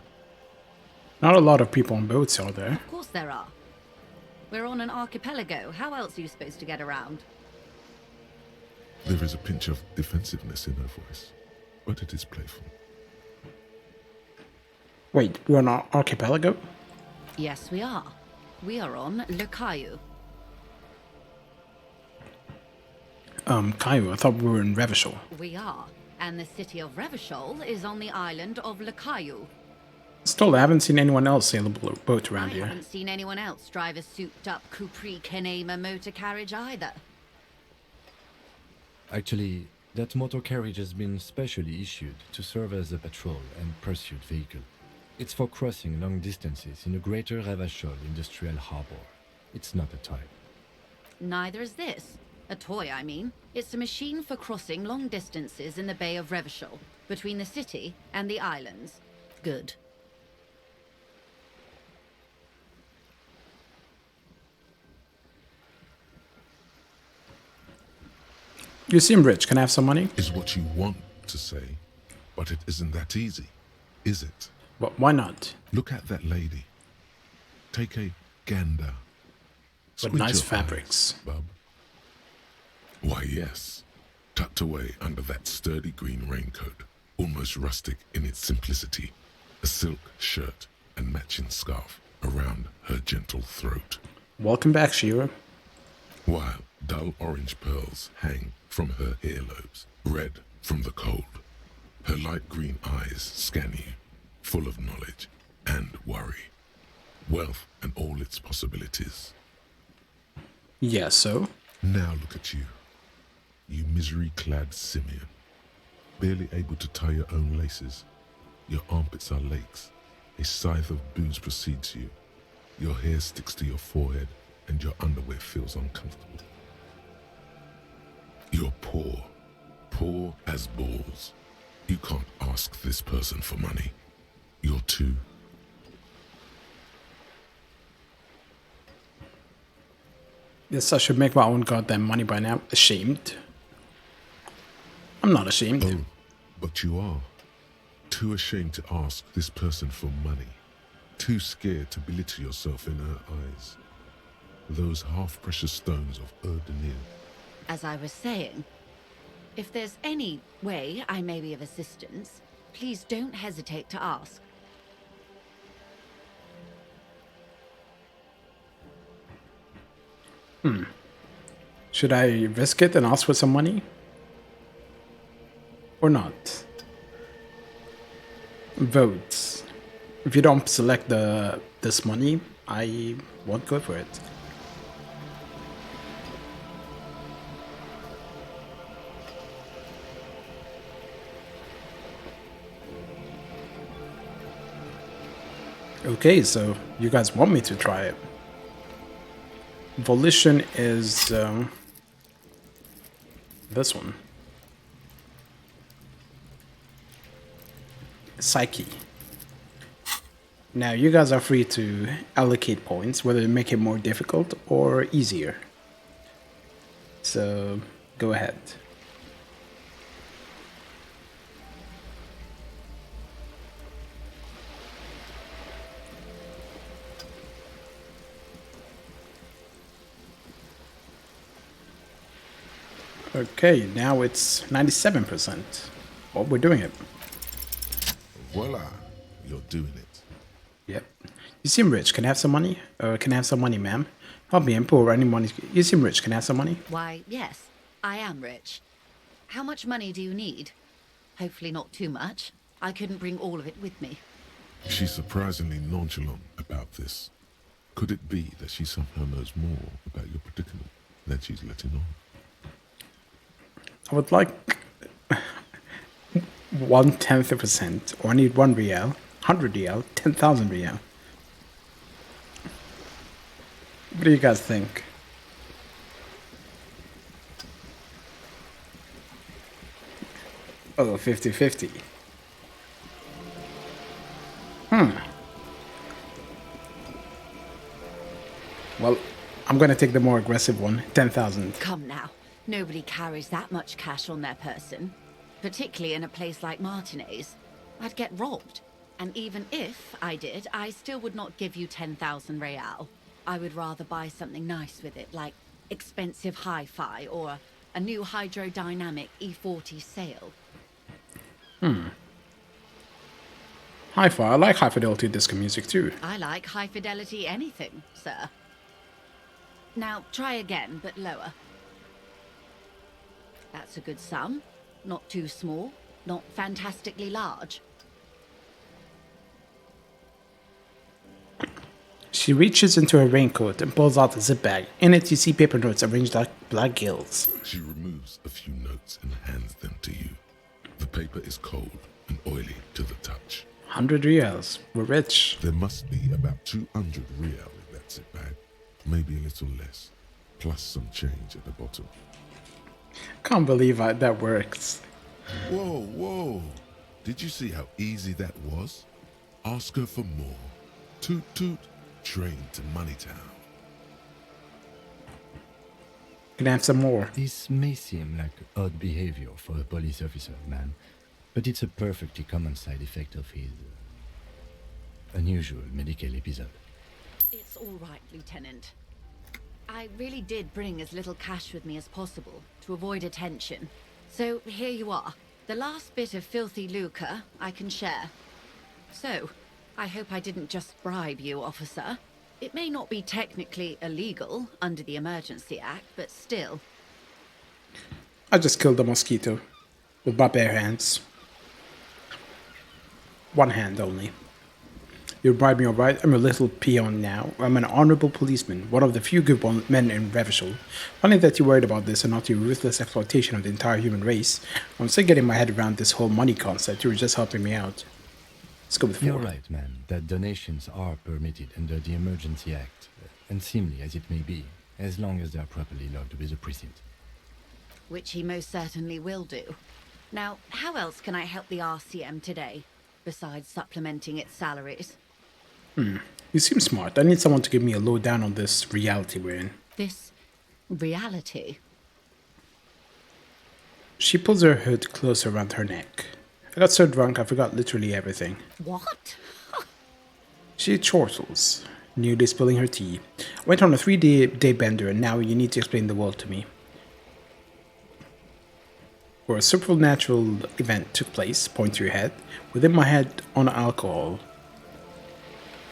Not a lot of people on boats, are there? Of course there are. We're on an archipelago. How else are you supposed to get around? There is a pinch of defensiveness in her voice, but it is playful. Wait, we're on an archipelago? Yes, we are. We are on Le Caillou. Caillou, I thought we were in Revachol. We are. And the city of Revachol is on the island of Le Caillou. Still, I haven't seen anyone else sail a boat around I here. haven't seen anyone else drive a souped-up Capri Canema motor carriage either. Actually, that motor carriage has been specially issued to serve as a patrol and pursuit vehicle. It's for crossing long distances in the greater Revachol industrial harbor. It's not a toy. Neither is this. A toy, I mean. It's a machine for crossing long distances in the Bay of Revachol, between the city and the islands. Good. You seem rich. Can I have some money? Is what you want to say, but it isn't that easy, is it? Well, why not? Look at that lady. Take a gander. With Squint nice your fabrics. eyes, bub. Why, yes. Tucked away under that sturdy green raincoat, almost rustic in its simplicity, a silk shirt and matching scarf around her gentle throat. Welcome back, Shira. While dull orange pearls hang from her earlobes, red from the cold. Her light green eyes scan you, full of knowledge and worry. Wealth and all its possibilities. Yeah, so? Now look at you. You misery-clad simian. Barely able to tie your own laces. Your armpits are lakes. A scythe of booze precedes you. Your hair sticks to your forehead and your underwear feels uncomfortable. You're poor. Poor as balls. You can't ask this person for money. You're too... Yes, I should make my own goddamn money by now. Ashamed. I'm not ashamed. Oh, but you are. Too ashamed to ask this person for money. Too scared to belittle yourself in her eyes. Those half-precious stones of Erdenir. As I was saying, if there's any way I may be of assistance, please don't hesitate to ask. Should I risk it and ask for some money? Or not? Votes. If you don't select this money, I won't go for it. Okay, so you guys want me to try it. Volition is this one. Psyche. Now you guys are free to allocate points, whether to make it more difficult or easier. So go ahead. Okay, now it's 97%. Well, we're doing it. Voila, you're doing it. Yep. You seem rich. Can I have some money? Can I have some money, ma'am? Not being poor or any money. You seem rich. Can I have some money? Why, yes, I am rich. How much money do you need? Hopefully not too much. I couldn't bring all of it with me. She's surprisingly nonchalant about this. Could it be that she somehow knows more about your predicament than she's letting on? I would like 1/10%, or I need 1 real, 100 real, 10,000 real. What do you guys think? Oh, 50-50. Well, I'm gonna take the more aggressive one, 10,000. Come now, nobody carries that much cash on their person. Particularly in a place like Martinez. I'd get robbed. And even if I did, I still would not give you 10,000 real. I would rather buy something nice with it, like expensive hi-fi or a new hydrodynamic E40 sail. Hi-fi, I like high-fidelity disco music too. I like high-fidelity anything, sir. Now, try again, but lower. That's a good sum. Not too small, not fantastically large. She reaches into her raincoat and pulls out a zip bag. In it, you see paper notes arranged like black gills. She removes a few notes and hands them to you. The paper is cold and oily to the touch. 100 reals. We're rich. There must be about 200 real in that zip bag. Maybe a little less. Plus some change at the bottom. Can't believe that works. Whoa, whoa. Did you see how easy that was? Ask her for more. Toot toot. Train to Moneytown. Can I have some more? This may seem like odd behavior for a police officer, man, but it's a perfectly common side effect of his unusual medical episode. It's all right, Lieutenant. I really did bring as little cash with me as possible to avoid attention. So here you are. The last bit of filthy lucre I can share. So, I hope I didn't just bribe you, officer. It may not be technically illegal under the Emergency Act, but still. I just killed a mosquito with my bare hands. One hand only. You bribe me, alright? I'm a little peon now. I'm an honorable policeman, one of the few good men in Revachol. Funny that you're worried about this and not your ruthless exploitation of the entire human race. I'm still getting my head around this whole money concept. You were just helping me out. Let's go with 4. You're right, man, that donations are permitted under the Emergency Act, unseemly as it may be, as long as they are properly logged with the precinct. Which he most certainly will do. Now, how else can I help the RCM today, besides supplementing its salaries? You seem smart. I need someone to give me a lowdown on this reality we're in. This reality? She pulls her hood closer around her neck. I got so drunk I forgot literally everything. What? She chortles, nearly spilling her tea. I went on a 3-day bender and now you need to explain the world to me. Where a supernatural event took place, point to your head, within my head on alcohol.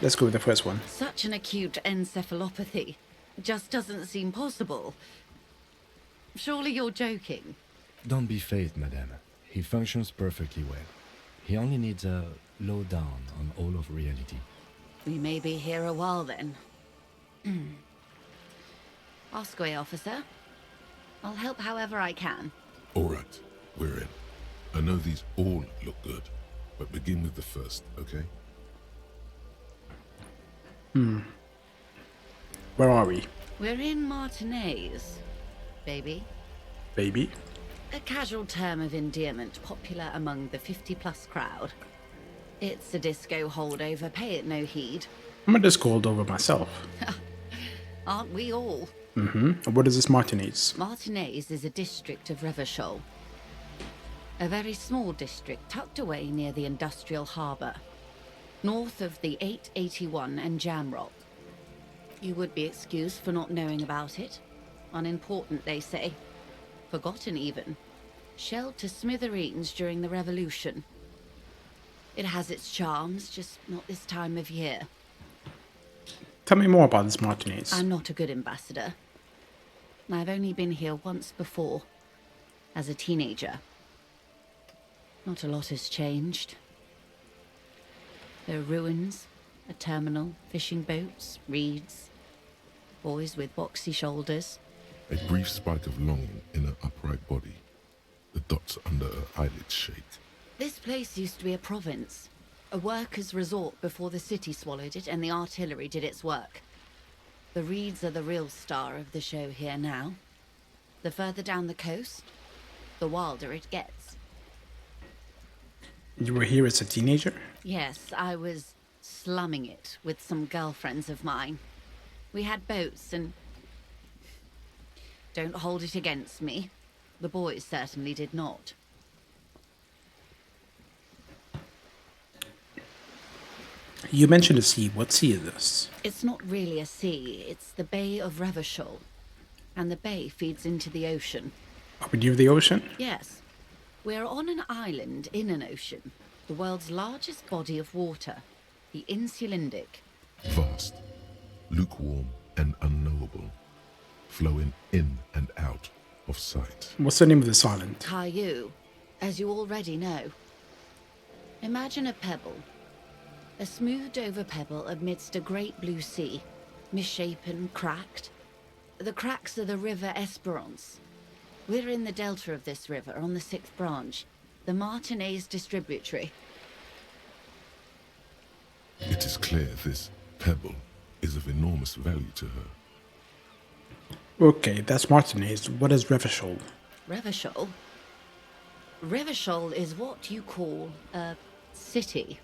Let's go with the first one. Such an acute encephalopathy just doesn't seem possible. Surely you're joking. Don't be phased, madame. He functions perfectly well. He only needs a lowdown on all of reality. We may be here a while then. Ask away, officer. I'll help however I can. Alright, we're in. I know these all look good, but begin with the first, okay? Where are we? We're in Martinez, baby. Baby? A casual term of endearment popular among the 50-plus crowd. It's a disco holdover, pay it no heed. I'm a disco holdover myself. Aren't we all? And what is this Martinez? Martinez is a district of Revachol. A very small district tucked away near the industrial harbour, north of the 881 and Jamrock. You would be excused for not knowing about it. Unimportant, they say. Forgotten even. Shelled to smithereens during the Revolution. It has its charms, just not this time of year. Tell me more about this Martinez. I'm not a good ambassador. I've only been here once before, as a teenager. Not a lot has changed. There are ruins, a terminal, fishing boats, reeds, boys with boxy shoulders. A brief spike of longing in her upright body. The dots under her eyelids shake. This place used to be a province, a workers' resort before the city swallowed it and the artillery did its work. The reeds are the real star of the show here now. The further down the coast, the wilder it gets. You were here as a teenager? Yes, I was slumming it with some girlfriends of mine. We had boats and... Don't hold it against me. The boys certainly did not. You mentioned a sea. What sea is this? It's not really a sea, it's the Bay of Revachol. And the bay feeds into the ocean. Are we near the ocean? Yes. We're on an island in an ocean. The world's largest body of water. The Insulindic. Vast, lukewarm and unknowable. Flowing in and out of sight. What's the name of this island? Caillou, as you already know. Imagine a pebble. A smoothed over pebble amidst a great blue sea. Misshapen, cracked. The cracks are the River Esperance. We're in the delta of this river, on the 6th branch. The Martinez Distributary. It is clear this pebble is of enormous value to her. Okay, that's Martinez. What is Revachol? Revachol? Revachol is what you call a city.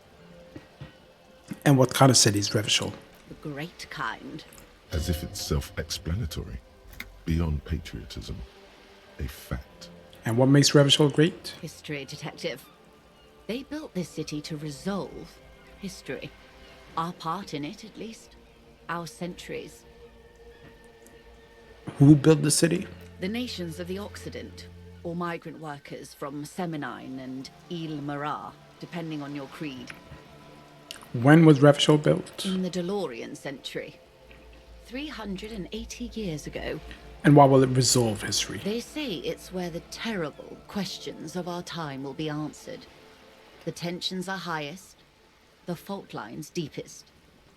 And what kind of city is Revachol? The great kind. As if it's self-explanatory. beyond patriotism, a fact. And what makes Revachol great? History, Detective. They built this city to resolve history. Our part in it, at least. Our centuries. Who built the city? The nations of the Occident, or migrant workers from Semenine and Il Marat, depending on your creed. When was Revachol built? In the DeLorean century. 380 years ago. And why will it resolve history? They say it's where the terrible questions of our time will be answered. The tensions are highest, the fault lines deepest.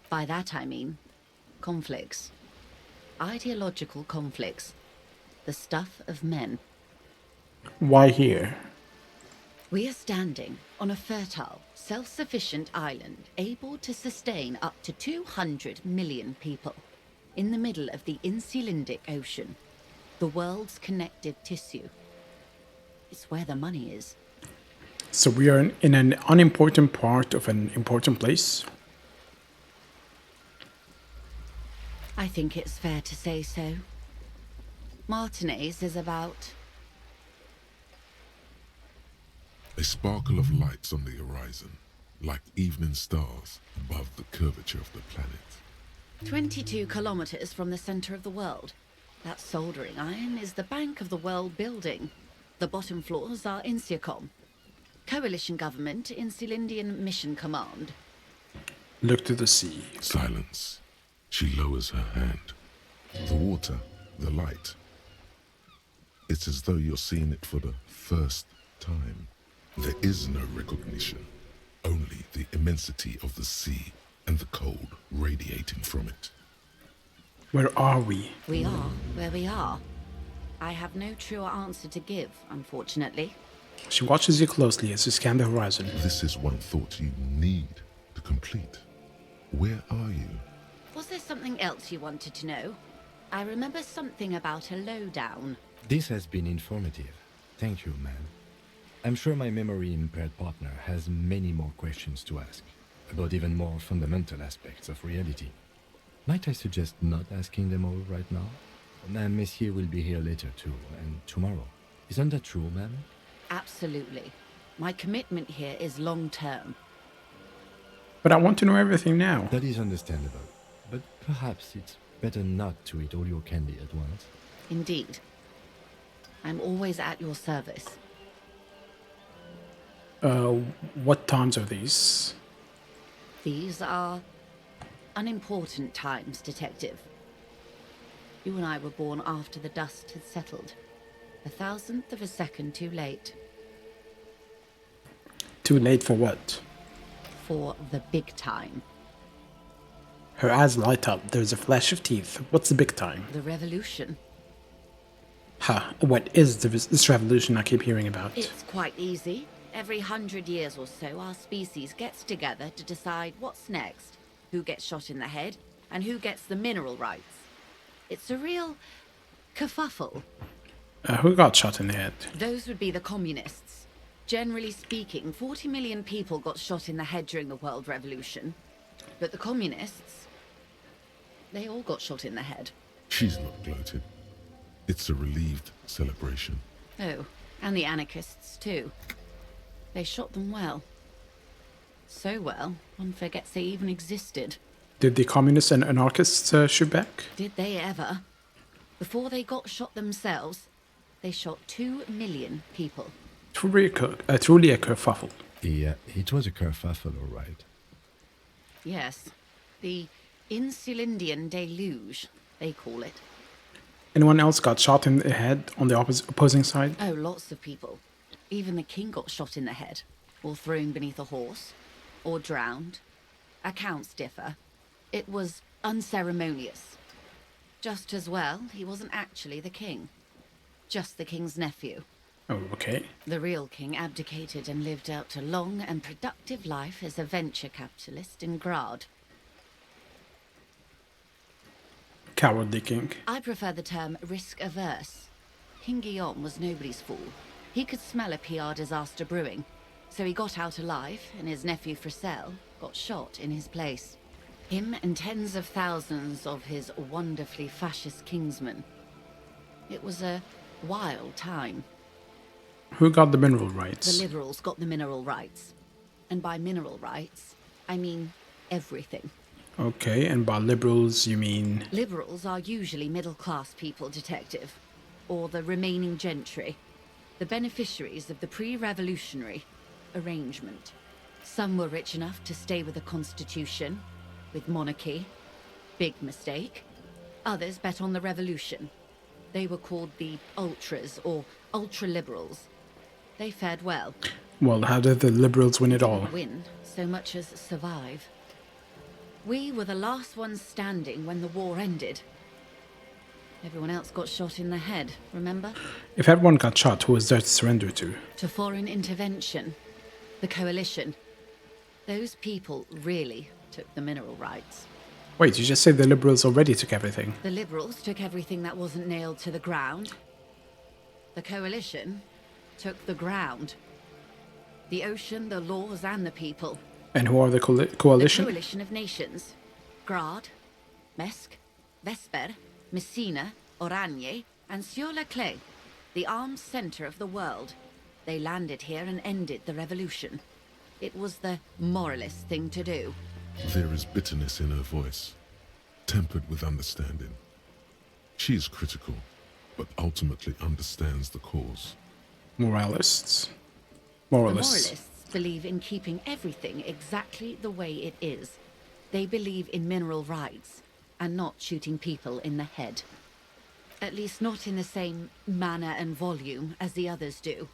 By that I mean conflicts. Ideological conflicts. The stuff of men. Why here? We are standing on a fertile, self-sufficient island able to sustain up to 200 million people. In the middle of the Insulindic Ocean, the world's connective tissue. It's where the money is. So we are in an unimportant part of an important place? I think it's fair to say so. Martinez is about... A sparkle of lights on the horizon, like evening stars above the curvature of the planet. 22 kilometers from the center of the world. That soldering iron is the bank of the world building. The bottom floors are Insiacom. Coalition government, Insulindian Mission Command. Look to the sea. Silence. She lowers her hand. The water, the light. It's as though you're seeing it for the first time. There is no recognition, only the immensity of the sea and the cold radiating from it. Where are we? We are where we are. I have no truer answer to give, unfortunately. She watches you closely as you scan the horizon. This is one thought you need to complete. Where are you? Was there something else you wanted to know? I remember something about a lowdown. This has been informative. Thank you, ma'am. I'm sure my memory-impaired partner has many more questions to ask, about even more fundamental aspects of reality. Might I suggest not asking them all right now? Monsieur will be here later too, and tomorrow. Isn't that true, ma'am? Absolutely. My commitment here is long-term. But I want to know everything now. That is understandable, but perhaps it's better not to eat all your candy at once. Indeed. I'm always at your service. What times are these? These are unimportant times, Detective. You and I were born after the dust had settled. 1,000th of a second too late. Too late for what? For the big time. Her eyes light up. There's a flash of teeth. What's the big time? The revolution. Ha, what is this revolution I keep hearing about? It's quite easy. Every 100 years or so, our species gets together to decide what's next, who gets shot in the head, and who gets the mineral rights. It's a real kerfuffle. Who got shot in the head? Those would be the communists. Generally speaking, 40 million people got shot in the head during the World Revolution. But the communists, they all got shot in the head. She's not gloated. It's a relieved celebration. Oh, and the anarchists too. They shot them well. So well, one forgets they even existed. Did the communists and anarchists shoot back? Did they ever? Before they got shot themselves, they shot 2 million people. Truly a kerfuffle. Yeah, it was a kerfuffle, all right. Yes, the Insulindian deluge, they call it. Anyone else got shot in the head on the opposing side? Oh, lots of people. Even the king got shot in the head, or thrown beneath a horse, or drowned. Accounts differ. It was unceremonious. Just as well, he wasn't actually the king. Just the king's nephew. Oh, okay. The real king abdicated and lived out a long and productive life as a venture capitalist in Grad. Cowardly king. I prefer the term risk-averse. King Guillaume was nobody's fool. He could smell a PR disaster brewing, so he got out alive, and his nephew Fricelle got shot in his place. Him and tens of thousands of his wonderfully fascist kingsmen. It was a wild time. Who got the mineral The rights? liberals got the mineral rights. And by mineral rights, I mean everything. Okay, and by liberals you mean... Liberals are usually middle-class people, Detective. Or the remaining gentry. The beneficiaries of the pre-revolutionary arrangement. Some were rich enough to stay with the Constitution, with monarchy. Big mistake. Others bet on the revolution. They were called the Ultras, or Ultra-Liberals. They fared well. Well, how did the liberals win it all? Didn't win so much as survive. We were the last ones standing when the war ended. Everyone else got shot in the head, remember? If everyone got shot, who was there to surrender to? To foreign intervention. The coalition. Those people really took the mineral rights. Wait, you just said the liberals already took everything. The liberals took everything that wasn't nailed to the ground. The coalition took the ground. The ocean, the laws, and the people. And who are the coalition? The coalition of nations. Grad, Mesk, Vesper, Messina, Oranje, and Sur-la-Clay. The armed center of the world. They landed here and ended the revolution. It was the moralist thing to do. There is bitterness in her voice, tempered with understanding. She is critical, but ultimately understands the cause. Moralists. The Moralists. moralists believe in keeping everything exactly the way it is. They believe in mineral rights, and not shooting people in the head. At least not in the same manner and volume as the others do.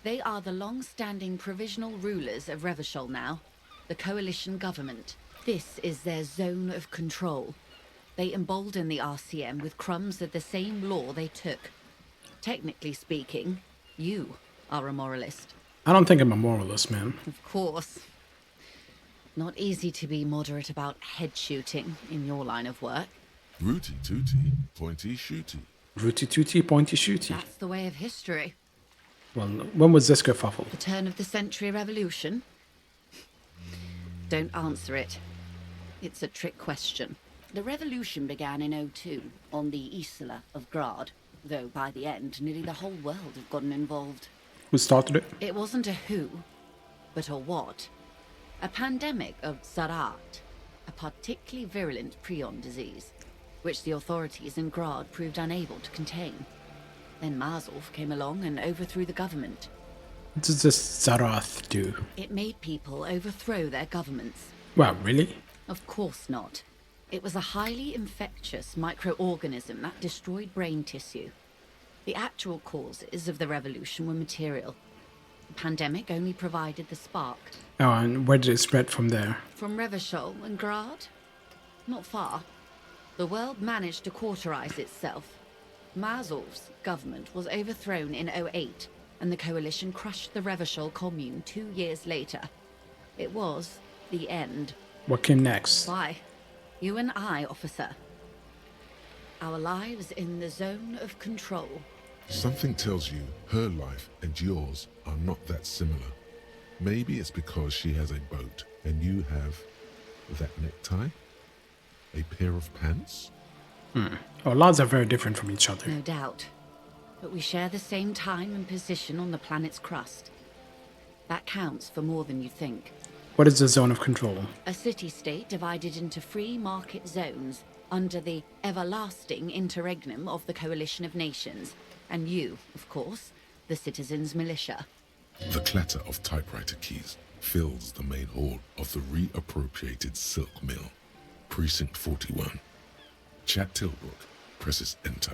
They are the long-standing provisional rulers of Revachol now, the coalition government. This is their zone of control. They embolden the RCM with crumbs of the same law they took. Technically speaking, you are a moralist. I don't think I'm a moralist, man. Of course. Not easy to be moderate about head shooting in your line of work. Rooty tooty, pointy shooty. Rooty tooty, pointy shooty. That's the way of history. Well, when was this kerfuffle? The turn of the century revolution? Don't answer it. It's a trick question. The revolution began in '02 on the Isla of Grad, though by the end, nearly the whole world had gotten involved. Who started it? It wasn't a who, but a what. A pandemic of Zarat, a particularly virulent prion disease, which the authorities in Grad proved unable to contain. Then Mazov came along and overthrew the government. What does this Zarath do? It made people overthrow their governments. Wow, really? Of course not. It was a highly infectious microorganism that destroyed brain tissue. The actual causes of the revolution were material. The pandemic only provided the spark. Oh, and where did it spread from there? From Revachol and Grad? Not far. The world managed to cauterize itself. Mazov's government was overthrown in '08, and the coalition crushed the Revachol commune 2 years later. It was the end. What came next? Why? You and I, officer. Our lives in the zone of control. Something tells you her life and yours are not that similar. Maybe it's because she has a boat and you have that necktie? A pair of pants? Our lives are very different from each other. No doubt. But we share the same time and position on the planet's crust. That counts for more than you think. What is the zone of control? A city-state divided into free market zones under the everlasting interregnum of the Coalition of Nations. And you, of course, the citizens' militia. The clatter of typewriter keys fills the main hall of the reappropriated silk mill. Precinct 41. Chad Tilbrook presses enter.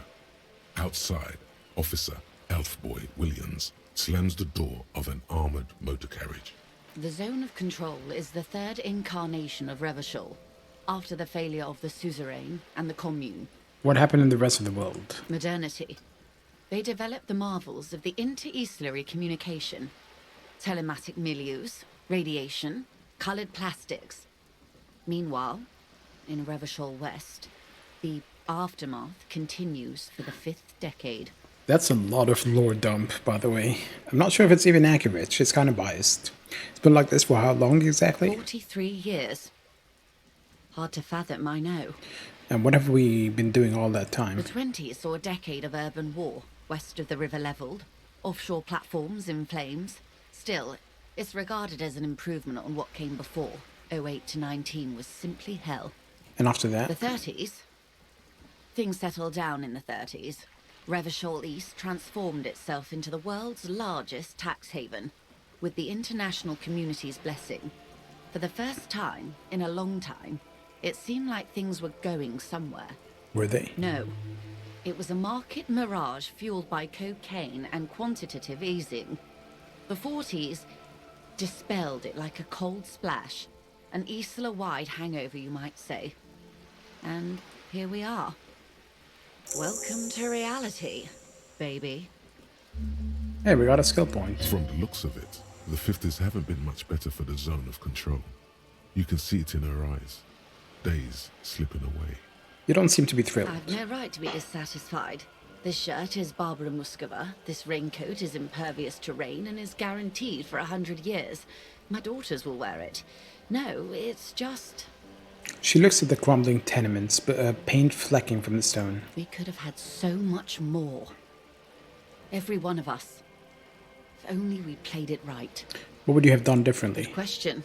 Outside, Officer Elfboy Williams slams the door of an armored motor carriage. The zone of control is the third incarnation of Revachol, after the failure of the suzerain and the commune. What happened in the rest of the world? Modernity. They developed the marvels of the inter-eastlery communication. Telematic milieus, radiation, colored plastics. Meanwhile, in Revachol West, the aftermath continues for the 5th decade. That's a lot of lore dump, by the way. I'm not sure if it's even accurate. It's kind of biased. It's been like this for how long exactly? 43 years. Hard to fathom, I know. And what have we been doing all that The time? 20s saw a decade of urban war, west of the river leveled, offshore platforms in flames. Still, it's regarded as an improvement on what came before. 08 to 19 was simply hell. And after that? The 30s? Things settled down in the 30s. Revachol East transformed itself into the world's largest tax haven, with the international community's blessing. For the first time in a long time, it seemed like things were going somewhere. Were they? No. It was a market mirage fueled by cocaine and quantitative easing. The 40s dispelled it like a cold splash, an Isla-wide hangover, you might say. And here we are. Welcome to reality, baby. Hey, we got a skill point. From the looks of it, the 50s haven't been much better for the zone of control. You can see it in her eyes. Days slipping away. You don't seem to be thrilled. I've no right to be dissatisfied. This shirt is Barbara Muscova, this raincoat is impervious to rain and is guaranteed for 100 years. My daughters will wear it. No, it's just... She looks at the crumbling tenements, paint flecking from the stone. We could have had so much more. Every one of us. If only we played it right. What would you have done differently? Question.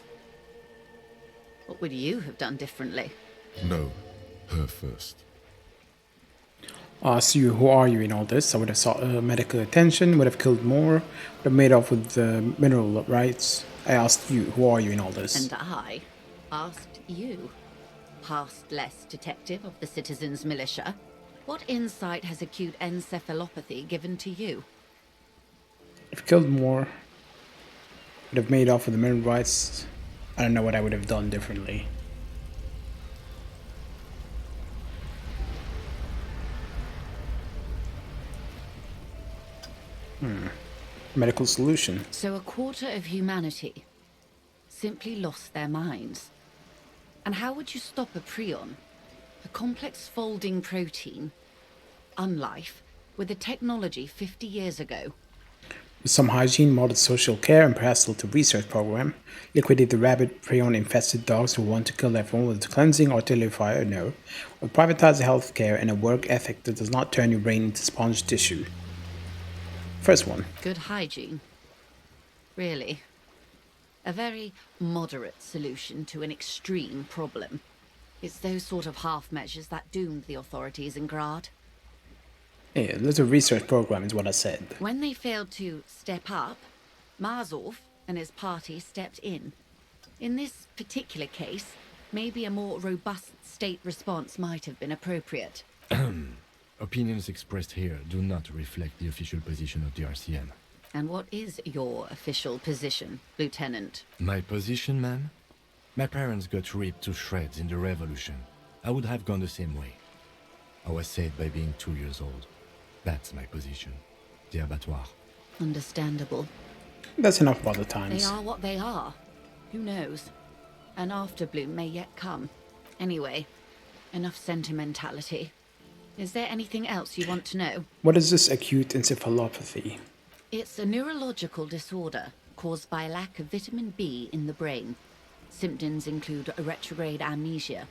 What would you have done differently? No, her first. Asked you, who are you in all this? I would have sought medical attention, would have killed more, would have made off with the mineral rights. I asked you, who are you in all this? And I asked you, past-less detective of the Citizens Militia, what insight has acute encephalopathy given to you? If killed more, would have made off with the mineral rights. I don't know what I would have done differently. Medical solution. So a quarter of humanity simply lost their minds. And how would you stop a prion, a complex folding protein, unlife, with a technology 50 years ago? With some hygiene, modern social care, and perhaps a little research program, liquidate the rabid prion-infested dogs who want to kill everyone with cleansing artillery fire, no. Or privatize health care and a work ethic that does not turn your brain into sponge tissue. First one. Good hygiene. Really. A very moderate solution to an extreme problem. It's those sort of half measures that doomed the authorities in Grad. Yeah, a little research program is what I said. When they failed to step up, Marzov and his party stepped in. In this particular case, maybe a more robust state response might have been appropriate. Opinions expressed here do not reflect the official position of the RCM. And what is your official position, Lieutenant? My position, ma'am? My parents got ripped to shreds in the revolution. I would have gone the same way. I was saved by being 2 years old. That's my position. The abattoir. Understandable. That's enough about the They times. are what they are. Who knows? An afterbloom may yet come. Anyway, enough sentimentality. Is there anything else you want to know? What is this acute encephalopathy? It's a neurological disorder caused by a lack of vitamin B in the brain. Symptoms include a retrograde amnesia.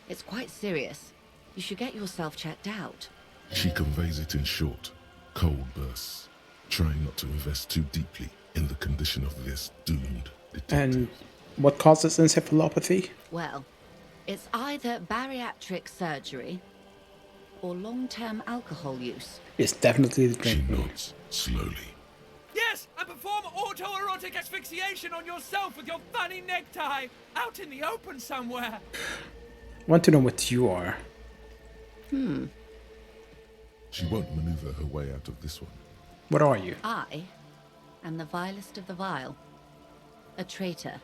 It's quite serious. You should get yourself checked out. She conveys it in short, cold bursts, trying not to invest too deeply in the condition of this doomed detective. And what causes encephalopathy? Well, it's either bariatric surgery or long-term alcohol use. It's definitely the She drinking. nods slowly. Yes, and perform autoerotic asphyxiation on yourself with your funny necktie out in the open somewhere. Want to know what you are? She won't maneuver her way out of this one. What are you? I am the vilest of the vile. A traitor,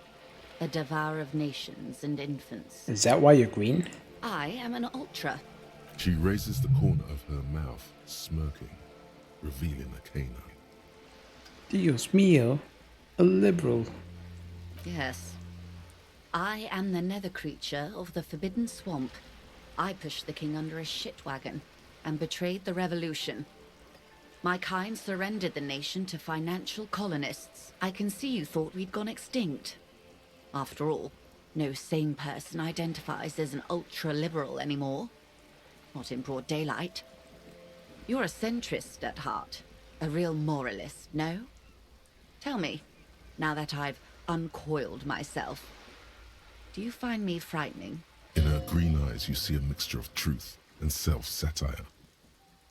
a devourer of nations and infants. Is that why you're green? I am an ultra. She raises the corner of her mouth, smirking, revealing a canine. Dios mío, a liberal. Yes. I am the nether creature of the Forbidden Swamp. I pushed the king under a shit wagon and betrayed the revolution. My kind surrendered the nation to financial colonists. I can see you thought we'd gone extinct. After all, no sane person identifies as an ultra-liberal anymore. not in broad daylight. You're a centrist at heart, a real moralist, no? Tell me, now that I've uncoiled myself, do you find me frightening? In her green eyes, you see a mixture of truth and self-satire.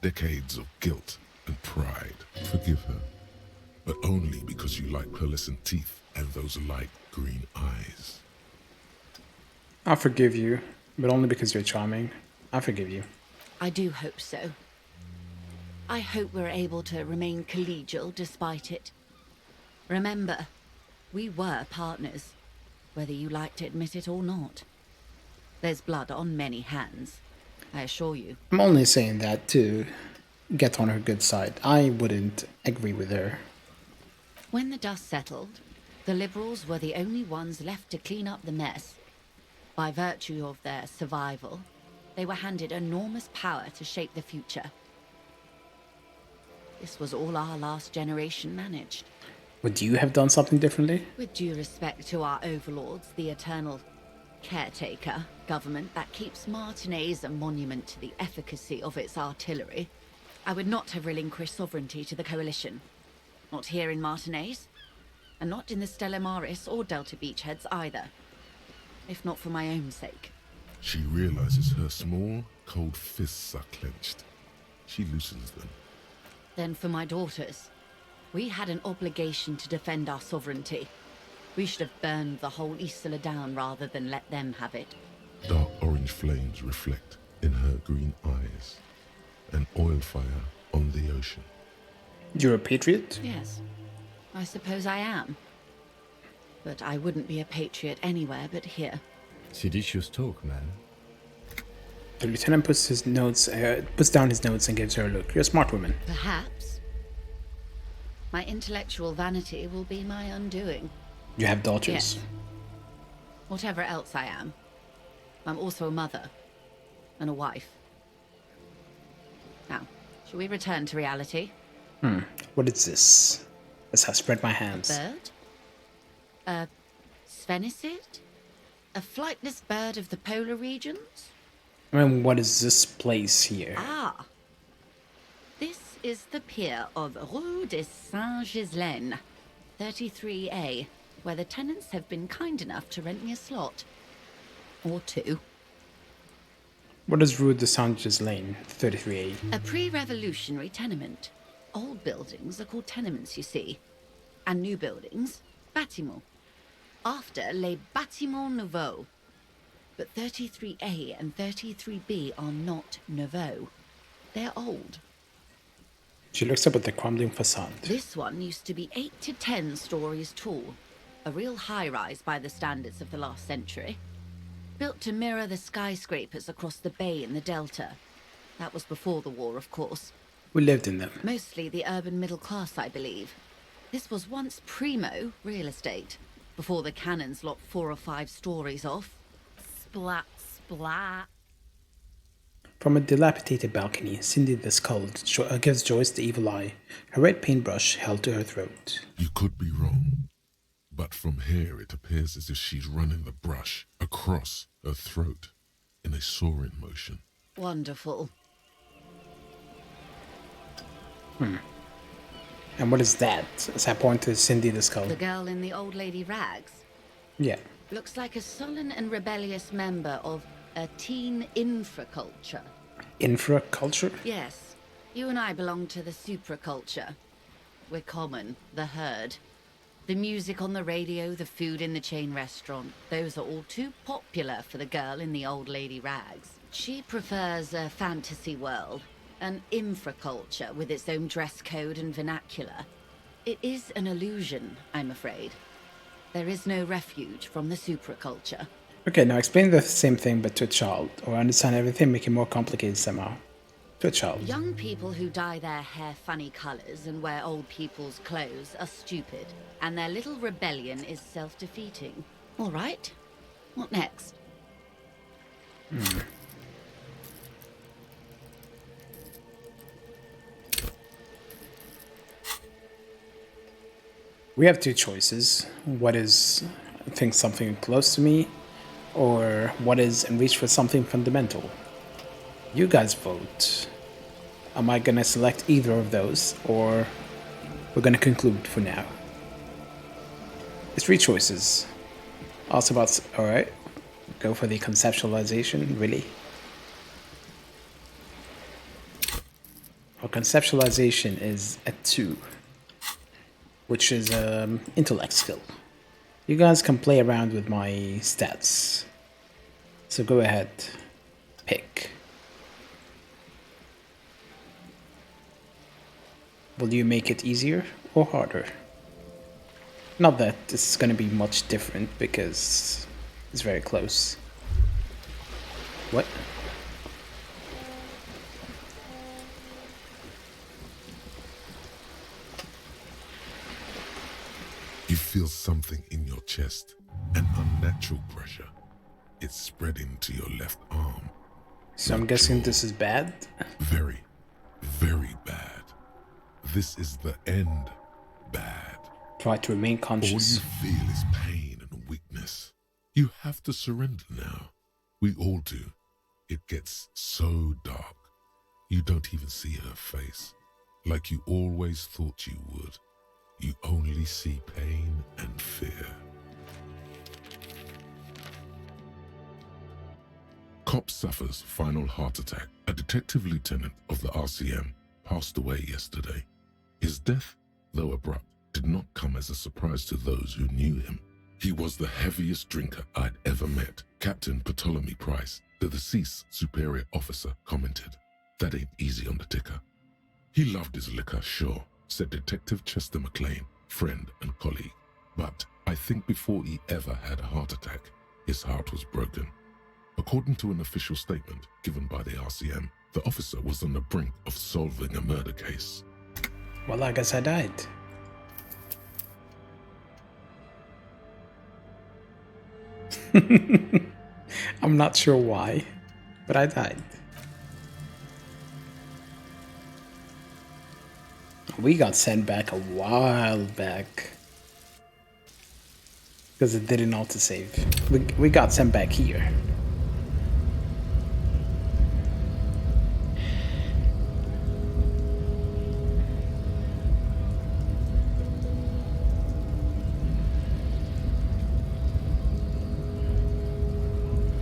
Decades of guilt and pride. Forgive her, but only because you like pearlescent teeth and those light green eyes. I'll forgive you, but only because you're charming. I forgive you. I do hope so. I hope we're able to remain collegial despite it. Remember, we were partners, whether you like to admit it or not. There's blood on many hands, I assure you. I'm only saying that to get on her good side. I wouldn't agree with her. When the dust settled, the Liberals were the only ones left to clean up the mess. By virtue of their survival, they were handed enormous power to shape the future. This was all our last generation managed. Would you have done something differently? With due respect to our overlords, the eternal caretaker government that keeps Martinaise a monument to the efficacy of its artillery, I would not have relinquished sovereignty to the Coalition. Not here in Martinaise, and not in the Stella Maris or Delta Beachheads either. If not for my own sake. She realizes her small, cold fists are clenched. She loosens them. Then for my daughters. We had an obligation to defend our sovereignty. We should have burned the whole Isola down rather than let them have it. Dark orange flames reflect in her green eyes. An oil fire on the ocean. You're a patriot? Yes, I suppose I am. But I wouldn't be a patriot anywhere but here. Seditious talk, man. The lieutenant puts down his notes and gives her a look. You're a smart woman. Perhaps. My intellectual vanity will be my undoing. You have daughters? Yes. Whatever else I am, I'm also a mother and a wife. Now, shall we return to reality? What is this? As I spread my hands. Bird? A sphenicid? A flightless bird of the polar regions? I mean, what is this place here? Ah. This is the pier of Rue de Saint-Ghislaine, 33A, where the tenants have been kind enough to rent me a slot. Or two. What is Rue de Saint-Ghislaine, 33A? A pre-revolutionary tenement. Old buildings are called tenements, you see. And new buildings, bâtiments. After les bâtiments nouveaux. But 33A and 33B are not nouveaux. They're old. She looks up at the crumbling facade. This one used to be 8 to 10 stories tall. A real high-rise by the standards of the last century. Built to mirror the skyscrapers across the bay in the Delta. That was before the war, of course. We lived in them. Mostly the urban middle class, I believe. This was once primo real estate, before the cannons lopped 4 or 5 stories off. Splat, splat. From a dilapidated balcony, Cindy the Skull gives Joyce the evil eye, her red paintbrush held to her throat. You could be wrong, but from here it appears as if she's running the brush across her throat in a soaring motion. Wonderful. And what is that? As I point to Cindy the Skull. The girl in the old lady rags. Yeah. Looks like a sullen and rebellious member of a teen infraculture. Infraculture? Yes. You and I belong to the supraculture. We're common, the herd. The music on the radio, the food in the chain restaurant, those are all too popular for the girl in the old lady rags. She prefers a fantasy world, an infraculture with its own dress code and vernacular. It is an illusion, I'm afraid. There is no refuge from the supraculture. Okay, now explain the same thing but to a child, or understand everything, make it more complicated somehow. To a child. Young people who dye their hair funny colors and wear old people's clothes are stupid, and their little rebellion is self-defeating. All right, what next? We have two choices. What is, I think, something close to me, or what is in reach for something fundamental? You guys vote. Am I gonna select either of those, or we're gonna conclude for now? It's 3 choices. Also about, alright, go for the conceptualization, really? Our conceptualization is a 2, which is intellect skill. You guys can play around with my stats. So go ahead, pick. Will you make it easier or harder? Not that it's gonna be much different because it's very close. What? You feel something in your chest, an unnatural pressure. It's spreading to your left arm. So I'm guessing this is bad? Very, very bad. This is the end bad. Try to remain conscious. All you feel is pain and weakness. You have to surrender now. We all do. It gets so dark. You don't even see her face. Like you always thought you would. You only see pain and fear. Cop suffers final heart attack. A detective lieutenant of the RCM passed away yesterday. His death, though abrupt, did not come as a surprise to those who knew him. He was the heaviest drinker I'd ever met. Captain Ptolemy Price, the deceased superior officer, commented, "That ain't easy on the ticker." He loved his liquor, sure, said Detective Chester McLean, friend and colleague. But I think before he ever had a heart attack, his heart was broken. According to an official statement given by the RCM, the officer was on the brink of solving a murder case. Well, I guess I died. I'm not sure why, but I died. We got sent back a while back because it didn't autosave. We got sent back here.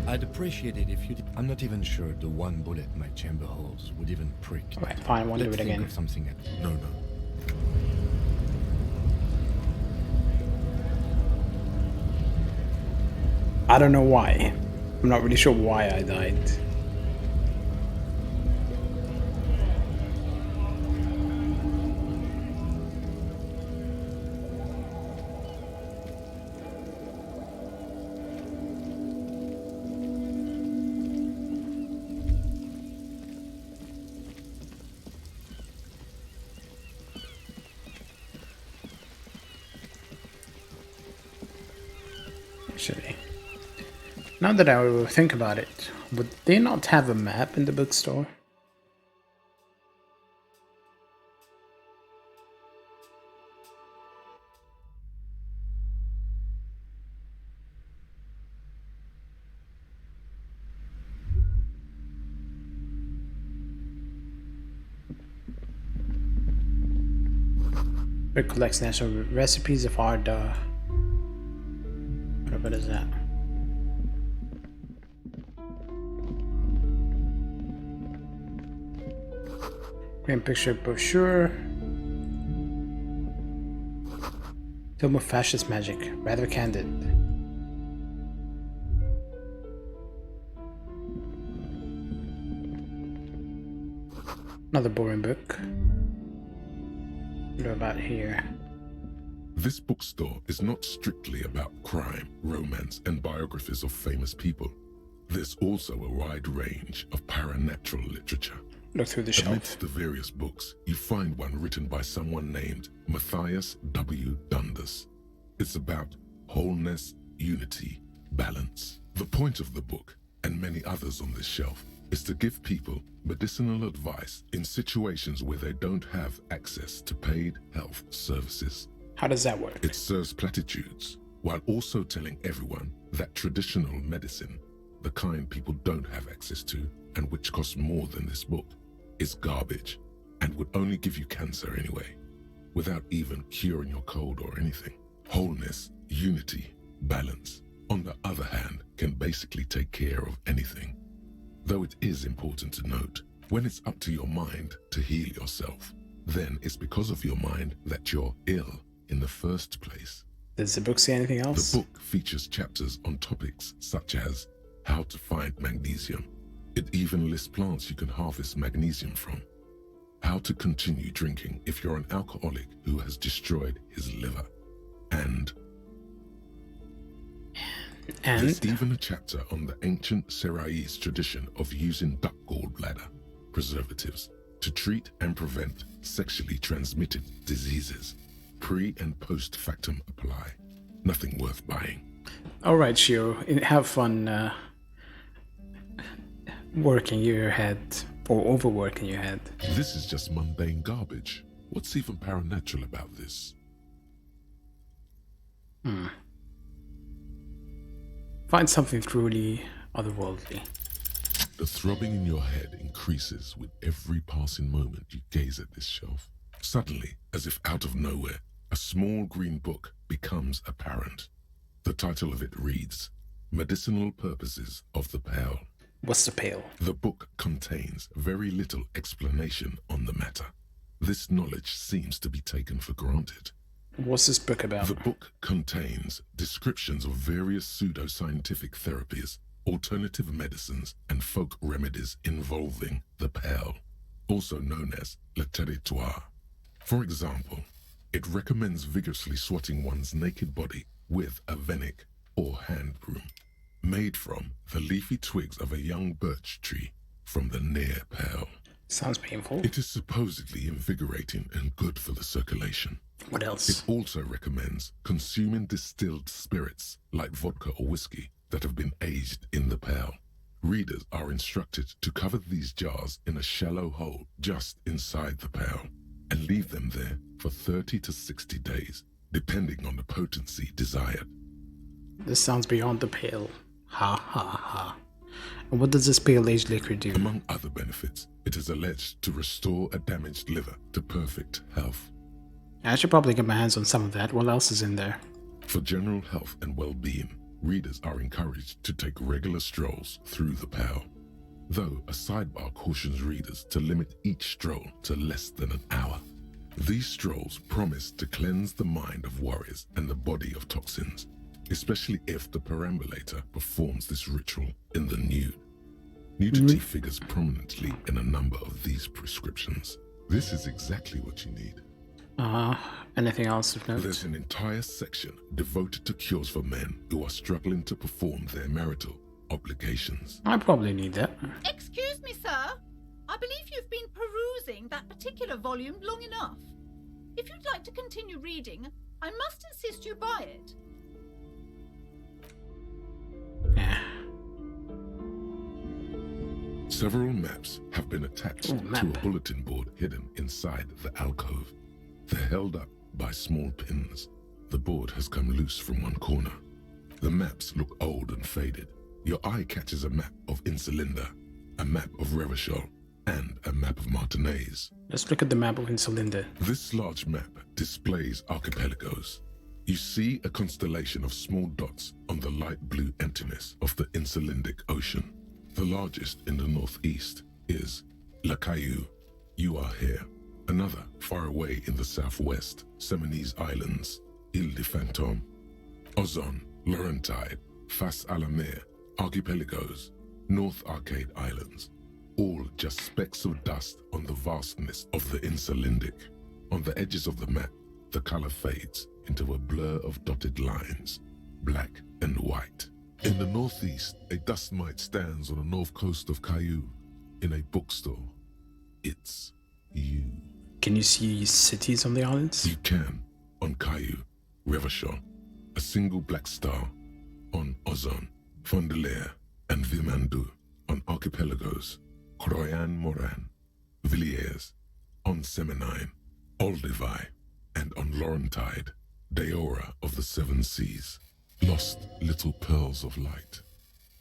I'd appreciate it if you did. I'm not even sure the 1 bullet my chamber holds would even prick. Alright, fine, I won't do it Let's think again. of something else. No. I don't know why. I'm not really sure why I died. Actually, now that I think about it, would they not have a map in the bookstore? It collects national recipes of hard what is that? Grand picture brochure. Film of fascist magic, rather candid. Another boring book. What about here? This bookstore is not strictly about crime, romance, and biographies of famous people. There's also a wide range of paranatural literature. Look through the shelf. Amidst the various books, you find one written by someone named Matthias W. Dundas. It's about wholeness, unity, balance. The point of the book, and many others on this shelf, is to give people medicinal advice in situations where they don't have access to paid health services. How does that work? It serves platitudes, while also telling everyone that traditional medicine the kind people don't have access to, and which costs more than this book, is garbage, and would only give you cancer anyway, without even curing your cold or anything. Wholeness, unity, balance, on the other hand, can basically take care of anything. Though it is important to note, when it's up to your mind to heal yourself, then it's because of your mind that you're ill in the first place. Does the book say anything else? The book features chapters on topics such as how to find magnesium. It even lists plants you can harvest magnesium from. How to continue drinking if you're an alcoholic who has destroyed his liver. And there's even a chapter on the ancient Seraïs tradition of using duck gallbladder preservatives to treat and prevent sexually transmitted diseases. Pre and post factum apply. Nothing worth buying. Alright, Shiro, have fun working your head, or overworking your head. This is just mundane garbage. What's even paranatural about this? Find something truly otherworldly. The throbbing in your head increases with every passing moment you gaze at this shelf. Suddenly, as if out of nowhere, a small green book becomes apparent. The title of it reads, Medicinal Purposes of the Pale. What's the pale? The book contains very little explanation on the matter. This knowledge seems to be taken for granted. What's this book about? The book contains descriptions of various pseudoscientific therapies, alternative medicines, and folk remedies involving the pale, also known as le territoire. For example, it recommends vigorously swatting one's naked body with a venik, or hand broom, made from the leafy twigs of a young birch tree from the near pale. Sounds painful. It is supposedly invigorating and good for the circulation. What else? It also recommends consuming distilled spirits like vodka or whiskey that have been aged in the pale. Readers are instructed to cover these jars in a shallow hole just inside the pale and leave them there for 30 to 60 days, depending on the potency desired. This sounds beyond the pale. Ha ha ha. And what does this pale-aged liquor do? Among other benefits, it is alleged to restore a damaged liver to perfect health. I should probably get my hands on some of that. What else is in there? For general health and well-being, readers are encouraged to take regular strolls through the pale, though a sidebar cautions readers to limit each stroll to less than an hour. These strolls promise to cleanse the mind of worries and the body of toxins, especially if the perambulator performs this ritual in the nude. Nudity figures prominently in a number of these prescriptions. This is exactly what you need. Anything else of note? There's an entire section devoted to cures for men who are struggling to perform their marital obligations. I probably need that. Excuse me, sir. I believe you've been perusing that particular volume long enough. If you'd like to continue reading, I must insist you buy it. Several maps have been attached to a bulletin board hidden inside the alcove. They're held up by small pins. The board has come loose from one corner. The maps look old and faded. Your eye catches a map of Insulinda, a map of Revachol, and a map of Martinez. Let's look at the map of Insulinda. This large map displays archipelagos. You see a constellation of small dots on the light blue emptiness of the Insulindic Ocean. The largest in the northeast is La Caillou. You are here. Another, far away in the southwest, Seminese Islands, Ile de Fantôme, Ozon, Laurentide, Fas à la Mer, Archipelagos, North Arcade Islands, all just specks of dust on the vastness of the Insulindic. On the edges of the map, the color fades into a blur of dotted lines, black and white. In the northeast, a dust mite stands on the north coast of Caillou, in a bookstore. It's you. Can you see cities on the islands? You can, on Caillou, Revachol, a single black star, on Ozon, Fondelaire, and Vilmandu, on archipelagos, Croyan Moran, Villiers, on Seminine, Olduvai, and on Laurentide, Deora of the Seven Seas, lost little pearls of light.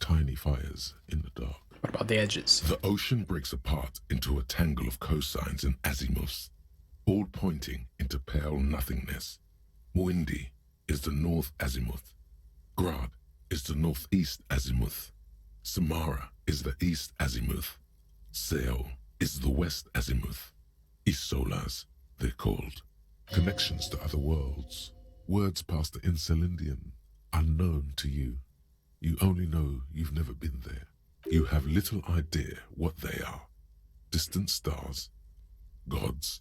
tiny fires in the dark. What about the edges? The ocean breaks apart into a tangle of cosines and azimuths, all pointing into pale nothingness. Windy is the north azimuth. Grad is the northeast azimuth. Samara is the east azimuth. Seo is the west azimuth. Isolas, they're called. Connections to other worlds. Words past the Insulindian, unknown to you. You only know you've never been there. You have little idea what they are. Distant stars, gods,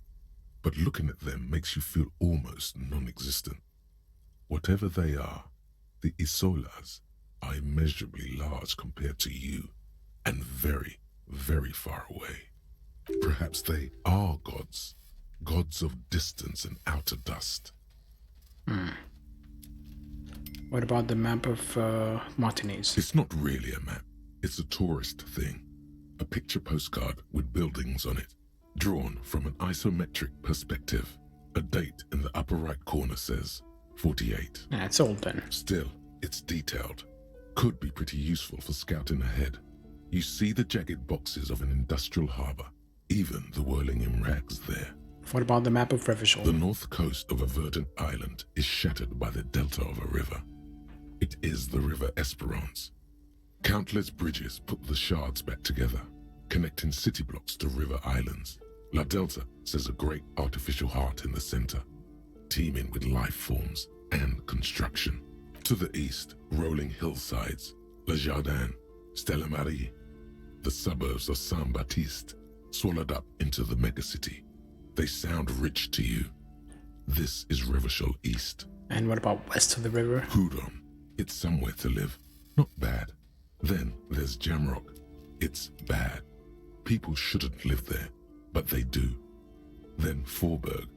but looking at them makes you feel almost non-existent. Whatever they are, the Isolas are immeasurably large compared to you, and very, very far away. Perhaps they are gods, gods of distance and outer dust. What about the map of Martinez? It's not really a map. It's a tourist thing. A picture postcard with buildings on it, drawn from an isometric perspective. A date in the upper right corner says 48. Yeah, it's old then. Still, it's detailed. Could be pretty useful for scouting ahead. You see the jagged boxes of an industrial harbor, even the whirling in rags there. What about the map of Revachol? The north coast of a verdant island is shattered by the delta of a river. It is the River Esperance. Countless bridges put the shards back together, connecting city blocks to river islands. La Delta says a great artificial heart in the center, teeming with life forms and construction. To the east, rolling hillsides, Le Jardin, Stella Marie, the suburbs of Saint-Baptiste, swallowed up into the megacity. They sound rich to you. This is Revachol East. And what about west of the river? Houdon. It's somewhere to live. Not bad. Then there's Jamrock. It's bad. People shouldn't live there, but they do. Then Forberg.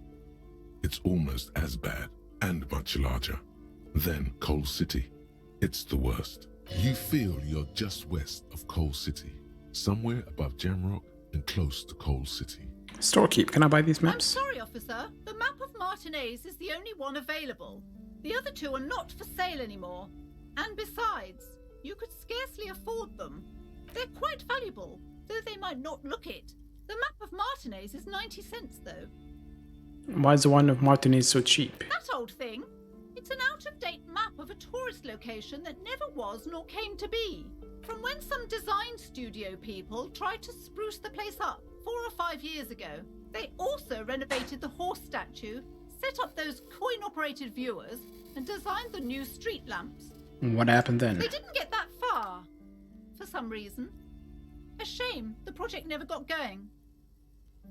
It's almost as bad and much larger. Then Coal City. It's the worst. You feel you're just west of Coal City, somewhere above Jamrock and close to Coal City. Storekeep, can I buy these I'm maps? sorry, officer. The map of Martinez is the only one available. The other two are not for sale anymore. And besides, you could scarcely afford them. They're quite valuable, though they might not look it. The map of Martinez is 90 cents, though. Why is the one of Martinez so cheap? That old thing. It's an out-of-date map of a tourist location that never was nor came to be. From when some design studio people tried to spruce the place up 4 or 5 years ago. They also renovated the horse statue, set up those coin-operated viewers, and designed the new street lamps. What happened then? They didn't get that far, for some reason. A shame the project never got going.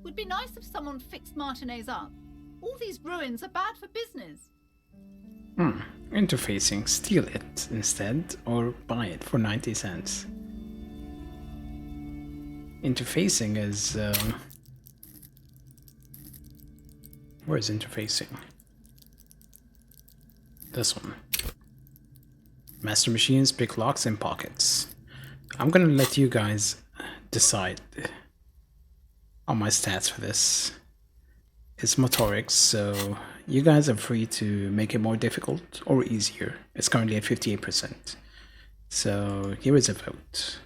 Would be nice if someone fixed Martinez up. All these ruins are bad for business. Interfacing. Steal it instead, or buy it for 90 cents. Interfacing is... Where is interfacing? This one. Master machines, pick locks, and pockets. I'm gonna let you guys decide on my stats for this. It's motorics, so you guys are free to make it more difficult or easier. It's currently at 58%. So here is a vote.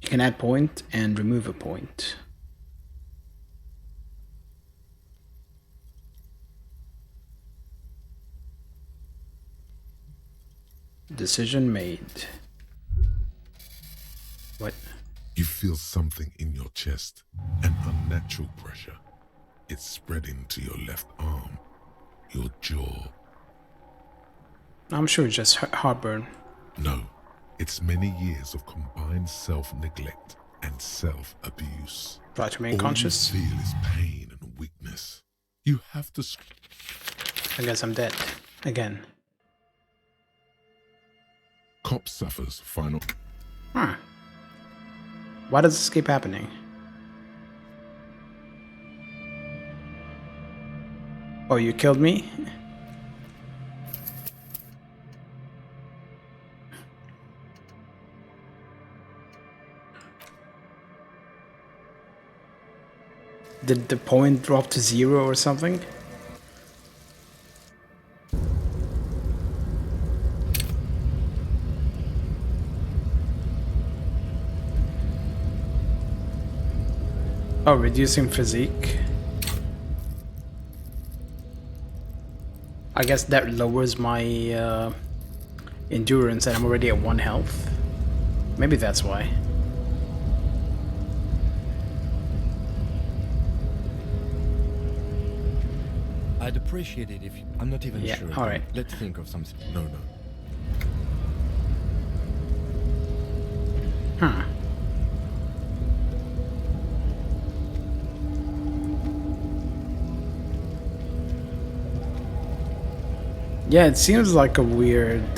You can add point and remove a point. Decision made. What? You feel something in your chest, an unnatural pressure. It's spreading to your left arm, your jaw. I'm sure it's just heartburn. No, it's many years of combined self-neglect and self-abuse. Try to remain conscious. All you feel is pain and weakness. You have to... I guess I'm dead. Again. Cop suffers final... Why does this keep happening? Oh, you killed me? Did the point drop to 0 or something? Oh, reducing physique. I guess that lowers my endurance and I'm already at 1 health. Maybe that's why. I'd appreciate it if you... I'm not even sure. Alright. Let's think of something. No. Huh. Yeah, it seems like a weird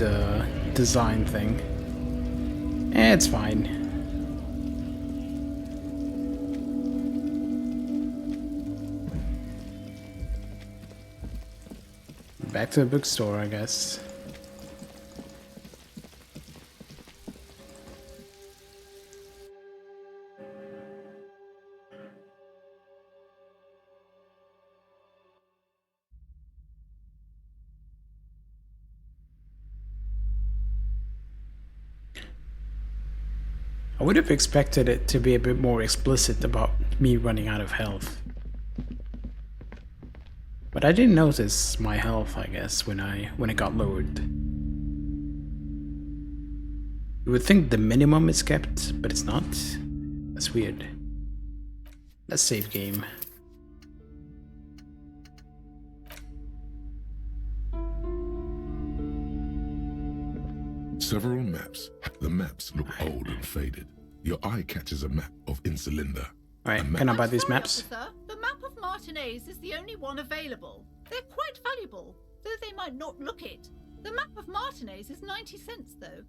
design thing. It's fine. Back to the bookstore, I guess. I would have expected it to be a bit more explicit about me running out of health. But I didn't notice my health, I guess, when it got lowered. You would think the minimum is kept, but it's not. That's weird. Let's save game. Several maps. The maps look old and faded. Your eye catches a map of Insulinda. Alright, can I buy these maps? Officer, the map of Martinez is the only one available. They're quite valuable, though they might not look it. The map of Martinez is 90 cents, though.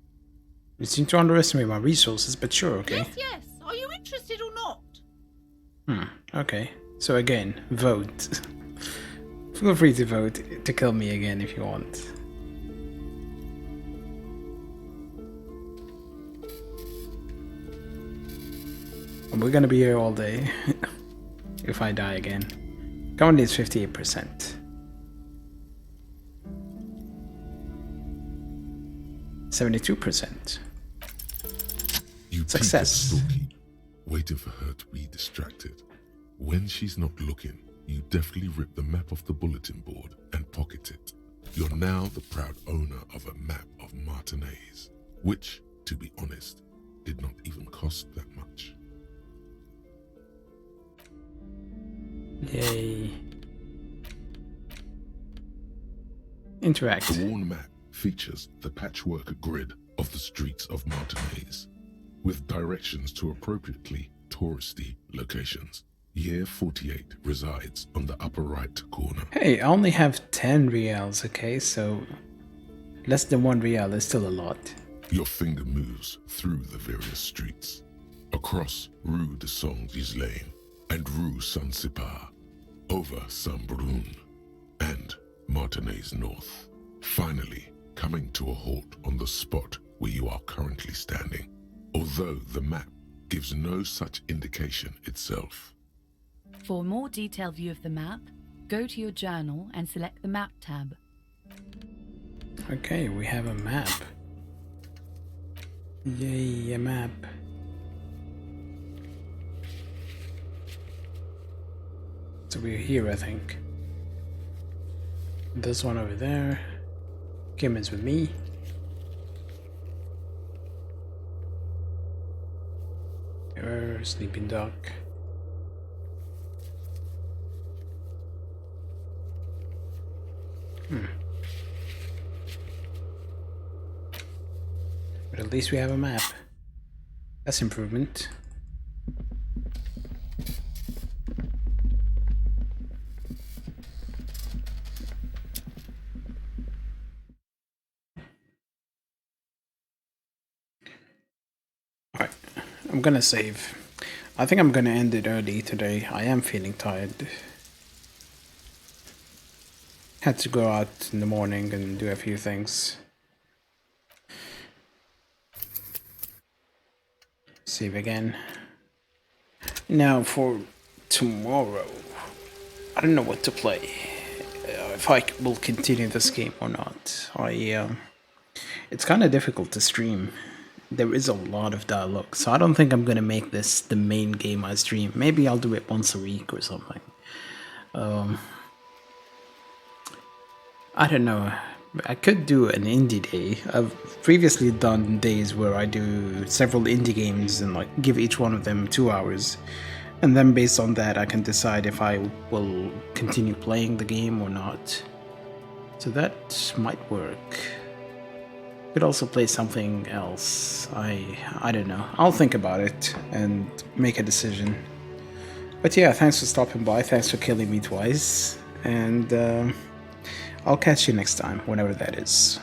You seem to underestimate my resources, but sure, okay. Yes. Are you interested or not? Okay. So again, vote. Feel free to vote to kill me again if you want. We're gonna be here all day if I die again. Currently it's 58%. 72%. You Success. peek at Stalky, waiting for her to be distracted. When she's not looking, you deftly rip the map off the bulletin board and pocket it. You're now the proud owner of a map of Martinez, which, to be honest, did not even cost that much. Yay. Interact. The worn map features the patchwork grid of the streets of Martinez, with directions to appropriately touristy locations. Year 48 resides on the upper right corner. Hey, I only have 10 reals, okay, so less than 1 real is still a lot. Your finger moves through the various streets, across Rue de Saint-Ghislain and Rue Saint-Sipar, over Saint-Brun and Martinez North, finally coming to a halt on the spot where you are currently standing, although the map gives no such indication itself. For a more detailed view of the map, go to your journal and select the Map tab. Okay, we have a map. Yay, a map. So we're here, I think. This one over there. Kim is with me. Sleeping dog. But at least we have a map. That's improvement. Alright, I'm gonna save. I think I'm gonna end it early today. I am feeling tired. Had to go out in the morning and do a few things. Save again. Now for tomorrow. I don't know what to play. If I will continue this game or not. It's kind of difficult to stream there is a lot of dialogue, so I don't think I'm gonna make this the main game I stream. Maybe I'll do it once a week or something. I don't know. I could do an indie day. I've previously done days where I do several indie games and like give each one of them 2 hours. And then based on that I can decide if I will continue playing the game or not. So that might work. Could also play something else. I don't know. I'll think about it and make a decision. But yeah, thanks for stopping by. Thanks for killing me twice. And I'll catch you next time, whenever that is.